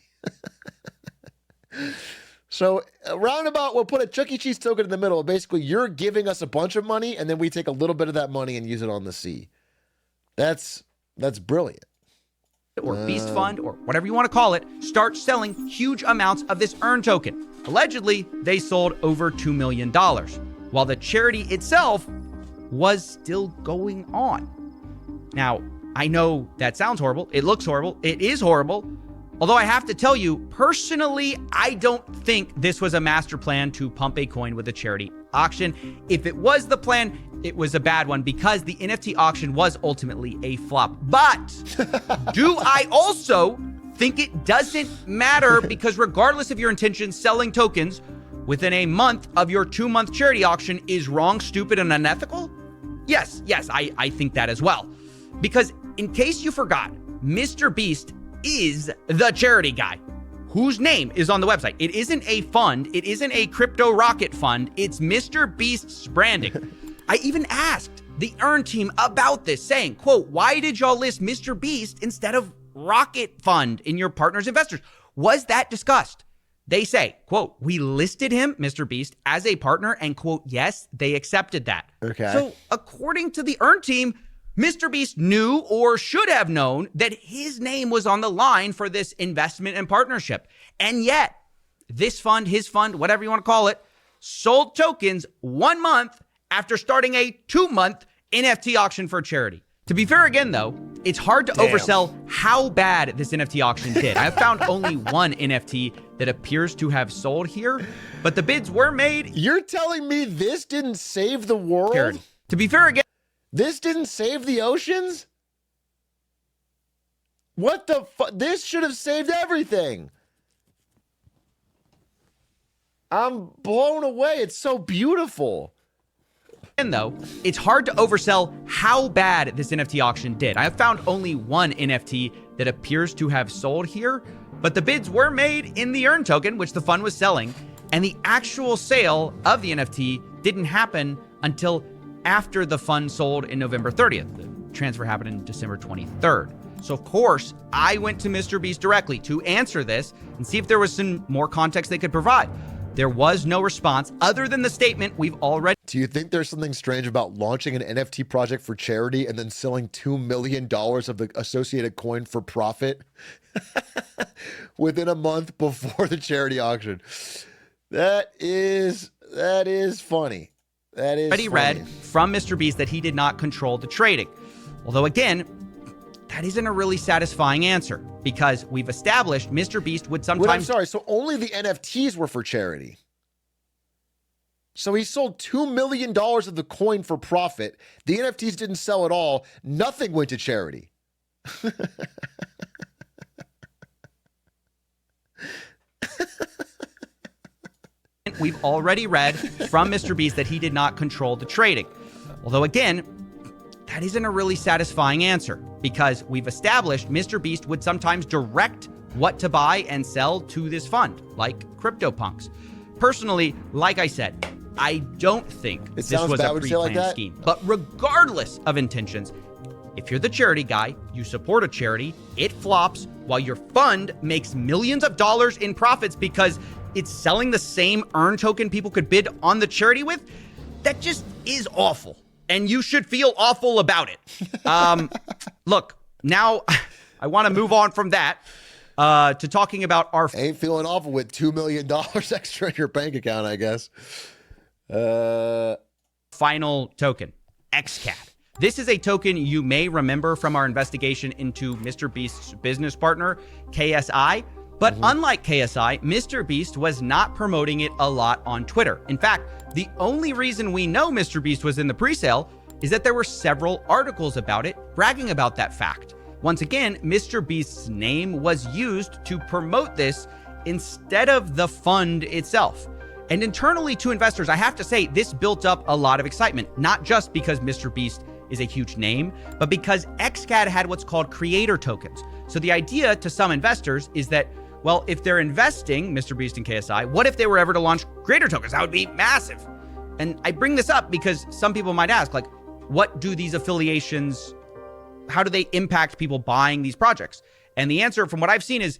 So roundabout, we'll put a Chuck E. Cheese token in the middle. Basically, you're giving us a bunch of money and then we take a little bit of that money and use it on the sea. That's brilliant. Or Beast Fund, or whatever you want to call it, start selling huge amounts of this Earn token. Allegedly, they sold over $2 million, while the charity itself was still going on. Now, I know that sounds horrible. It looks horrible. It is horrible. Although I have to tell you, personally, I don't think this was a master plan to pump a coin with a charity auction. If it was the plan, it was a bad one because the NFT auction was ultimately a flop. But do I also think it doesn't matter because regardless of your intentions, selling tokens within a month of your 2-month charity auction is wrong, stupid, and unethical? Yes, I think that as well. Because in case you forgot, MrBeast is the charity guy whose name is on the website. It isn't a fund. It isn't a crypto rocket fund. It's MrBeast's branding. I even asked the Earn team about this, saying, quote, why did y'all list MrBeast instead of Rocket Fund in your partners' investors? Was that discussed? They say, quote, we listed him, MrBeast, as a partner, and quote, yes, they accepted that. Okay. So according to the Earn team, MrBeast knew or should have known that his name was on the line for this investment and partnership. And yet, this fund, his fund, whatever you want to call it, sold tokens 1 month after starting a 2-month NFT auction for charity. To be fair again, though, it's hard to oversell how bad this NFT auction did. I have found only one NFT that appears to have sold here, but the bids were made. You're telling me this didn't save the world? Charity. To be fair again, this didn't save the oceans? What the fuck? This should have saved everything. I'm blown away. It's so beautiful. And though, it's hard to oversell how bad this NFT auction did. I have found only one NFT that appears to have sold here, but the bids were made in the Earn token, which the fund was selling, and the actual sale of the NFT didn't happen until after the fund sold in November 30th. The transfer happened in December 23rd. So of course, I went to MrBeast directly to answer this and see if there was some more context they could provide. There was no response other than the statement we've already. Do you think there's something strange about launching an NFT project for charity and then selling $2 million of the associated coin for profit within a month before the charity auction? That is funny. That is already read from MrBeast that he did not control the trading. Although again, that isn't a really satisfying answer because we've established MrBeast would sometimes... Wait, I'm sorry, so only the NFTs were for charity. So he sold $2 million of the coin for profit. The NFTs didn't sell at all. Nothing went to charity. We've already read from MrBeast that he did not control the trading. Although again, that isn't a really satisfying answer because we've established MrBeast would sometimes direct what to buy and sell to this fund, like CryptoPunks. Personally, like I said, I don't think this was a pre-planned scheme. But regardless of intentions, if you're the charity guy, you support a charity, it flops while your fund makes millions of dollars in profits because it's selling the same earn token people could bid on the charity with, that just is awful. And you should feel awful about it. Look, now I want to move on from that to talking about our... Ain't feeling awful with $2 million extra in your bank account, I guess. Final token, XCAD. This is a token you may remember from our investigation into MrBeast's business partner, KSI. But unlike KSI, MrBeast was not promoting it a lot on Twitter. In fact, the only reason we know MrBeast was in the presale is that there were several articles about it bragging about that fact. Once again, MrBeast's name was used to promote this instead of the fund itself. And internally to investors, I have to say, this built up a lot of excitement, not just because MrBeast is a huge name, but because XCAD had what's called creator tokens. So the idea to some investors is that, well, if they're investing MrBeast and KSI, what if they were ever to launch creator tokens? That would be massive. And I bring this up because some people might ask, like, what do these affiliations, how do they impact people buying these projects? And the answer from what I've seen is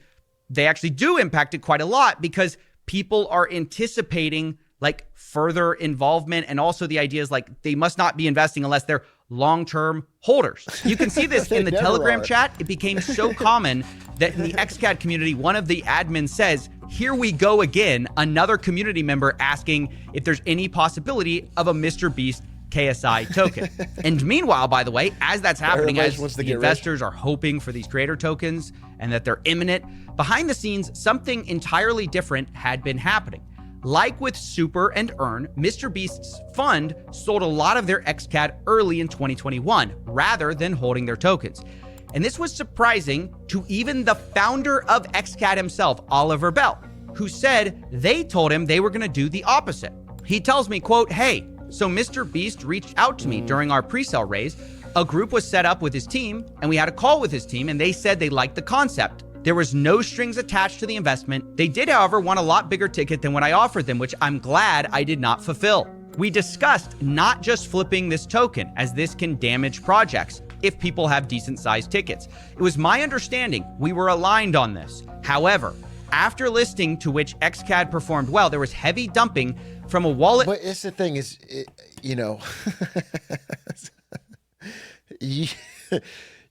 they actually do impact it quite a lot because people are anticipating like further involvement. And also the idea is like they must not be investing unless they're long-term holders. You can see this in the Telegram chat. It became so common that in the XCAD community, one of the admins says, "Here we go again," another community member asking if there's any possibility of a MrBeast KSI token. And meanwhile, by the way, as that's happening, as the investors are hoping for these creator tokens and that they're imminent, behind the scenes, something entirely different had been happening. Like with Super and Earn, MrBeast's fund sold a lot of their XCAD early in 2021 rather than holding their tokens. And this was surprising to even the founder of XCAD himself, Oliver Bell, who said they told him they were going to do the opposite. He tells me, quote, "Hey, so MrBeast reached out to me during our pre-sale raise. A group was set up with his team and we had a call with his team and they said they liked the concept. There was no strings attached to the investment. They did, however, want a lot bigger ticket than what I offered them, which I'm glad I did not fulfill. We discussed not just flipping this token, as this can damage projects if people have decent sized tickets. It was my understanding we were aligned on this. However, after listing to which XCAD performed well, there was heavy dumping from a wallet." But it's the thing is, you know,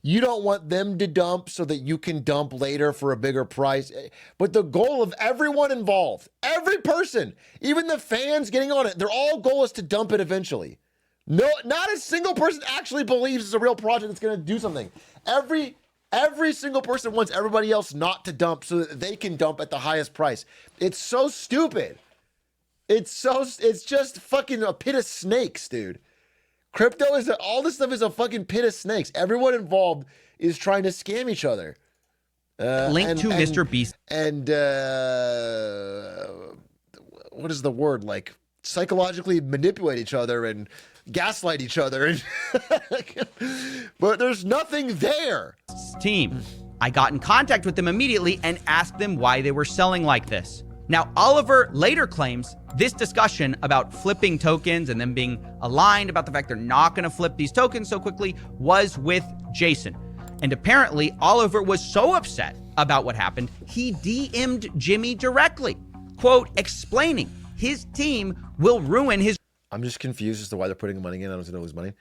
you don't want them to dump so that you can dump later for a bigger price. But the goal of everyone involved, every person, even the fans getting on it, their all goal is to dump it eventually. No, not a single person actually believes it's a real project that's going to do something. Every single person wants everybody else not to dump so that they can dump at the highest price. It's so stupid. It's just fucking a pit of snakes, dude. Crypto all this stuff is a fucking pit of snakes. Everyone involved is trying to scam each other. Link to MrBeast. And what is the word? Like psychologically manipulate each other and gaslight each other. But there's nothing there. Team. I got in contact with them immediately and asked them why they were selling like this. Now, Oliver later claims this discussion about flipping tokens and them being aligned about the fact they're not going to flip these tokens so quickly was with Jason. And apparently, Oliver was so upset about what happened, he DM'd Jimmy directly, quote, explaining his team will ruin his... I'm just confused as to why they're putting money in. I don't know who's money.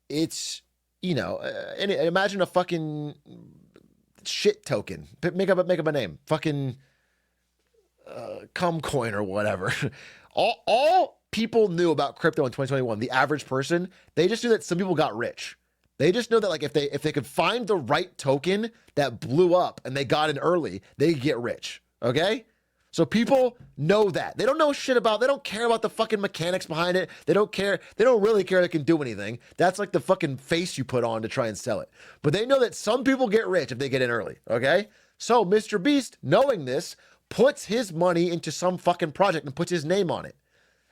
It's, you know, imagine a fucking shit token. Make up a name. Fucking... Cumcoin or whatever. All people knew about crypto in 2021, the average person, they just knew that some people got rich. They just know that like if they could find the right token that blew up and they got in early, they could get rich. Okay? So people know that. They don't know shit about, they don't care about the fucking mechanics behind it. They don't care. They don't really care they can do anything. That's like the fucking face you put on to try and sell it. But they know that some people get rich if they get in early, okay? So MrBeast, knowing this, puts his money into some fucking project and puts his name on it.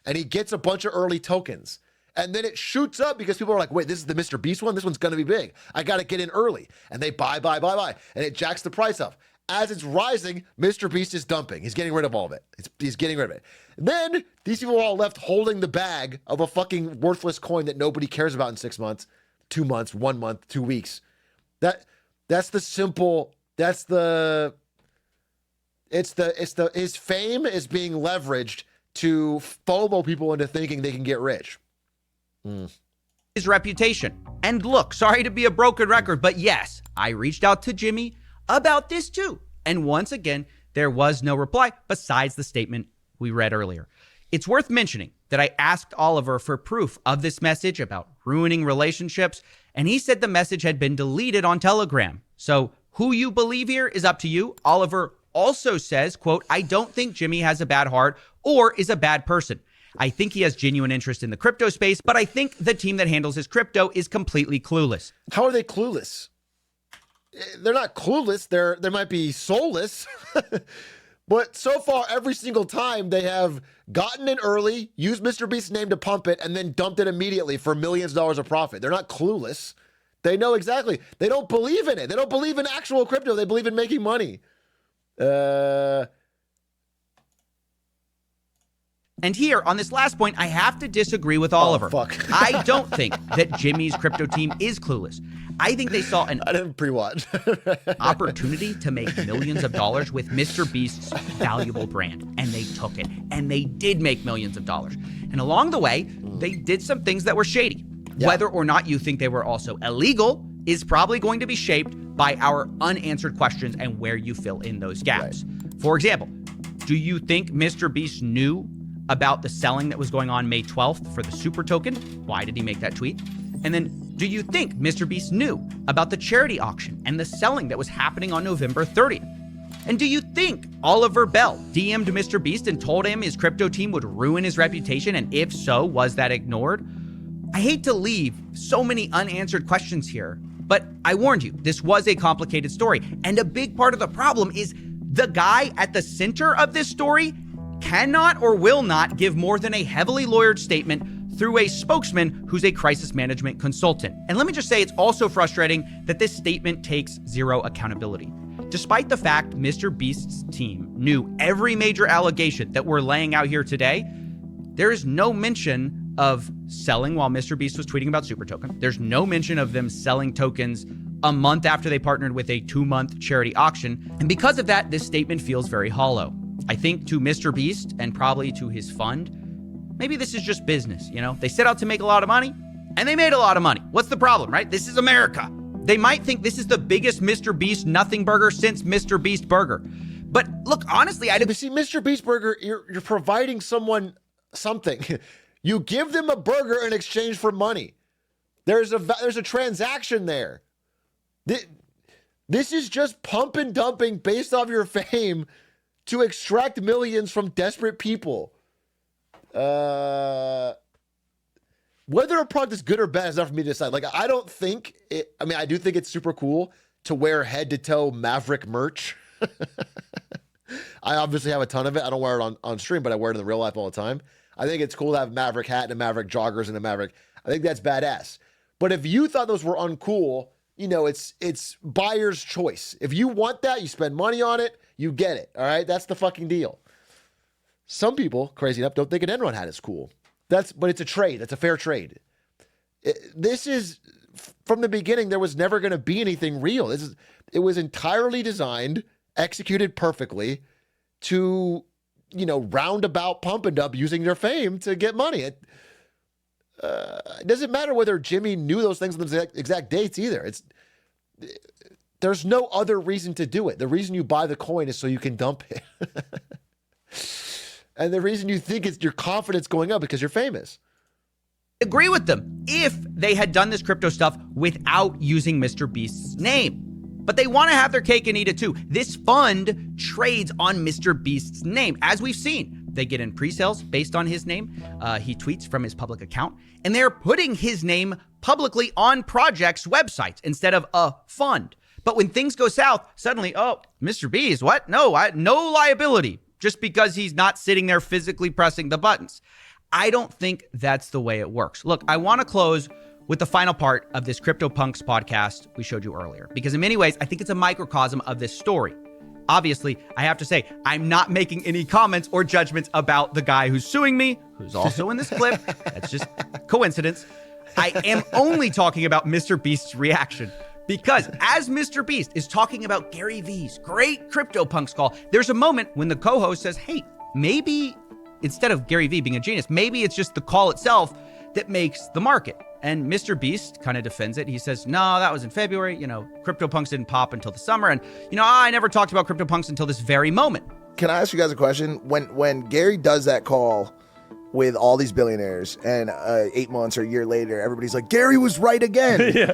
And he gets a bunch of early tokens. And then it shoots up because people are like, wait, this is the MrBeast one? This one's going to be big. I got to get in early. And they buy. And it jacks the price up. As it's rising, MrBeast is dumping. He's getting rid of all of it. He's getting rid of it. Then these people are all left holding the bag of a fucking worthless coin that nobody cares about in 6 months, 2 months, 1 month, 2 weeks. His fame is being leveraged to FOMO people into thinking they can get rich. His reputation. And look, sorry to be a broken record, but yes, I reached out to Jimmy about this too. And once again, there was no reply besides the statement we read earlier. It's worth mentioning that I asked Oliver for proof of this message about ruining relationships, and he said the message had been deleted on Telegram. So who you believe here is up to you. Oliver also says, quote, I don't think Jimmy has a bad heart or is a bad person. I think he has genuine interest in the crypto space, but I think the team that handles his crypto is completely clueless. How are they clueless? They're not clueless. They might be soulless. But so far, every single time they have gotten in early, used MrBeast's name to pump it, and then dumped it immediately for millions of dollars of profit. They're not clueless. They know exactly. They don't believe in it. They don't believe in actual crypto. They believe in making money. And here, on this last point, I have to disagree with Oliver. I don't think that Jimmy's crypto team is clueless. I think they saw an opportunity to make millions of dollars with MrBeast's valuable brand, and they took it, and they did make millions of dollars. And along the way, they did some things that were shady. Yeah. Whether or not you think they were also illegal is probably going to be shaped by our unanswered questions and where you fill in those gaps. Right. For example, do you think MrBeast knew about the selling that was going on May 12th for the super token? Why did he make that tweet? And then, do you think MrBeast knew about the charity auction and the selling that was happening on November 30th? And do you think Oliver Bell DM'd MrBeast and told him his crypto team would ruin his reputation? And if so, was that ignored? I hate to leave so many unanswered questions here, but I warned you, this was a complicated story. And a big part of the problem is the guy at the center of this story cannot or will not give more than a heavily lawyered statement through a spokesman who's a crisis management consultant. And let me just say, it's also frustrating that this statement takes zero accountability. Despite the fact MrBeast's team knew every major allegation that we're laying out here today, there is no mention of selling while MrBeast was tweeting about Super Token. There's no mention of them selling tokens a month after they partnered with a 2-month charity auction. And because of that, this statement feels very hollow. I think to MrBeast and probably to his fund, maybe this is just business, you know? They set out to make a lot of money, and they made a lot of money. What's the problem, right? This is America. They might think this is the biggest MrBeast nothing burger since MrBeast Burger. But look, honestly, see, MrBeast Burger, you're providing someone something. You give them a burger in exchange for money. There's a transaction there. This is just pump and dumping based off your fame to extract millions from desperate people. Whether a product is good or bad is not for me to decide. Like, I don't think it, I mean, I do think it's super cool to wear head to toe Maverick merch. I obviously have a ton of it. I don't wear it on stream, but I wear it in the real life all the time. I think it's cool to have a Maverick hat and a Maverick joggers and a Maverick. I think that's badass. But if you thought those were uncool, you know, it's buyer's choice. If you want that, you spend money on it, you get it. All right, that's the fucking deal. Some people, crazy enough, don't think an Enron hat is cool. But it's a trade. That's a fair trade. This is, from the beginning, there was never going to be anything real. It was entirely designed, executed perfectly to, you know, roundabout pump and dump using their fame to get money. It doesn't matter whether Jimmy knew those things on the exact dates either. There's no other reason to do it. The reason you buy the coin is so you can dump it. And the reason you think it's your confidence going up because you're famous. Agree with them if they had done this crypto stuff without using MrBeast's name. But they want to have their cake and eat it too. This fund trades on MrBeast's name. As we've seen, they get in pre-sales based on his name. He tweets from his public account, and they're putting his name publicly on projects' websites instead of a fund. But when things go south, suddenly, oh, MrBeast, what? No, no liability, just because he's not sitting there physically pressing the buttons. I don't think that's the way it works. Look, I want to close with the final part of this CryptoPunks podcast we showed you earlier, because in many ways, I think it's a microcosm of this story. Obviously, I have to say, I'm not making any comments or judgments about the guy who's suing me, who's also in this clip. That's just coincidence. I am only talking about MrBeast's reaction, because as MrBeast is talking about Gary V's great CryptoPunks call, there's a moment when the co-host says, hey, maybe instead of Gary V being a genius, maybe it's just the call itself that makes the market. And MrBeast kind of defends it. He says, no, that was in February. You know, CryptoPunks didn't pop until the summer. And, you know, I never talked about CryptoPunks until this very moment. Can I ask you guys a question? When Gary does that call with all these billionaires and 8 months or a year later, everybody's like, Gary was right again. Yeah.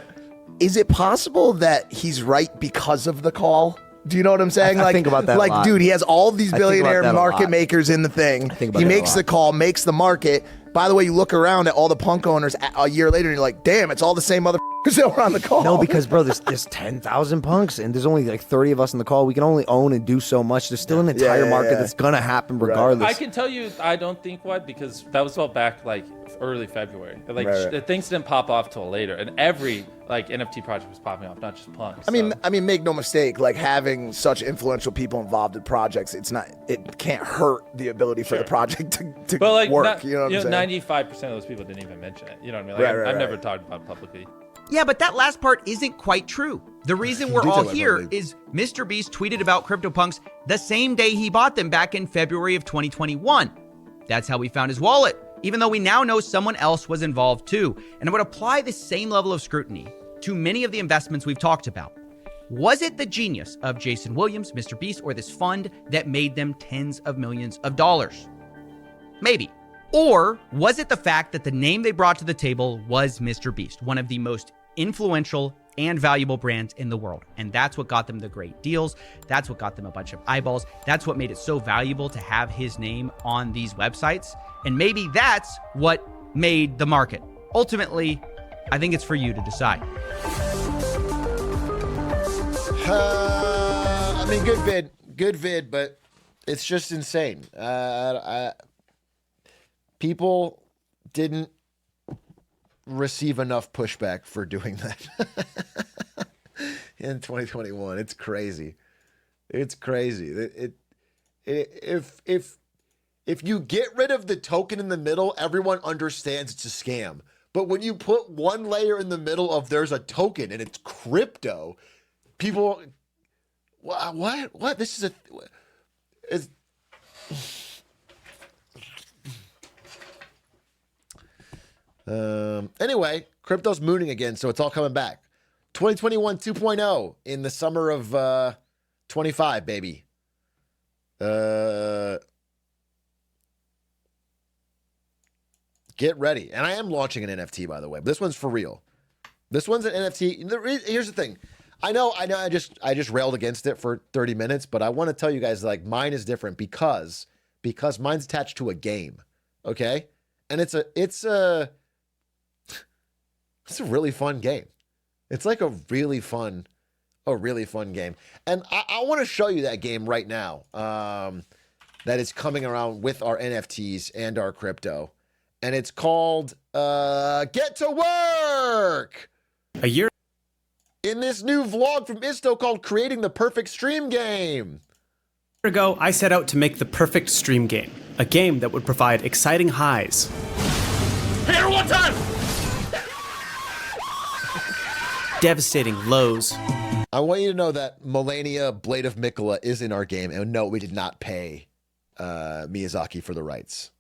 Is it possible that he's right because of the call? Do you know what I'm saying? I think about that a like, lot. dude, he has all these I think about billionaire that a market lot. makers in the thing. think about He that a makes lot. the call, makes the market. By the way, you look around at all the punk owners a year later, and you're like, damn, it's all the same motherfuckers that were on the call. No, because bro, there's 10,000 punks, and there's only like 30 of us in the call. We can only own and do so much. There's still an entire market that's gonna happen regardless. I can tell you, I don't think what, because that was all back like early February. Like things didn't pop off till later, and every like NFT project was popping off, not just punks. I mean, make no mistake. Like having such influential people involved in projects, it can't hurt the ability for the project to but like, work. You know what I'm saying? 95% of those people didn't even mention it. You know what I mean? Like, I've never talked about it publicly. Yeah, but that last part isn't quite true. The reason we're all here is MrBeast tweeted about CryptoPunks the same day he bought them back in February of 2021. That's how we found his wallet, even though we now know someone else was involved too. And I would apply the same level of scrutiny to many of the investments we've talked about. Was it the genius of Jason Williams, MrBeast, or this fund that made them tens of millions of dollars? Maybe. Or was it the fact that the name they brought to the table was MrBeast, one of the most influential and valuable brands in the world? And that's what got them the great deals. That's what got them a bunch of eyeballs. That's what made it so valuable to have his name on these websites. And maybe that's what made the market. Ultimately, I think it's for you to decide. I mean, good vid, but it's just insane. People didn't receive enough pushback for doing that in 2021. It's crazy. It's crazy. If you get rid of the token in the middle, everyone understands it's a scam. But when you put one layer in the middle of there's a token and it's crypto, people, what? This is anyway, crypto's mooning again, so it's all coming back. 2021 2.0 in the summer of 25, baby. Get ready. And I am launching an NFT, by the way. But this one's for real. This one's an NFT. Here's the thing. I know I just railed against it for 30 minutes, but I want to tell you guys, like, mine is different because mine's attached to a game. Okay? And it's a really fun game. It's like a really fun game. And I want to show you that game right now. That is coming around with our NFTs and our crypto. And it's called Get to Work. A year in this new vlog from Isto called Creating the Perfect Stream Game. ago, I set out to make the perfect stream game. A game that would provide exciting highs. Hit her one time! Devastating lows. I want you to know that Melania Blade of Mikola is in our game. And no, we did not pay Miyazaki for the rights.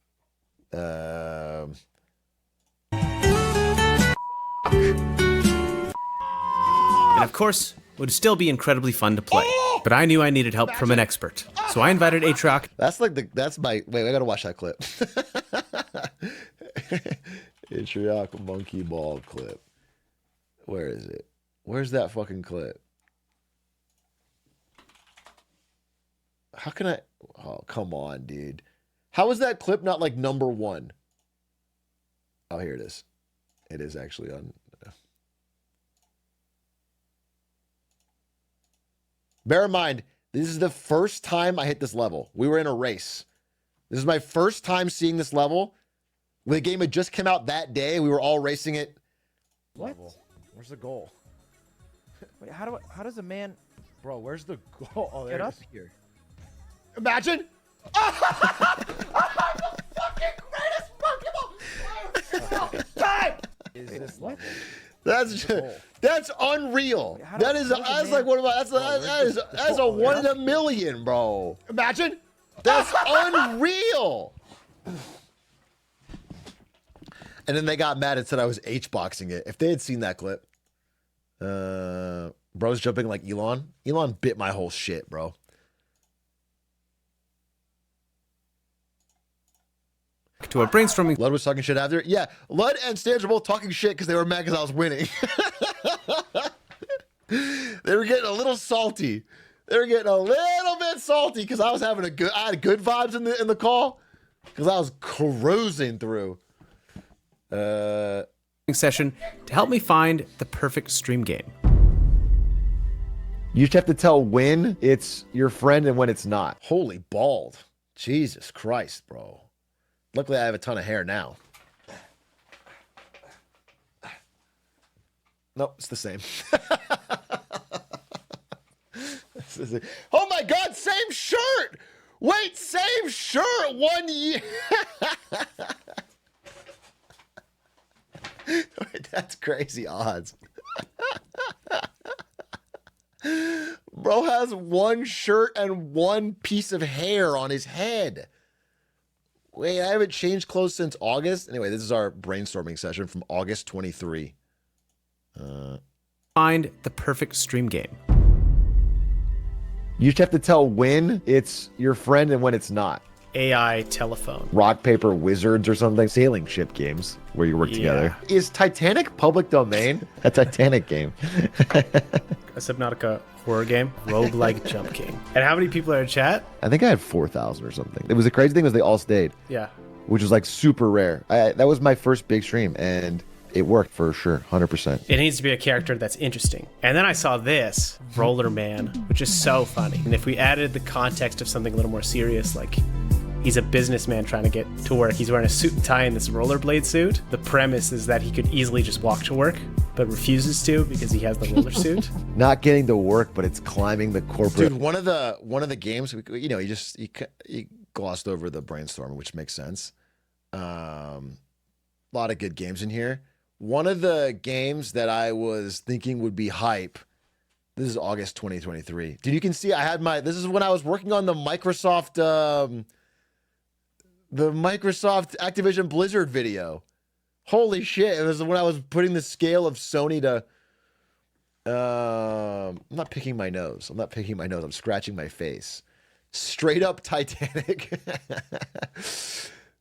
And of course, it would still be incredibly fun to play. But I knew I needed help from an expert. So I invited Atrioc. Wait, I gotta watch that clip. Atrioc monkey ball clip. Where is it? Where's that fucking clip? How can I? Oh, come on, dude. How is that clip not like #1? Oh, here it is. It is actually on. Bear in mind, this is the first time I hit this level. We were in a race. This is my first time seeing this level. The game had just come out that day. We were all racing it. What? Where's the goal? Wait, how does a man Bro, where's the goal? Oh, there get it up is. here? Imagine. I'm the fucking greatest Pokemon player. Is this level? That's unreal. Wait, That is that's like one of my that's a 1 in a million, bro. Imagine. That's unreal. And then they got mad and said I was H-boxing it. If they had seen that clip, bro's jumping like Elon. Elon bit my whole shit, bro. To a brainstorming. Lud was talking shit after. Yeah, Lud and Stans were both talking shit because they were mad because I was winning. They were getting a little salty. They were getting a little bit salty because I was having I had good vibes in the call because I was cruising through. Session to help me find the perfect stream game. You just have to tell when it's your friend and when it's not. Holy bald. Jesus Christ, bro. Luckily, I have a ton of hair now. Nope, it's the same. Oh my God, same shirt. Wait, same shirt 1 year. Wait, that's crazy odds. Bro has one shirt and one piece of hair on his head. Wait, I haven't changed clothes since August. Anyway, this is our brainstorming session from August 23. Find the perfect stream game. You just have to tell when it's your friend and when it's not. AI telephone. Rock, paper, wizards or something. Sailing ship games where you work together. Is Titanic public domain? A Titanic game. A Subnautica horror game. Roguelike Jump King. And how many people are in chat? I think I had 4,000 or something. It was the crazy thing was they all stayed. Yeah. Which was like super rare. That was my first big stream and it worked for sure, 100%. It needs to be a character that's interesting. And then I saw this, Roller Man, which is so funny. And if we added the context of something a little more serious, like he's a businessman trying to get to work. He's wearing a suit and tie in this rollerblade suit. The premise is that he could easily just walk to work, but refuses to because he has the roller suit. Not getting to work, but it's climbing the corporate. Dude, one of the games, you know, you glossed over the brainstorming, which makes sense. A lot of good games in here. One of the games that I was thinking would be hype. This is August 2023. Dude, you can see I had this is when I was working on the Microsoft Activision Blizzard video. Holy shit. It was when I was putting the scale of Sony to, I'm not picking my nose. I'm scratching my face. Straight up Titanic.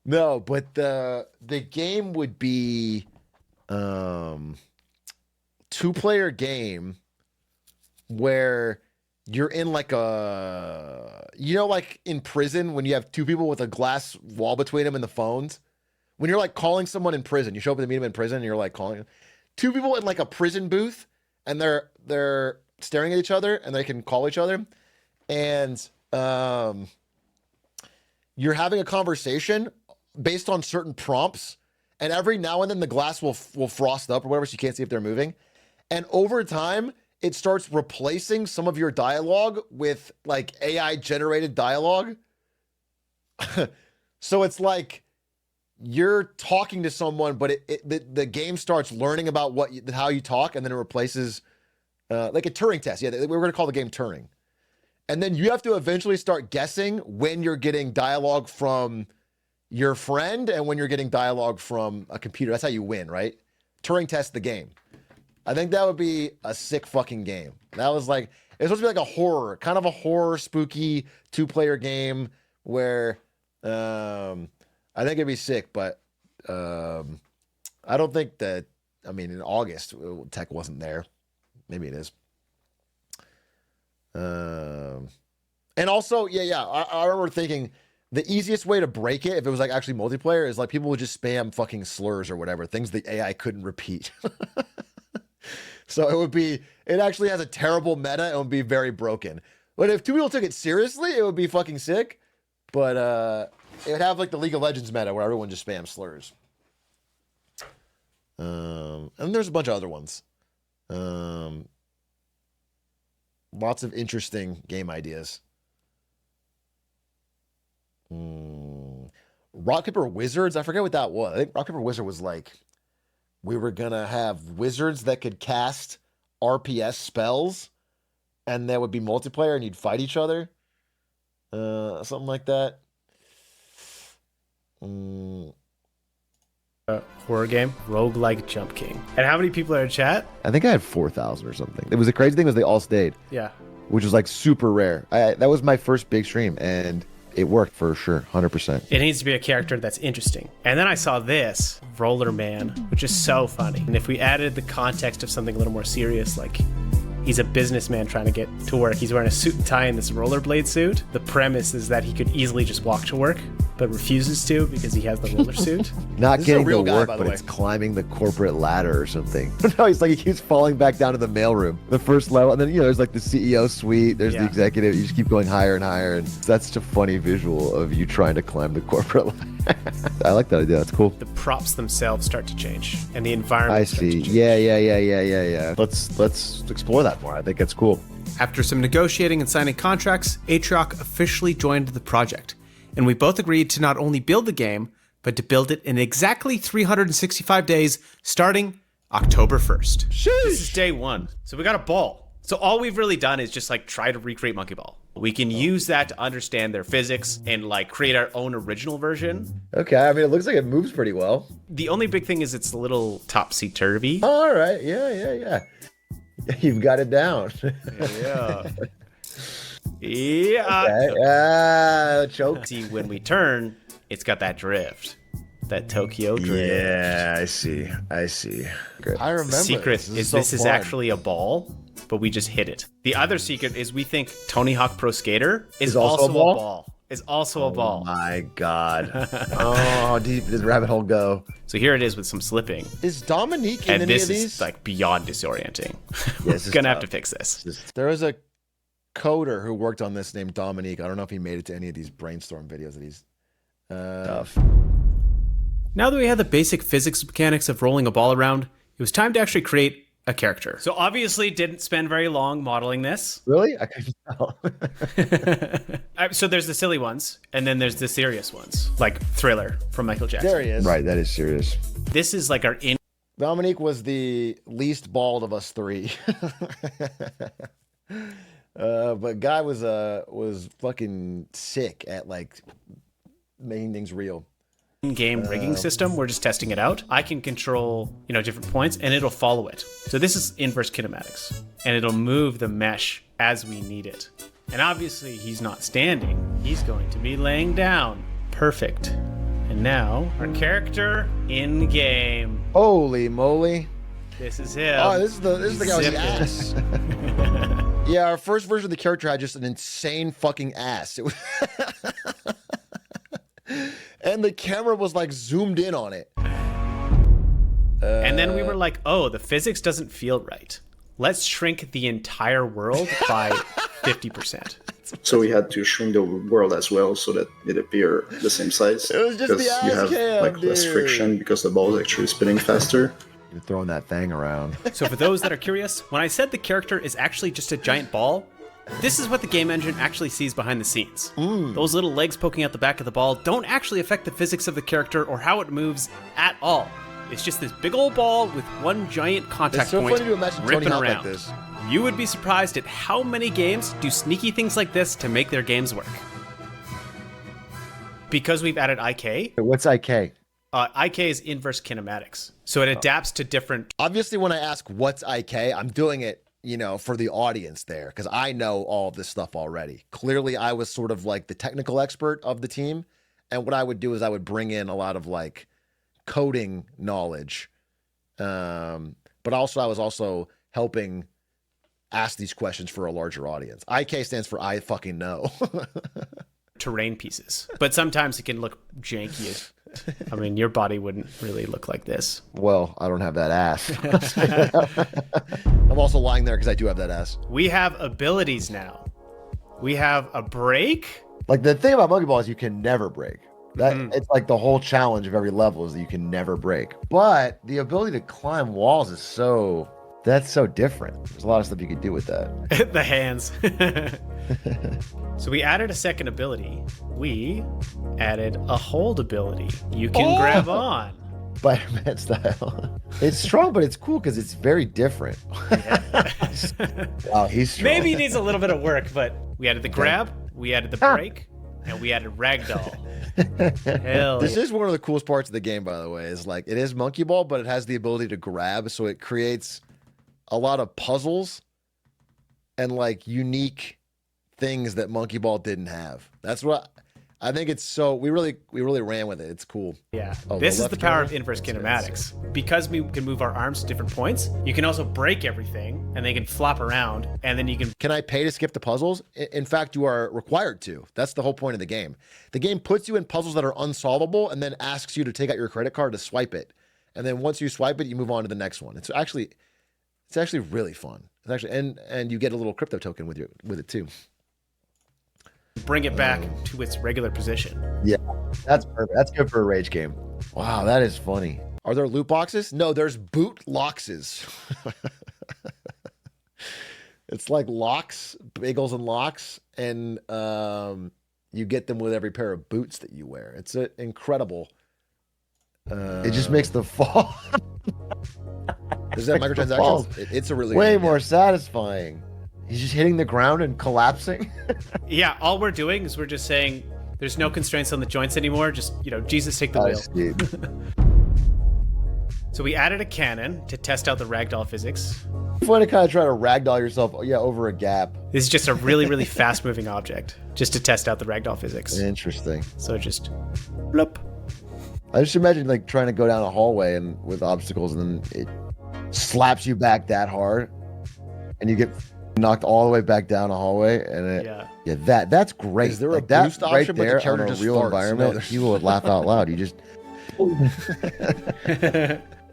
No, but the game would be, 2-player game where you're in like like in prison when you have two people with a glass wall between them and the phones. When you're like calling someone in prison, you show up to meet them in prison and you're like calling them. Two people in like a prison booth and they're staring at each other and they can call each other. And you're having a conversation based on certain prompts. And every now and then the glass will frost up or whatever so you can't see if they're moving. And over time, it starts replacing some of your dialogue with like AI generated dialogue. So it's like you're talking to someone, but the game starts learning about how you talk, and then it replaces like a Turing test. Yeah, we're going to call the game Turing. And then you have to eventually start guessing when you're getting dialogue from your friend and when you're getting dialogue from a computer. That's how you win, right? Turing test the game. I think that would be a sick fucking game. That was like, it's supposed to be like a horror, kind of a horror, spooky 2-player game where I think it'd be sick, but I don't think that, I mean, in August, tech wasn't there. Maybe it is. And also, I remember thinking the easiest way to break it, if it was like actually multiplayer, is like people would just spam fucking slurs or whatever, things the AI couldn't repeat. So it actually has a terrible meta and would be very broken. But if two people took it seriously, it would be fucking sick. But it would have like the League of Legends meta where everyone just spams slurs. And there's a bunch of other ones. Lots of interesting game ideas. Rock Paper Wizards, I forget what that was. I think Rock Paper Wizard was like, we were gonna have wizards that could cast RPS spells, and there would be multiplayer, and you'd fight each other. Something like that. Horror game, roguelike Jump King. And how many people are in chat? I think I had 4,000 or something. It was the crazy thing was they all stayed. Yeah. Which was like super rare. That was my first big stream, and it worked for sure, 100%. It needs to be a character that's interesting. And then I saw this, Roller Man, which is so funny. And if we added the context of something a little more serious, like he's a businessman trying to get to work. He's wearing a suit and tie in this rollerblade suit. The premise is that he could easily just walk to work, but refuses to because he has the roller suit. Not This is a getting to real guy, work, by the but way. it's climbing the corporate ladder or something. No, he's like, he keeps falling back down to the mailroom, the first level. And then, there's like the CEO suite, there's the executive. You just keep going higher and higher. And that's such a funny visual of you trying to climb the corporate ladder. I like that idea. That's cool. The props themselves start to change, and the environment. I see. Yeah. Let's explore that more. I think it's cool. After some negotiating and signing contracts, Atrioc officially joined the project, and we both agreed to not only build the game, but to build it in exactly 365 days, starting October 1st. This is day one. So we got a ball. So all we've really done is just like try to recreate Monkey Ball. We can use that to understand their physics and like create our own original version. Okay, I mean, it looks like it moves pretty well. The only big thing is it's a little topsy-turvy. All right, yeah. You've got it down. Yeah. Okay. Choke. See, when we turn, it's got that drift. That Tokyo drift. Yeah, I see. Great. I remember. The secret is this is fun. actually a ball, but we just hit it. The other secret is we think Tony Hawk Pro Skater is also a ball. Is also a ball. Oh my god. How deep does rabbit hole go? So here it is with some slipping. Is Dominique in And any this of these? is like beyond disorienting. Yes, We're gonna have to fix this. There was a coder who worked on this named Dominique. I don't know if he made it to any of these brainstorm videos that he's tough. Now that we had the basic physics mechanics of rolling a ball around, it was time to actually create a character. So obviously didn't spend very long modeling this. Really? I couldn't tell. So there's the silly ones, and then there's the serious ones, like Thriller from Michael Jackson. There he is. Right, that is serious. This is like our Dominique was the least bald of us three. But Guy was fucking sick at like making things real. In-game rigging system. We're just testing it out. I can control, different points, and it'll follow it. So this is inverse kinematics, and it'll move the mesh as we need it. And obviously, he's not standing. He's going to be laying down. Perfect. And now, our character in-game. Holy moly. This is him. Oh, this is the guy with the ass. Yeah, our first version of the character had just an insane fucking ass. It was and the camera was like zoomed in on it. And then we were like, oh, the physics doesn't feel right. Let's shrink the entire world by 50%. So we had to shrink the world as well so that it appear the same size. It was just because the ass you have cam, like less dude. friction because the ball is actually spinning faster. You're throwing that thing around. So for those that are curious, when I said the character is actually just a giant ball, this is what the game engine actually sees behind the scenes. Those little legs poking out the back of the ball don't actually affect the physics of the character or how it moves at all. It's just this big old ball with one giant contact It's so point funny to imagine Tony ripping Hawk like around. this. You would be surprised at how many games do sneaky things like this to make their games work. Because we've added IK. What's IK? IK is inverse kinematics. So it adapts to different... Obviously, when I ask what's IK, I'm doing it, for the audience there, because I know all of this stuff already. Clearly, I was sort of like the technical expert of the team. And what I would do is I would bring in a lot of like coding knowledge. But also I was also helping ask these questions for a larger audience. IK stands for I fucking know. Terrain pieces, but sometimes it can look janky. I mean, your body wouldn't really look like this. Well, I don't have that ass. I'm also lying there because I do have that ass. We have abilities now. We have a break. Like, the thing about Monkey Ball is you can never break. That it's like the whole challenge of every level is that you can never break. But the ability to climb walls is that's so different. There's a lot of stuff you could do with that. The hands. So we added a second ability. We added a hold ability. You can grab on. Spider-Man style. It's strong, but it's cool because it's very different. Wow, he's strong. Maybe he needs a little bit of work, but we added the grab, we added the break, and we added ragdoll. Hell This is one of the coolest parts of the game, by the way, is like it is Monkey Ball, but it has the ability to grab, so it creates a lot of puzzles and like unique things that Monkey Ball didn't have. That's what I think. It's so we really ran with it. It's cool. Yeah. Oh, This is the power of inverse kinematics. Because we can move our arms to different points, you can also break everything and they can flop around, and then you can. Can I pay to skip the puzzles? In fact, you are required to. That's the whole point of the game. The game puts you in puzzles that are unsolvable and then asks you to take out your credit card to swipe it. And then once you swipe it, you move on to the next one. It's actually really fun. It's actually and you get a little crypto token with it too. Bring it back to its regular position. Yeah, that's perfect. That's good for a rage game. Wow, that is funny. Are there loot boxes? No, there's boot loxes. It's like locks, bagels and locks, and you get them with every pair of boots that you wear. It's incredible. It just makes the fall. Is that microtransactions? It's a really way more satisfying. He's just hitting the ground and collapsing. Yeah, all we're doing is we're just saying there's no constraints on the joints anymore. Just, Jesus, take the wheel. So we added a cannon to test out the ragdoll physics. You want to kind of try to ragdoll yourself, over a gap. This is just a really, really fast-moving object, just to test out the ragdoll physics. Interesting. So just, bloop. I just imagine like trying to go down a hallway and with obstacles, and then it slaps you back that hard, and you get knocked all the way back down a hallway, and that's great. Is there a boost option right there on a real environment? People would laugh out loud. You just.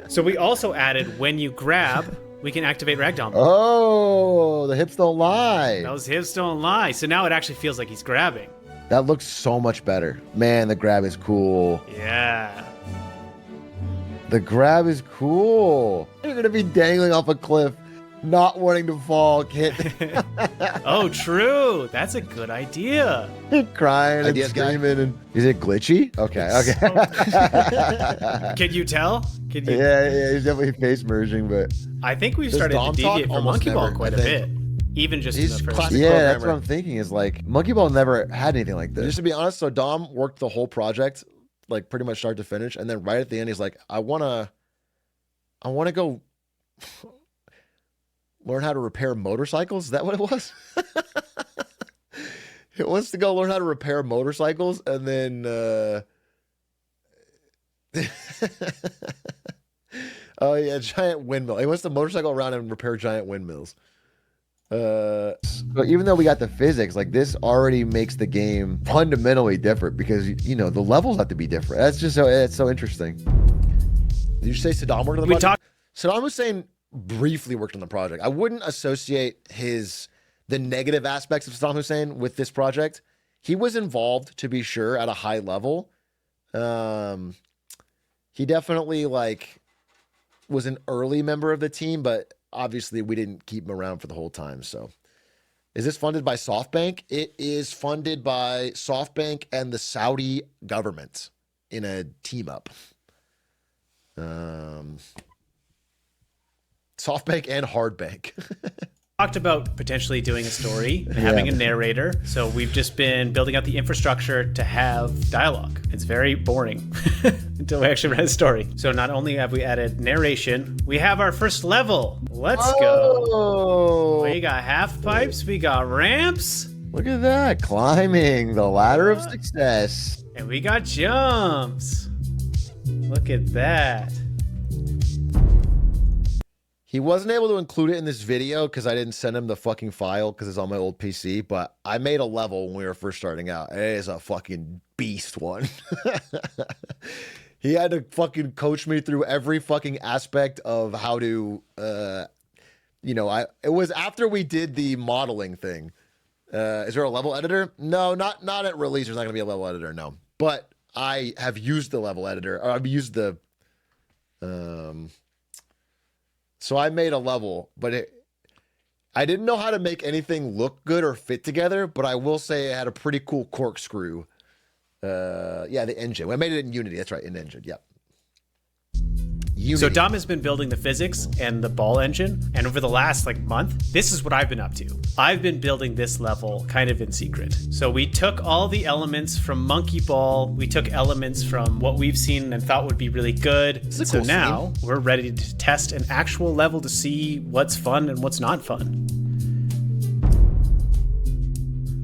So we also added when you grab, we can activate ragdoll. Oh, the hips don't lie. Those hips don't lie. So now it actually feels like he's grabbing. That looks so much better. Man, the grab is cool. Yeah. The grab is cool. You're gonna be dangling off a cliff, not wanting to fall, kid. Oh, true. That's a good idea. Crying and screaming. And is it glitchy? Okay. Can you tell? Yeah, he's definitely face merging, but I think we've started to deviate from Monkey Ball quite a bit. Even just in the first. That's what I'm thinking. Is like Monkey Ball never had anything like this. Just to be honest, so Dom worked the whole project, like pretty much start to finish, and then right at the end, he's like, I wanna go learn how to repair motorcycles. Is that what it was? He wants to go learn how to repair motorcycles, and then oh yeah, giant windmill. He wants to motorcycle around and repair giant windmills. But even though we got the physics, like this already makes the game fundamentally different because the levels have to be different. That's just it's so interesting. Did you say Saddam worked on the project? Saddam Hussein briefly worked on the project. I wouldn't associate the negative aspects of Saddam Hussein with this project. He was involved, to be sure, at a high level. He definitely was an early member of the team, but obviously we didn't keep him around for the whole time. So is this funded by SoftBank? It is funded by SoftBank and the Saudi government in a team up. SoftBank and Hardbank. Talked about potentially doing a story and having a narrator. So we've just been building out the infrastructure to have dialogue. It's very boring until we actually read a story. So not only have we added narration, we have our first level. Let's go. We got half pipes. We got ramps. Look at that. Climbing the ladder of success. And we got jumps. Look at that. He wasn't able to include it in this video because I didn't send him the fucking file because it's on my old PC, but I made a level when we were first starting out. It is a fucking beast one. He had to fucking coach me through every fucking aspect of how to, you know, it was after we did the modeling thing. Is there a level editor? No, not at release. There's not gonna be a level editor, no. But I have used the level editor, or I've used the, so I made a level, but I didn't know how to make anything look good or fit together, but I will say it had a pretty cool corkscrew. Yeah, the engine. I made it in Unity. That's right, in engine. Yep. Unity. So Dom has been building the physics and the ball engine, and over the last month, this is what I've been up to. I've been building this level kind of in secret. So we took all the elements from Monkey Ball, we took elements from what we've seen and thought would be really good. So cool now we're ready to test an actual level to see what's fun and what's not fun.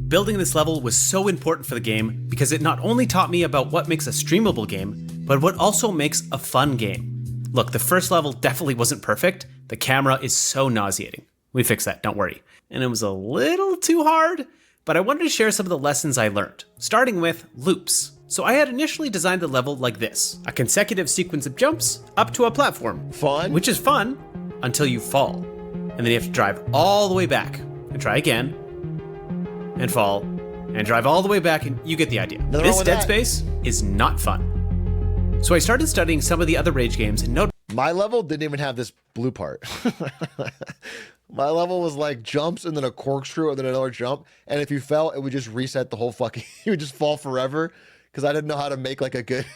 Building this level was so important for the game because it not only taught me about what makes a streamable game, but what also makes a fun game. Look, the first level definitely wasn't perfect. The camera is so nauseating. We fixed that, don't worry. And it was a little too hard, but I wanted to share some of the lessons I learned, starting with loops. So I had initially designed the level like this, a consecutive sequence of jumps up to a platform. Fun. Which is fun until you fall. And then you have to drive all the way back and try again and fall and drive all the way back, and you get the idea. This Dead Space is not fun. So I started studying some of the other Rage games and noticed my level didn't even have this blue part. My level was like jumps and then a corkscrew and then another jump. And if you fell, it would just reset the whole fucking, you would just fall forever because I didn't know how to make like a good.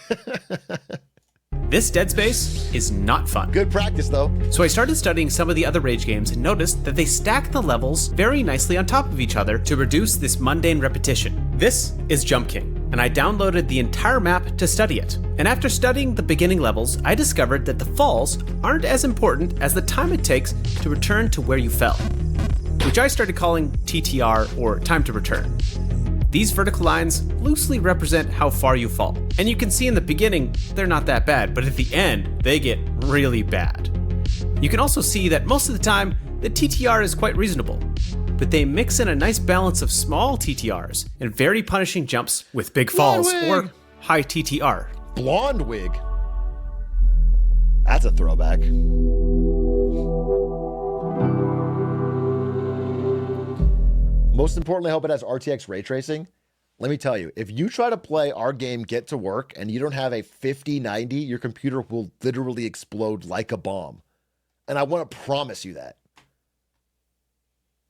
This Dead Space is not fun. Good practice though. So I started studying some of the other Rage games and noticed that they stack the levels very nicely on top of each other to reduce this mundane repetition. This is Jump King, and I downloaded the entire map to study it. And after studying the beginning levels, I discovered that the falls aren't as important as the time it takes to return to where you fell, which I started calling TTR, or time to return. These vertical lines loosely represent how far you fall. And you can see in the beginning, they're not that bad, but at the end, they get really bad. You can also see that most of the time, the TTR is quite reasonable, but they mix in a nice balance of small TTRs and very punishing jumps with big falls, or high TTR. Blonde wig. That's a throwback. Most importantly, I hope it has RTX ray tracing. Let me tell you, if you try to play our game Get to Work and you don't have a 5090, your computer will literally explode like a bomb. And I want to promise you that.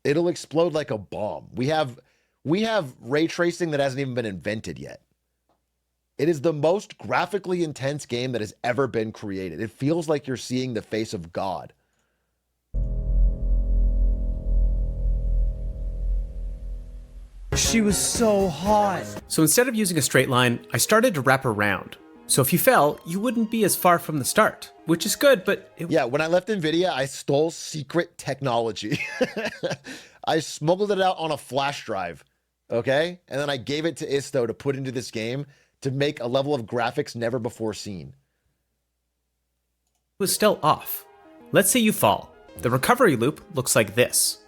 It'll explode like a bomb. We have ray tracing that hasn't even been invented yet. It is the most graphically intense game that has ever been created. It feels like you're seeing the face of God. She was so hot. So instead of using a straight line, I started to wrap around. So if you fell, you wouldn't be as far from the start, which is good, but yeah, when I left NVIDIA, I stole secret technology. I smuggled it out on a flash drive, okay? And then I gave it to Isto to put into this game to make a level of graphics never before seen. It was still off. Let's say you fall. The recovery loop looks like this.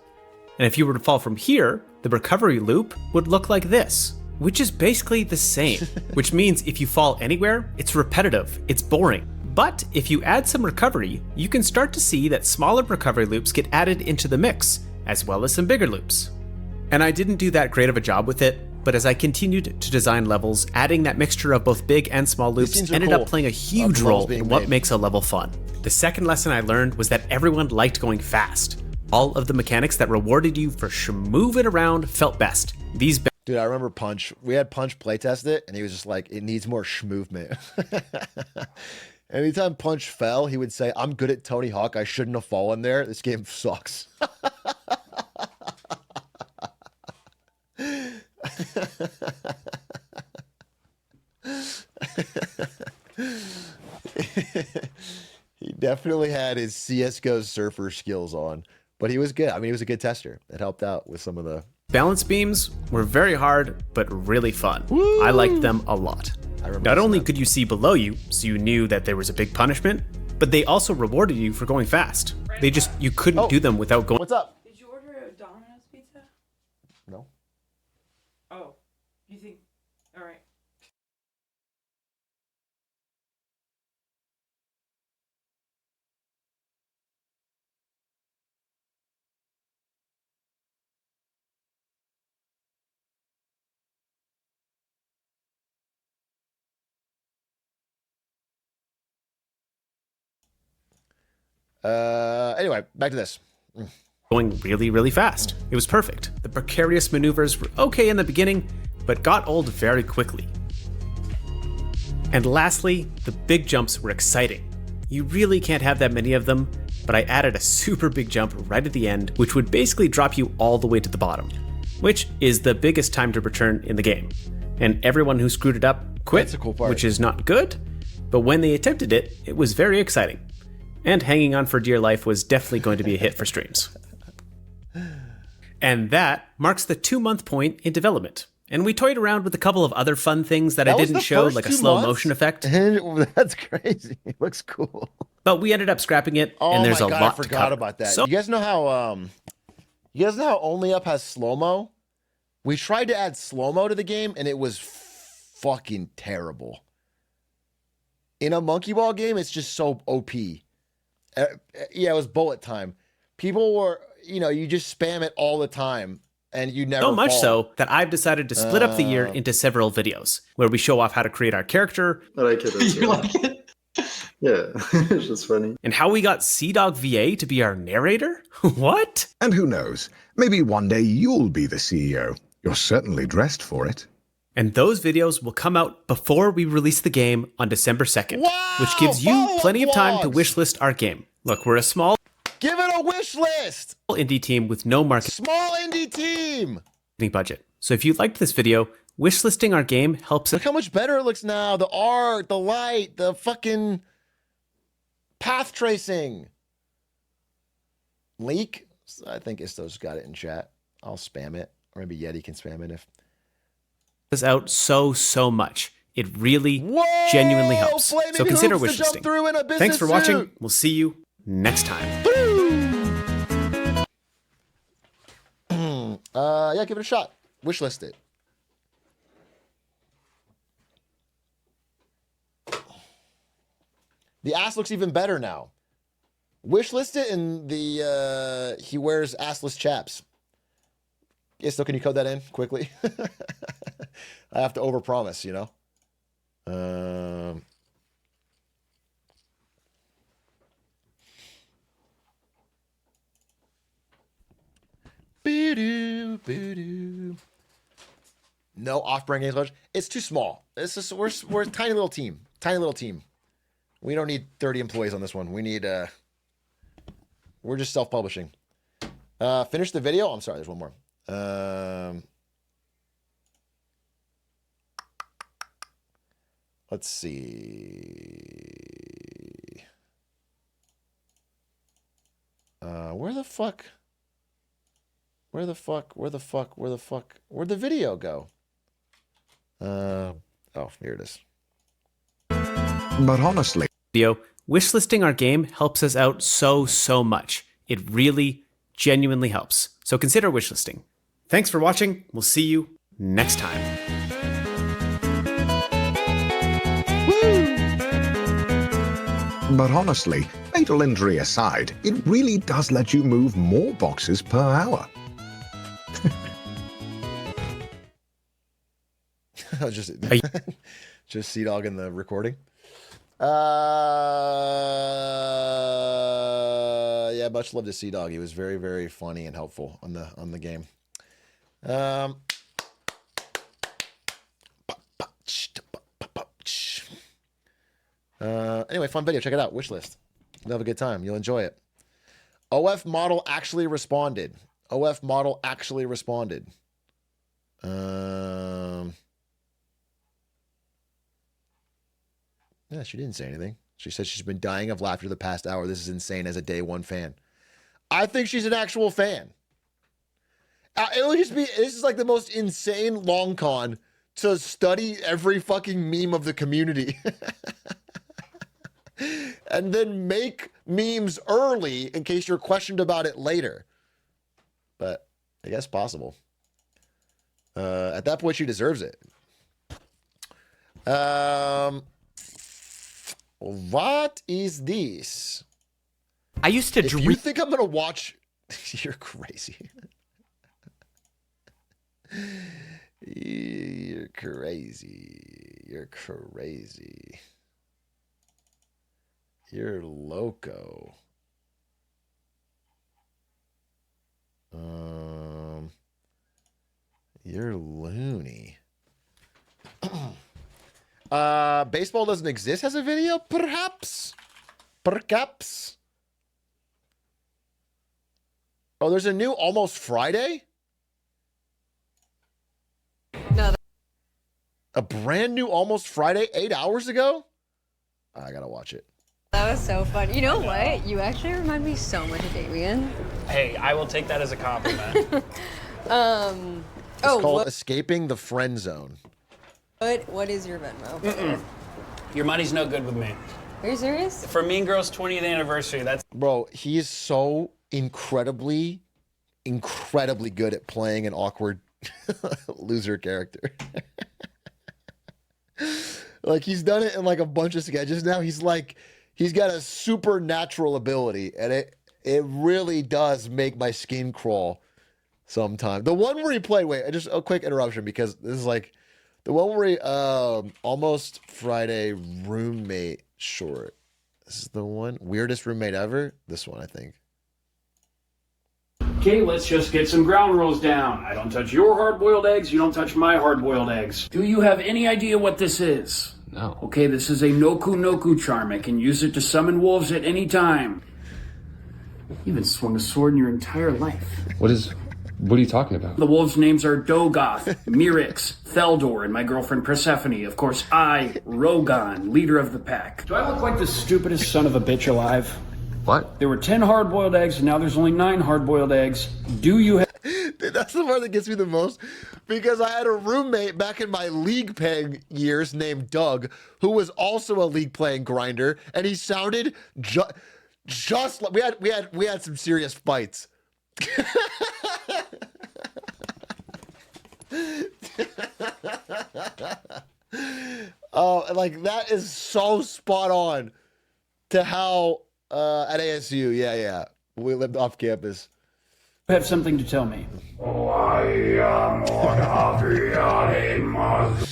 And if you were to fall from here, the recovery loop would look like this, which is basically the same, which means if you fall anywhere, it's repetitive, it's boring. But if you add some recovery, you can start to see that smaller recovery loops get added into the mix, as well as some bigger loops. And I didn't do that great of a job with it, but as I continued to design levels, adding that mixture of both big and small loops ended up playing a huge role in what makes a level fun. The second lesson I learned was that everyone liked going fast. All of the mechanics that rewarded you for moving around felt best. Dude, I remember Punch. We had Punch playtest it, and he was just like, it needs more movement. Anytime Punch fell, he would say, I'm good at Tony Hawk. I shouldn't have fallen there. This game sucks. He definitely had his CSGO surfer skills on. But he was good. I mean, he was a good tester. It helped out with some of the... Balance beams were very hard, but really fun. Woo! I liked them a lot. Not only could you see below you, so you knew that there was a big punishment, but they also rewarded you for going fast. You couldn't do them without going. What's up? Did you order a Domino's pizza? No. Oh, you think? All right. Anyway, back to this. Going really, really fast. It was perfect. The precarious maneuvers were okay in the beginning, but got old very quickly. And lastly, the big jumps were exciting. You really can't have that many of them, but I added a super big jump right at the end, which would basically drop you all the way to the bottom, which is the biggest time to return in the game. And everyone who screwed it up quit, That's a cool part. which is not good, but when they attempted it, it was very exciting. And hanging on for dear life was definitely going to be a hit for streams. And that marks the 2-month point in development. And we toyed around with a couple of other fun things that I didn't show, like a slow motion effect. That's crazy. It looks cool. But we ended up scrapping it, and there's a lot I to forgot cover. about that. So, You guys know how Only Up has slow-mo? We tried to add slow-mo to the game, and it was fucking terrible. In a monkey ball game, it's just so OP. Yeah, it was bullet time. People were, you just spam it all the time, and you never so much fall. so that I've decided to split up the year into several videos, where we show off how to create our character. I like it as well. Yeah, it's just funny. And how we got CDog VA to be our narrator? What? And who knows, maybe one day you'll be the CEO. You're certainly dressed for it. And those videos will come out before we release the game on December 2nd, which gives you plenty of time to wishlist our game. Look, we're a small... Give it a wish list! ...indie team with no marketing Small indie team! budget. So if you liked this video, wishlisting our game helps... Look how much better it looks now. The art, the light, the fucking path tracing. Leak? I think Isto's got it in chat. I'll spam it. Or maybe Yeti can spam it if... out so much. It really genuinely helps. Flaming So consider hoops to jump wishlisting. through in a business Thanks for watching. suit. We'll see you next time. Yeah, give it a shot. Wishlist it. The ass looks even better now. Wishlist it, and the he wears assless chaps. Isto, can you code that in quickly? I have to overpromise, No off-brand games budget. It's too small. It's just we're a tiny little team. Tiny little team. We don't need 30 employees on this one. We need we're just self-publishing. Finish the video. I'm sorry, there's one more. Let's see. Where'd the video go? Oh, here it is. But honestly, Wishlisting our game helps us out so much. It really genuinely helps. So consider wishlisting. Thanks for watching. We'll see you next time. But honestly, fatal injury aside, it really does let you move more boxes per hour. just CDog in the recording. Yeah, much love to CDog. He was very, very funny and helpful on the game. Anyway, fun video. Check it out. Wishlist. You'll have a good time. You'll enjoy it. OF model actually responded. OF model actually responded. Yeah, she didn't say anything. She said she's been dying of laughter the past hour. This is insane as a day one fan. I think she's an actual fan. It would just be, this is like the most insane long con to study every fucking meme of the community. and then make memes early in case you're questioned about it later. But I guess possible. At that point, she deserves it. What is this? I used to If you think I'm gonna watch, you're crazy. You're crazy. You're crazy. You're loco. You're loony. Baseball doesn't exist as a video? Perhaps. Perhaps. Oh, there's a new Almost Friday? No. A brand new Almost Friday 8 hours ago? I gotta watch it. That was so fun. You know what? You actually remind me so much of Damien. Hey, I will take that as a compliment. It's called Escaping the Friend Zone. What is your Venmo? Your money's no good with me. Are you serious? For Mean Girls' 20th anniversary, that's... Bro, he is so incredibly good at playing an awkward loser character. Like, he's done it in like a bunch of sketches now. He's got a supernatural ability, and it really does make my skin crawl sometimes. The one where he played, just a quick interruption, because this is like the one where he Almost Friday roommate short. This is the one, weirdest roommate ever. This one, I think. Okay, let's just get some ground rules down. I don't touch your hard-boiled eggs, you don't touch my hard-boiled eggs. Do you have any idea what this is? No. Okay, this is a Noku charm. I can use it to summon wolves at any time. You haven't swung a sword in your entire life. What are you talking about? The wolves' names are Dogoth, Mirix, Theldor, and my girlfriend Persephone. Of course, I, Rogan, leader of the pack. Do I look like the stupidest son of a bitch alive? What? There were 10 hard-boiled eggs, and now there's only 9 hard-boiled eggs. Do you have... Dude, that's the part that gets me the most, because I had a roommate back in my league playing years named Doug, who was also a league playing grinder, and he sounded just like we had some serious fights. Oh, like that is so spot on to how at ASU, yeah, we lived off campus. have something to tell me?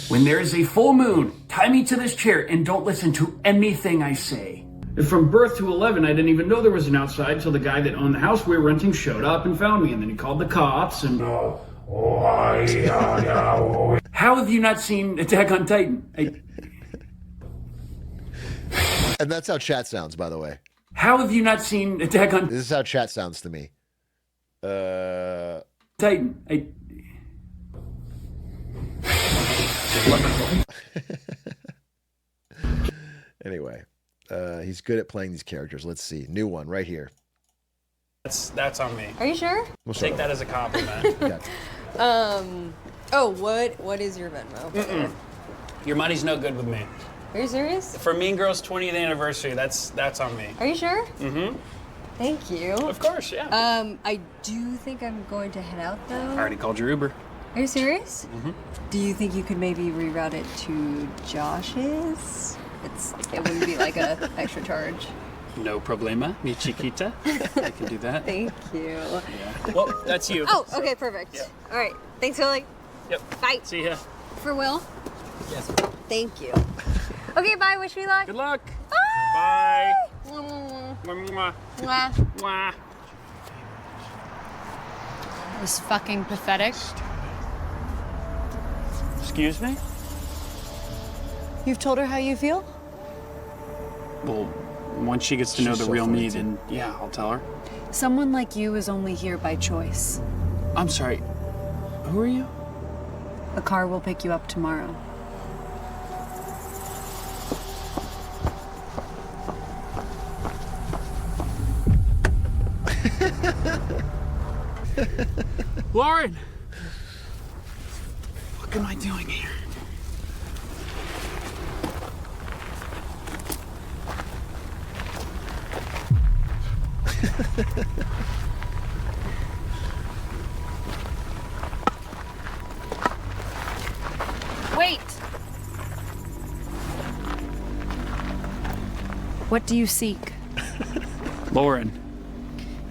When there is a full moon, tie me to this chair and don't listen to anything I say. From birth to 11, I didn't even know there was an outside till the guy that owned the house we were renting showed up and found me, and then he called the cops and... How have you not seen Attack on Titan? And that's how chat sounds, by the way. How have you not seen Attack on... This is how chat sounds to me. Titan. Anyway, he's good at playing these characters. Let's see. New one right here. That's on me. Are you sure? We'll Take that as a compliment. What is your Venmo? Your money's no good with me. Are you serious? For Mean Girls' 20th anniversary, that's on me. Are you sure? Mm-hmm. Thank you. Of course, yeah. I do think I'm going to head out though. I already called your Uber. Are you serious? Mm-hmm. Do you think you could maybe reroute it to Josh's? It wouldn't be like a extra charge. No problema, mi chiquita. I can do that. Thank you. Yeah. Well, that's you. Oh, okay, perfect. Yeah. All right. Thanks, Lily. Yep. Bye. See ya. For Will? Yes. Thank you. Okay, bye. Wish me luck. Good luck. Bye. Bye. Mwah. Mwah. Mwah. Mwah. It was fucking pathetic. Excuse me? You've told her how you feel? Well, once she gets to know the real me, then yeah, I'll tell her. Someone like you is only here by choice. I'm sorry. Who are you? A car will pick you up tomorrow. Lauren! What am I doing here? Wait! What do you seek? Lauren.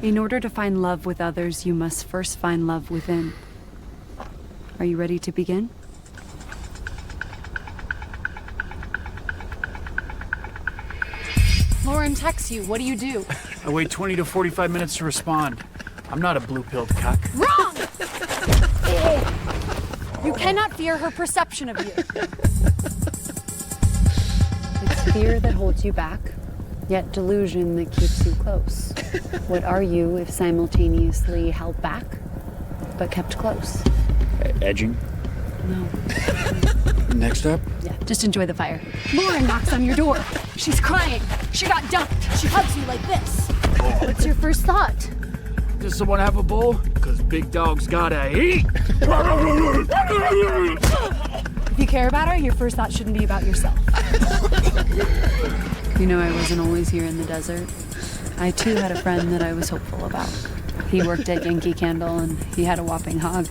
In order to find love with others, you must first find love within. Are you ready to begin? Lauren texts you. What do you do? I wait 20 to 45 minutes to respond. I'm not a blue-pilled cuck. Wrong! You cannot fear her perception of you. It's fear that holds you back, yet delusion that keeps you close. What are you if simultaneously held back, but kept close? Edging. No. Next up? Yeah, just enjoy the fire. Lauren knocks on your door. She's crying. She got dumped. She hugs you like this. What's your first thought? Does someone have a bowl? Because big dogs gotta eat. If you care about her, your first thought shouldn't be about yourself. You know, I wasn't always here in the desert. I too had a friend that I was hopeful about. He worked at Yankee Candle and he had a whopping hog.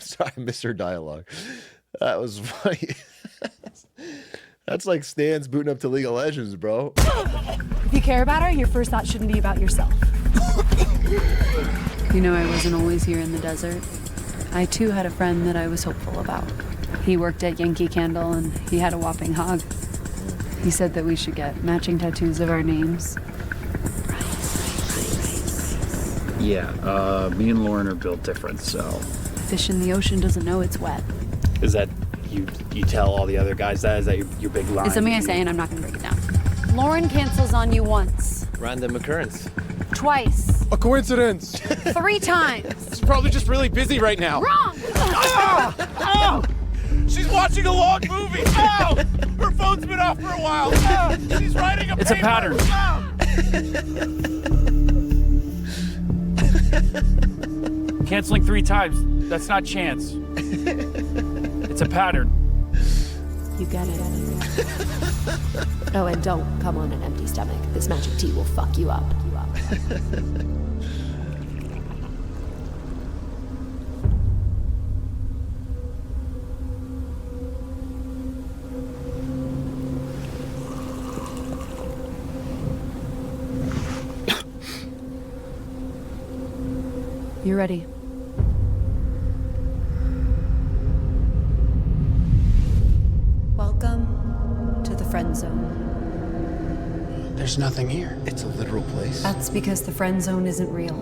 Sorry, I missed her dialogue. That was funny. That's like Stan's booting up to League of Legends, bro. If you care about her, your first thought shouldn't be about yourself. You know, I wasn't always here in the desert. I too had a friend that I was hopeful about. He worked at Yankee Candle and he had a whopping hog. He said that we should get matching tattoos of our names. Yeah, me and Lauren are built different, so. Fish in the ocean doesn't know it's wet. Is that, you tell all the other guys that? Is that your big line? It's something I say and I'm not gonna break it down. Lauren cancels on you once. Random occurrence. Twice. A coincidence. 3 times. She's probably just really busy right now. Wrong! Oh! She's watching a long movie. Oh! Her phone's been off for a while. Oh! She's writing a It's a pattern. Canceling 3 times. That's not chance. It's a pattern. You get it. Oh, and don't come on an empty stomach. This magic tea will fuck you up. You're ready. Welcome to the friend zone. There's nothing here. It's a literal place. That's because the friend zone isn't real.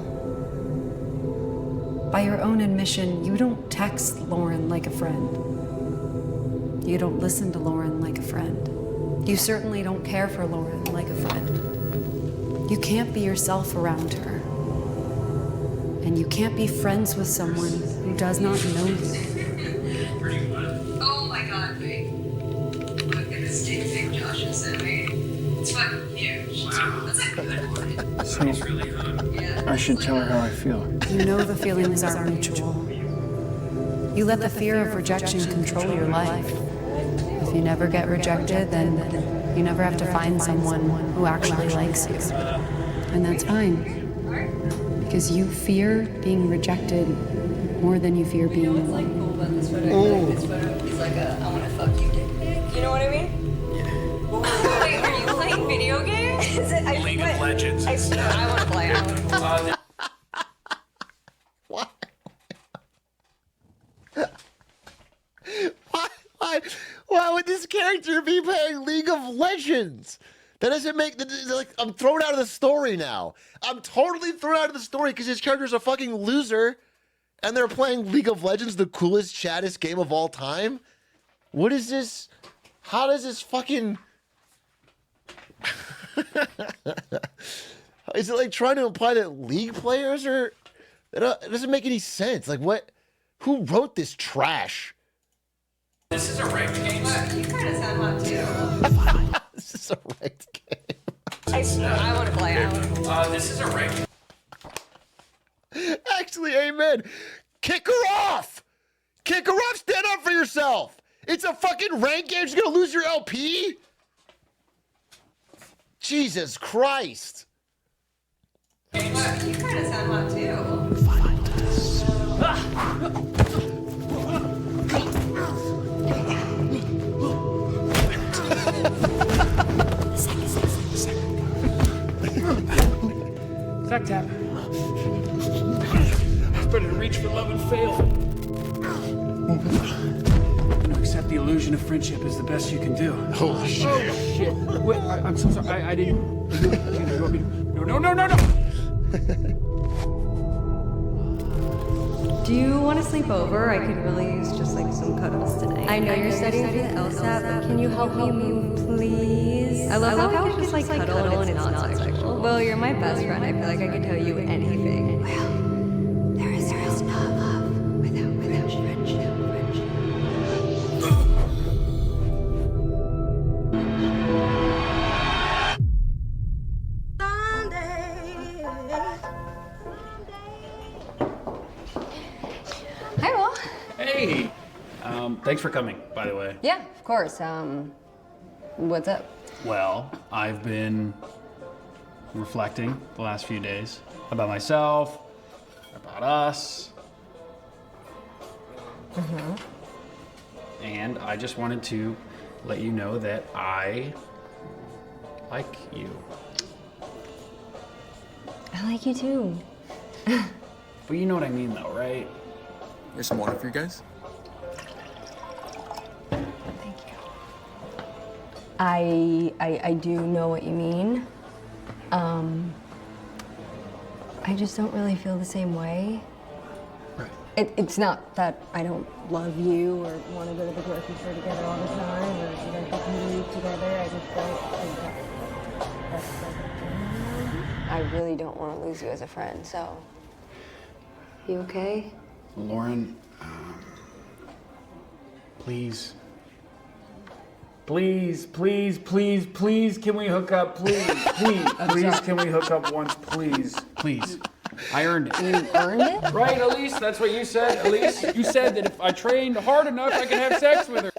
By your own admission, you don't text Lauren like a friend. You don't listen to Lauren like a friend. You certainly don't care for Lauren like a friend. You can't be yourself around her. And you can't be friends with someone who does not know you. Oh my god, babe. Look at this dick pic Josh has sent me. It's fucking huge. Wow. That's a good one. So, I should tell her how I feel. You know the feelings aren't mutual. You let the fear of rejection control your life. If you never get rejected, then you never have to find someone who actually likes you. And that's fine. Because you fear being rejected more than you fear being alone. This photo is like a I wanna fuck you dick pic. You know what I mean? Yeah. Wait, are you playing video games? Is it League of Legends. I wanna play. I wanna play. Why would this character be playing League of Legends? That doesn't make like I'm thrown out of the story now. I'm totally thrown out of the story because his character's a fucking loser, and they're playing League of Legends, the coolest, chattest game of all time. What is this? How does this fucking? Is it like trying to imply that League players are? It doesn't make any sense. Like what? Who wrote this trash? This is a ranked game. You kind of sound hot too. This is a ranked game. I want to play. This is a ranked. Actually, amen. Kick her off. Kick her off. Stand up for yourself. It's a fucking ranked game. She's gonna lose your LP. Jesus Christ. What? You kind of sound hot too. Sack tap. Better to reach for love and fail. Accept the illusion of friendship is the best you can do. Holy shit. Oh, shit. Wait, I'm so sorry. I didn't. You want me to... No. Do you want to sleep over? I could really use just like some cuddles tonight. I know you're studying for the LSAT, but can you help me move, please? I love how we can just like cuddle and it's not sexual. Well, you're my best friend. I feel like I can tell you anything. Well, there is no love without friendship. Hi, Will. Hey. Thanks for coming, by the way. Yeah, of course. What's up? Well, I've been reflecting the last few days about myself, about us. And I just wanted to let you know that I like you. I like you too. But you know what I mean though, right? Here's some water for you guys. I do know what you mean. I just don't really feel the same way. Right. It's not that I don't love you or want to go to the grocery store together all the time or think we can leave together. I just don't think that's I really don't want to lose you as a friend, so. You okay? Lauren, please. Please, can we hook up? Please, can we hook up once, please? Please. I earned it. You earned it? Right, Elise? That's what you said, Elise? You said that if I trained hard enough, I could have sex with her.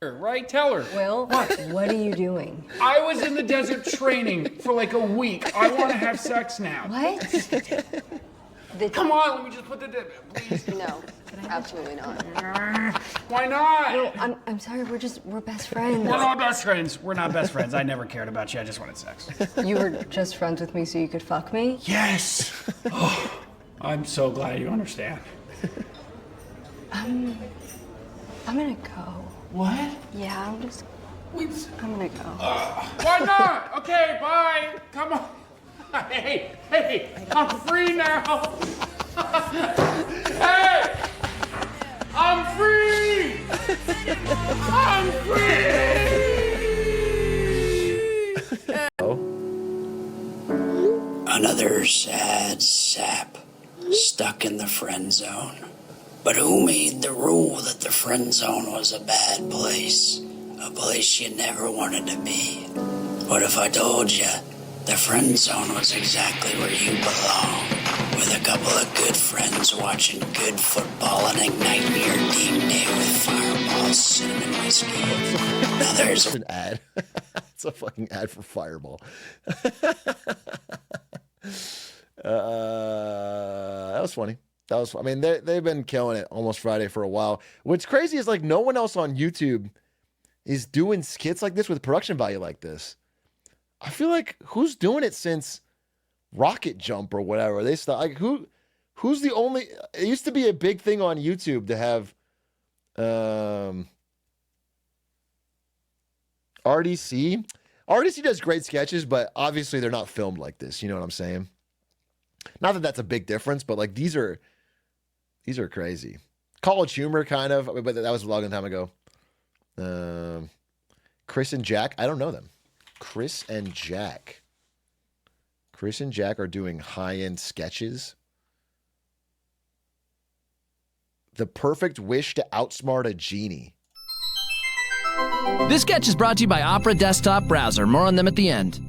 Right? Tell her. Will, what are you doing? I was in the desert training for like a week. I want to have sex now. What? Come on, let me just put the please. No, absolutely not. Why not? No, I'm sorry, we're best friends. We're not best friends. We're not best friends. I never cared about you. I just wanted sex. You were just friends with me so you could fuck me? Yes. Oh, I'm so glad you understand. I'm gonna go. What? Yeah, I'm gonna go. Why not? Okay, bye. Come on. Hey, I'm free now. Hey, I'm free. I'm free. Another sad sap stuck in the friend zone. But who made the rule that the friend zone was a bad place? A place you never wanted to be? What if I told you the friend zone was exactly where you belong? With a couple of good friends watching good football and igniting your game day with Fireball cinnamon whiskey. Now there's an ad. It's a fucking ad for Fireball. That was funny. I mean, they've been killing it Almost Friday for a while. What's crazy is like no one else on YouTube is doing skits like this with production value like this. I feel like who's doing it since Rocket Jump or whatever? They start like who's the only? It used to be a big thing on YouTube to have RDC. RDC does great sketches, but obviously they're not filmed like this. You know what I'm saying? Not that that's a big difference, but like these are crazy. College Humor, kind of, but that was a long time ago. Chris and Jack, I don't know them. Chris and Jack are doing high-end sketches. The perfect wish to outsmart a genie. This sketch is brought to you by Opera Desktop Browser. More on them at the end.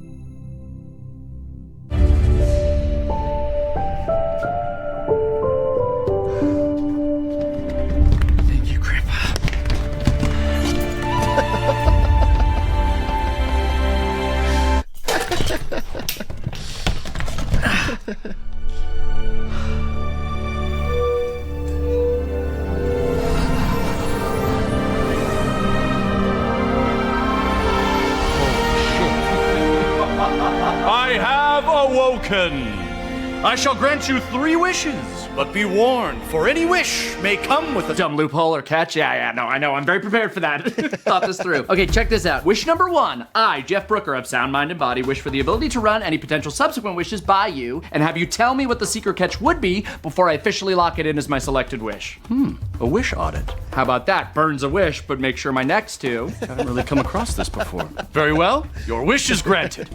I have awoken. I shall grant you 3 wishes, but be warned, for any wish may come with a Dumb loophole or catch? Yeah, no, I know. I'm very prepared for that. Thought this through. Okay, check this out. Wish number 1. I, Jeff Brooker of Sound Mind and Body, wish for the ability to run any potential subsequent wishes by you and have you tell me what the secret catch would be before I officially lock it in as my selected wish. A wish audit. How about that? Burns a wish, but make sure my next 2. Haven't really come across this before. Very well. Your wish is granted.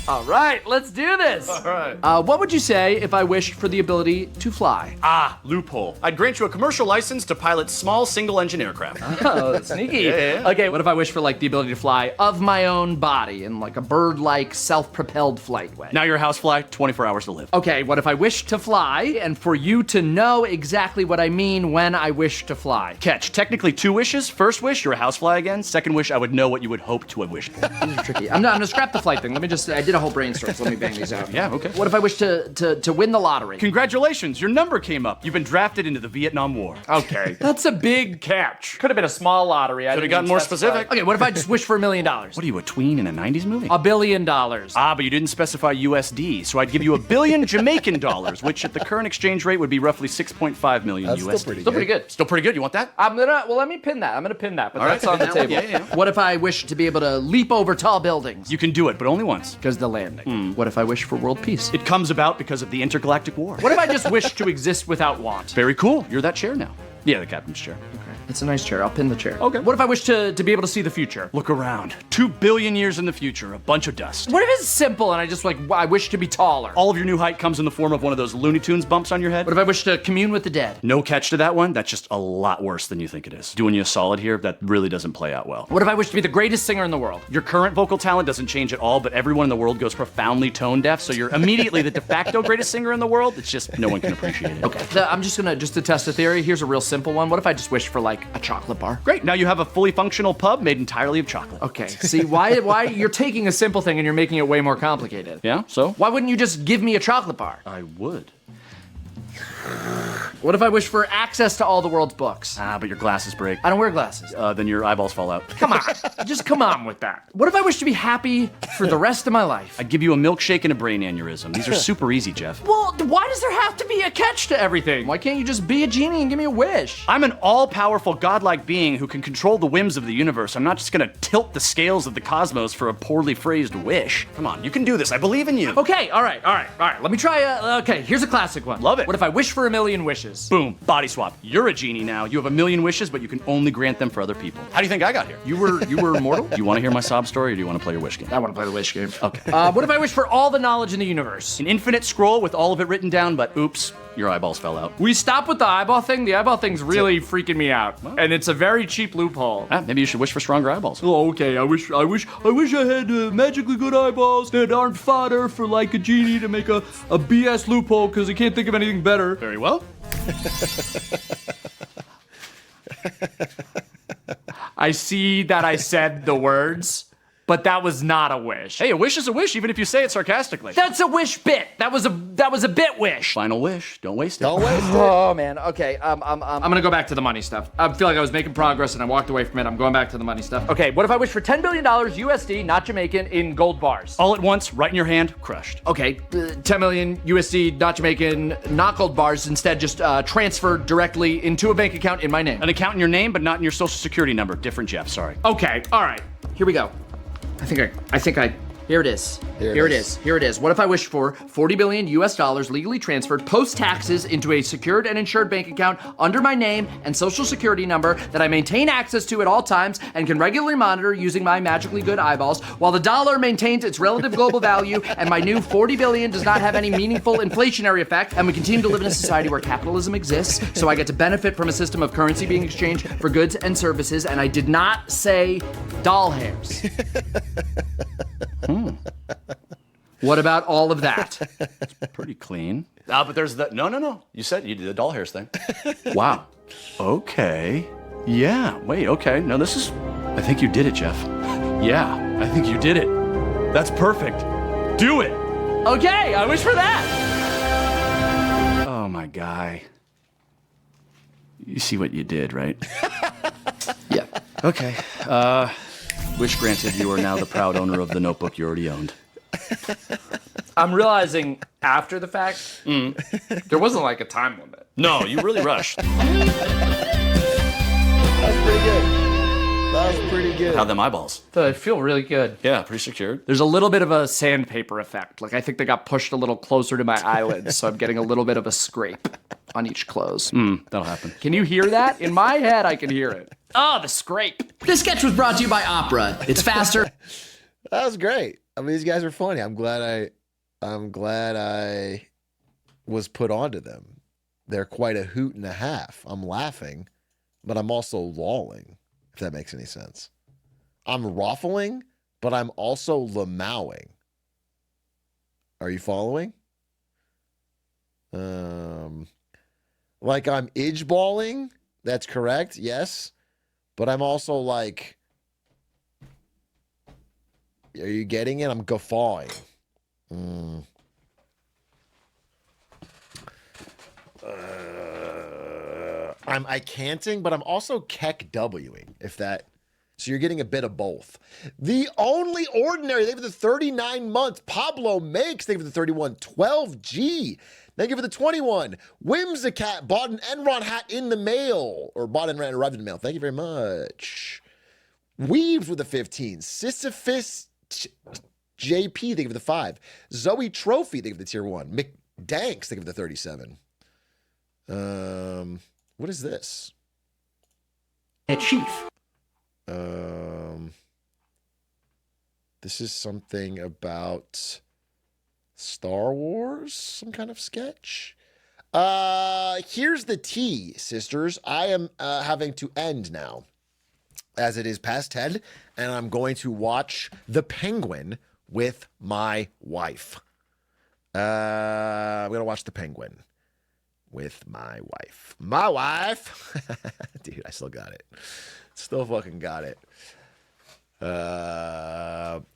All right, let's do this. All right. What would you say if I wished for the ability to fly? Ah, loophole. I'd grant you a commercial license to pilot small single-engine aircraft. Oh, sneaky. Yeah. Okay, what if I wish for like the ability to fly of my own body in like a bird-like self-propelled flight way? Now you're a housefly, 24 hours to live. Okay, what if I wish to fly and for you to know exactly what I mean when I wish to fly? Catch. Technically 2 wishes. First wish, you're a housefly again. Second wish, I would know what you would hope to have wished for. These are tricky. I'm gonna scrap the flight thing. Let me just, I did a whole brainstorm, so let me bang these out. Yeah, okay. What if I wish to win the lottery? Congratulations, your number came up. You've been drafted into the Vietnam War. Okay. That's a big catch. Could have been a small lottery. Could have gotten more specific. Okay, what if I just wish for $1 million? What are you, a tween in a 90s movie? $1 billion. Ah, but you didn't specify USD, so I'd give you $1 billion Jamaican dollars, which at the current exchange rate would be roughly 6.5 million USD. Still pretty good. Still pretty good. You want that? Well, let me pin that. I'm gonna pin that, but All that's right. on the table. Yeah. What if I wish to be able to leap over tall buildings? You can do it, but only once. Because the landing. What if I wish for world peace? It comes about because of the intergalactic war. What if I just wish to exist without want? Very cool. You're that chair now. Yeah, the captain's chair. Okay. It's a nice chair. I'll pin the chair. Okay. What if I wish to be able to see the future? Look around. 2 billion years in the future, a bunch of dust. What if it's simple and I just I wish to be taller? All of your new height comes in the form of one of those Looney Tunes bumps on your head. What if I wish to commune with the dead? No catch to that one. That's just a lot worse than you think it is. Doing you a solid here, that really doesn't play out well. What if I wish to be the greatest singer in the world? Your current vocal talent doesn't change at all, but everyone in the world goes profoundly tone deaf, so you're immediately the de facto greatest singer in the world. It's just no one can appreciate it. Okay. I'm just to test a theory. Here's a real simple one. What if I just wish for like a chocolate bar? Great. Now you have a fully functional pub made entirely of chocolate. Okay. See, why you're taking a simple thing and you're making it way more complicated? Yeah, so? Why wouldn't you just give me a chocolate bar? I would. What if I wish for access to all the world's books? Ah, but your glasses break. I don't wear glasses. Then your eyeballs fall out. Come on. Just come on with that. What if I wish to be happy for the rest of my life? I'd give you a milkshake and a brain aneurysm. These are super easy, Jeff. Well, why does there have to be a catch to everything? Why can't you just be a genie and give me a wish? I'm an all-powerful, godlike being who can control the whims of the universe. I'm not just gonna tilt the scales of the cosmos for a poorly phrased wish. Come on, you can do this. I believe in you. Okay, all right. Let me try okay, here's a classic one. Love it. What if I wish for 1,000,000 wishes? Boom, body swap. You're a genie now. You have 1,000,000 wishes, but you can only grant them for other people. How do you think I got here? You were mortal? Do you want to hear my sob story, or do you want to play your wish game? I want to play the wish game. Okay. What if I wish for all the knowledge in the universe? An infinite scroll with all of it written down, but oops, your eyeballs fell out. We stop with the eyeball thing. The eyeball thing's really freaking me out, and it's a very cheap loophole. Maybe you should wish for stronger eyeballs. Oh, okay. I wish I had magically good eyeballs that aren't fodder for like a genie to make a BS loophole because I can't think of anything better. Very well. I see that I said the words, but that was not a wish. Hey, a wish is a wish, even if you say it sarcastically. That's a wish bit. That was a bit wish. Final wish. Don't waste it. Don't waste it. Oh man. Okay. I'm gonna go back to the money stuff. I feel like I was making progress and I walked away from it. I'm going back to the money stuff. Okay. What if I wish for $10 billion USD, not Jamaican, in gold bars? All at once, right in your hand, crushed. Okay. 10 million USD, not Jamaican, not gold bars. Instead, just transferred directly into a bank account in my name. An account in your name, but not in your social security number. Different Jeff. Sorry. Okay. All right. Here we go. I think I. Here it is. Here it is. What if I wish for $40 billion legally transferred post-taxes into a secured and insured bank account under my name and social security number that I maintain access to at all times and can regularly monitor using my magically good eyeballs while the dollar maintains its relative global value and my new $40 billion does not have any meaningful inflationary effect and we continue to live in a society where capitalism exists, so I get to benefit from a system of currency being exchanged for goods and services, and I did not say doll hairs. What about all of that? It's pretty clean. But there's the no. You said you did the doll hairs thing. Wow. Okay. Yeah. Wait. Okay. No, this is. I think you did it, Jeff. Yeah. I think you did it. That's perfect. Do it. Okay, I wish for that. Oh, my guy. You see what you did, right? Yeah. Okay. Wish granted, you are now the proud owner of the notebook you already owned. I'm realizing after the fact, there wasn't like a time limit. No, you really rushed. That's pretty good. That was pretty good. How them eyeballs? I feel really good. Yeah, pretty secured. There's a little bit of a sandpaper effect. Like I think they got pushed a little closer to my eyelids, so I'm getting a little bit of a scrape on each close. That'll happen. Can you hear that? In my head, I can hear it. Oh, the scrape. This sketch was brought to you by Opera. It's faster. That was great. I mean, these guys are funny. I'm glad I was put onto them. They're quite a hoot and a half. I'm laughing, but I'm also lolling, if that makes any sense. I'm ruffling, but I'm also lamowing. Are you following? Like I'm idge-balling. That's correct, yes. But I'm also like, are you getting it? I'm guffawing. I'm I-canting, but I'm also keck-wing, if that... So you're getting a bit of both. The Only Ordinary, thank you for the 39 months. Pablo Makes, thank you for the 31. 12G, thank you for the 21. Whimsicat bought an Enron hat in the mail, or bought an Enron arrived in the mail. Thank you very much. Weaves with the 15. Sisyphus JP, thank you for the 5. Zoe Trophy, thank you for the tier 1. McDanks, thank you for the 37. What is this? A chief. This is something about Star Wars, some kind of sketch. Here's the tea, sisters. I am having to end now, as it is past 10, and I'm going to watch The Penguin with my wife. I'm going to watch The Penguin with my wife. My wife! Dude, I still got it. Still fucking got it.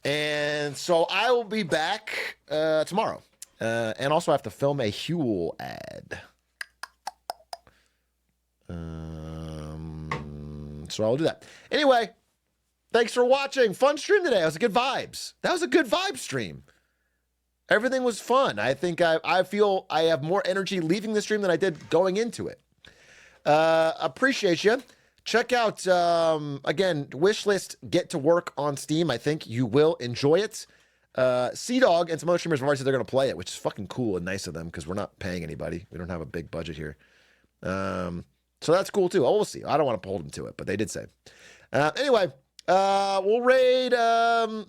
And so I will be back tomorrow. And also I have to film a Huel ad. So I'll do that. Anyway, thanks for watching. Fun stream today. That was good vibes. That was a good vibe stream. Everything was fun. I think I feel I have more energy leaving the stream than I did going into it. Appreciate you. Check out, again, Wishlist Get to Work on Steam. I think you will enjoy it. Sea-Dog and some other streamers have already said they're going to play it, which is fucking cool and nice of them because we're not paying anybody. We don't have a big budget here. So that's cool too. Oh, we'll see. I don't want to hold them to it, but they did say. Anyway, we'll raid,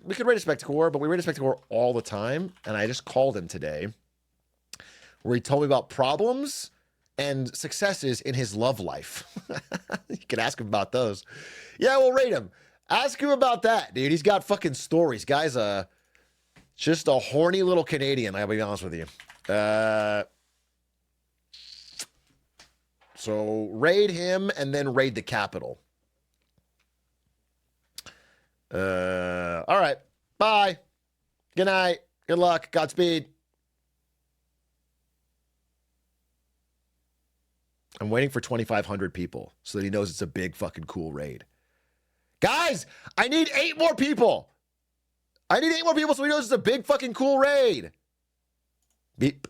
we could raid a Spectacore, but we raid a Spectacore all the time. And I just called him today where he told me about problems and successes in his love life. You can ask him about those. Yeah, we'll rate him. Ask him about that, dude. He's got fucking stories. Guy's just a horny little Canadian, I'll be honest with you. So raid him and then raid the Capitol. All right. Bye. Good night. Good luck. Godspeed. I'm waiting for 2,500 people so that he knows it's a big fucking cool raid. Guys, I need 8 more people. I need 8 more people so he knows it's a big fucking cool raid. Beep.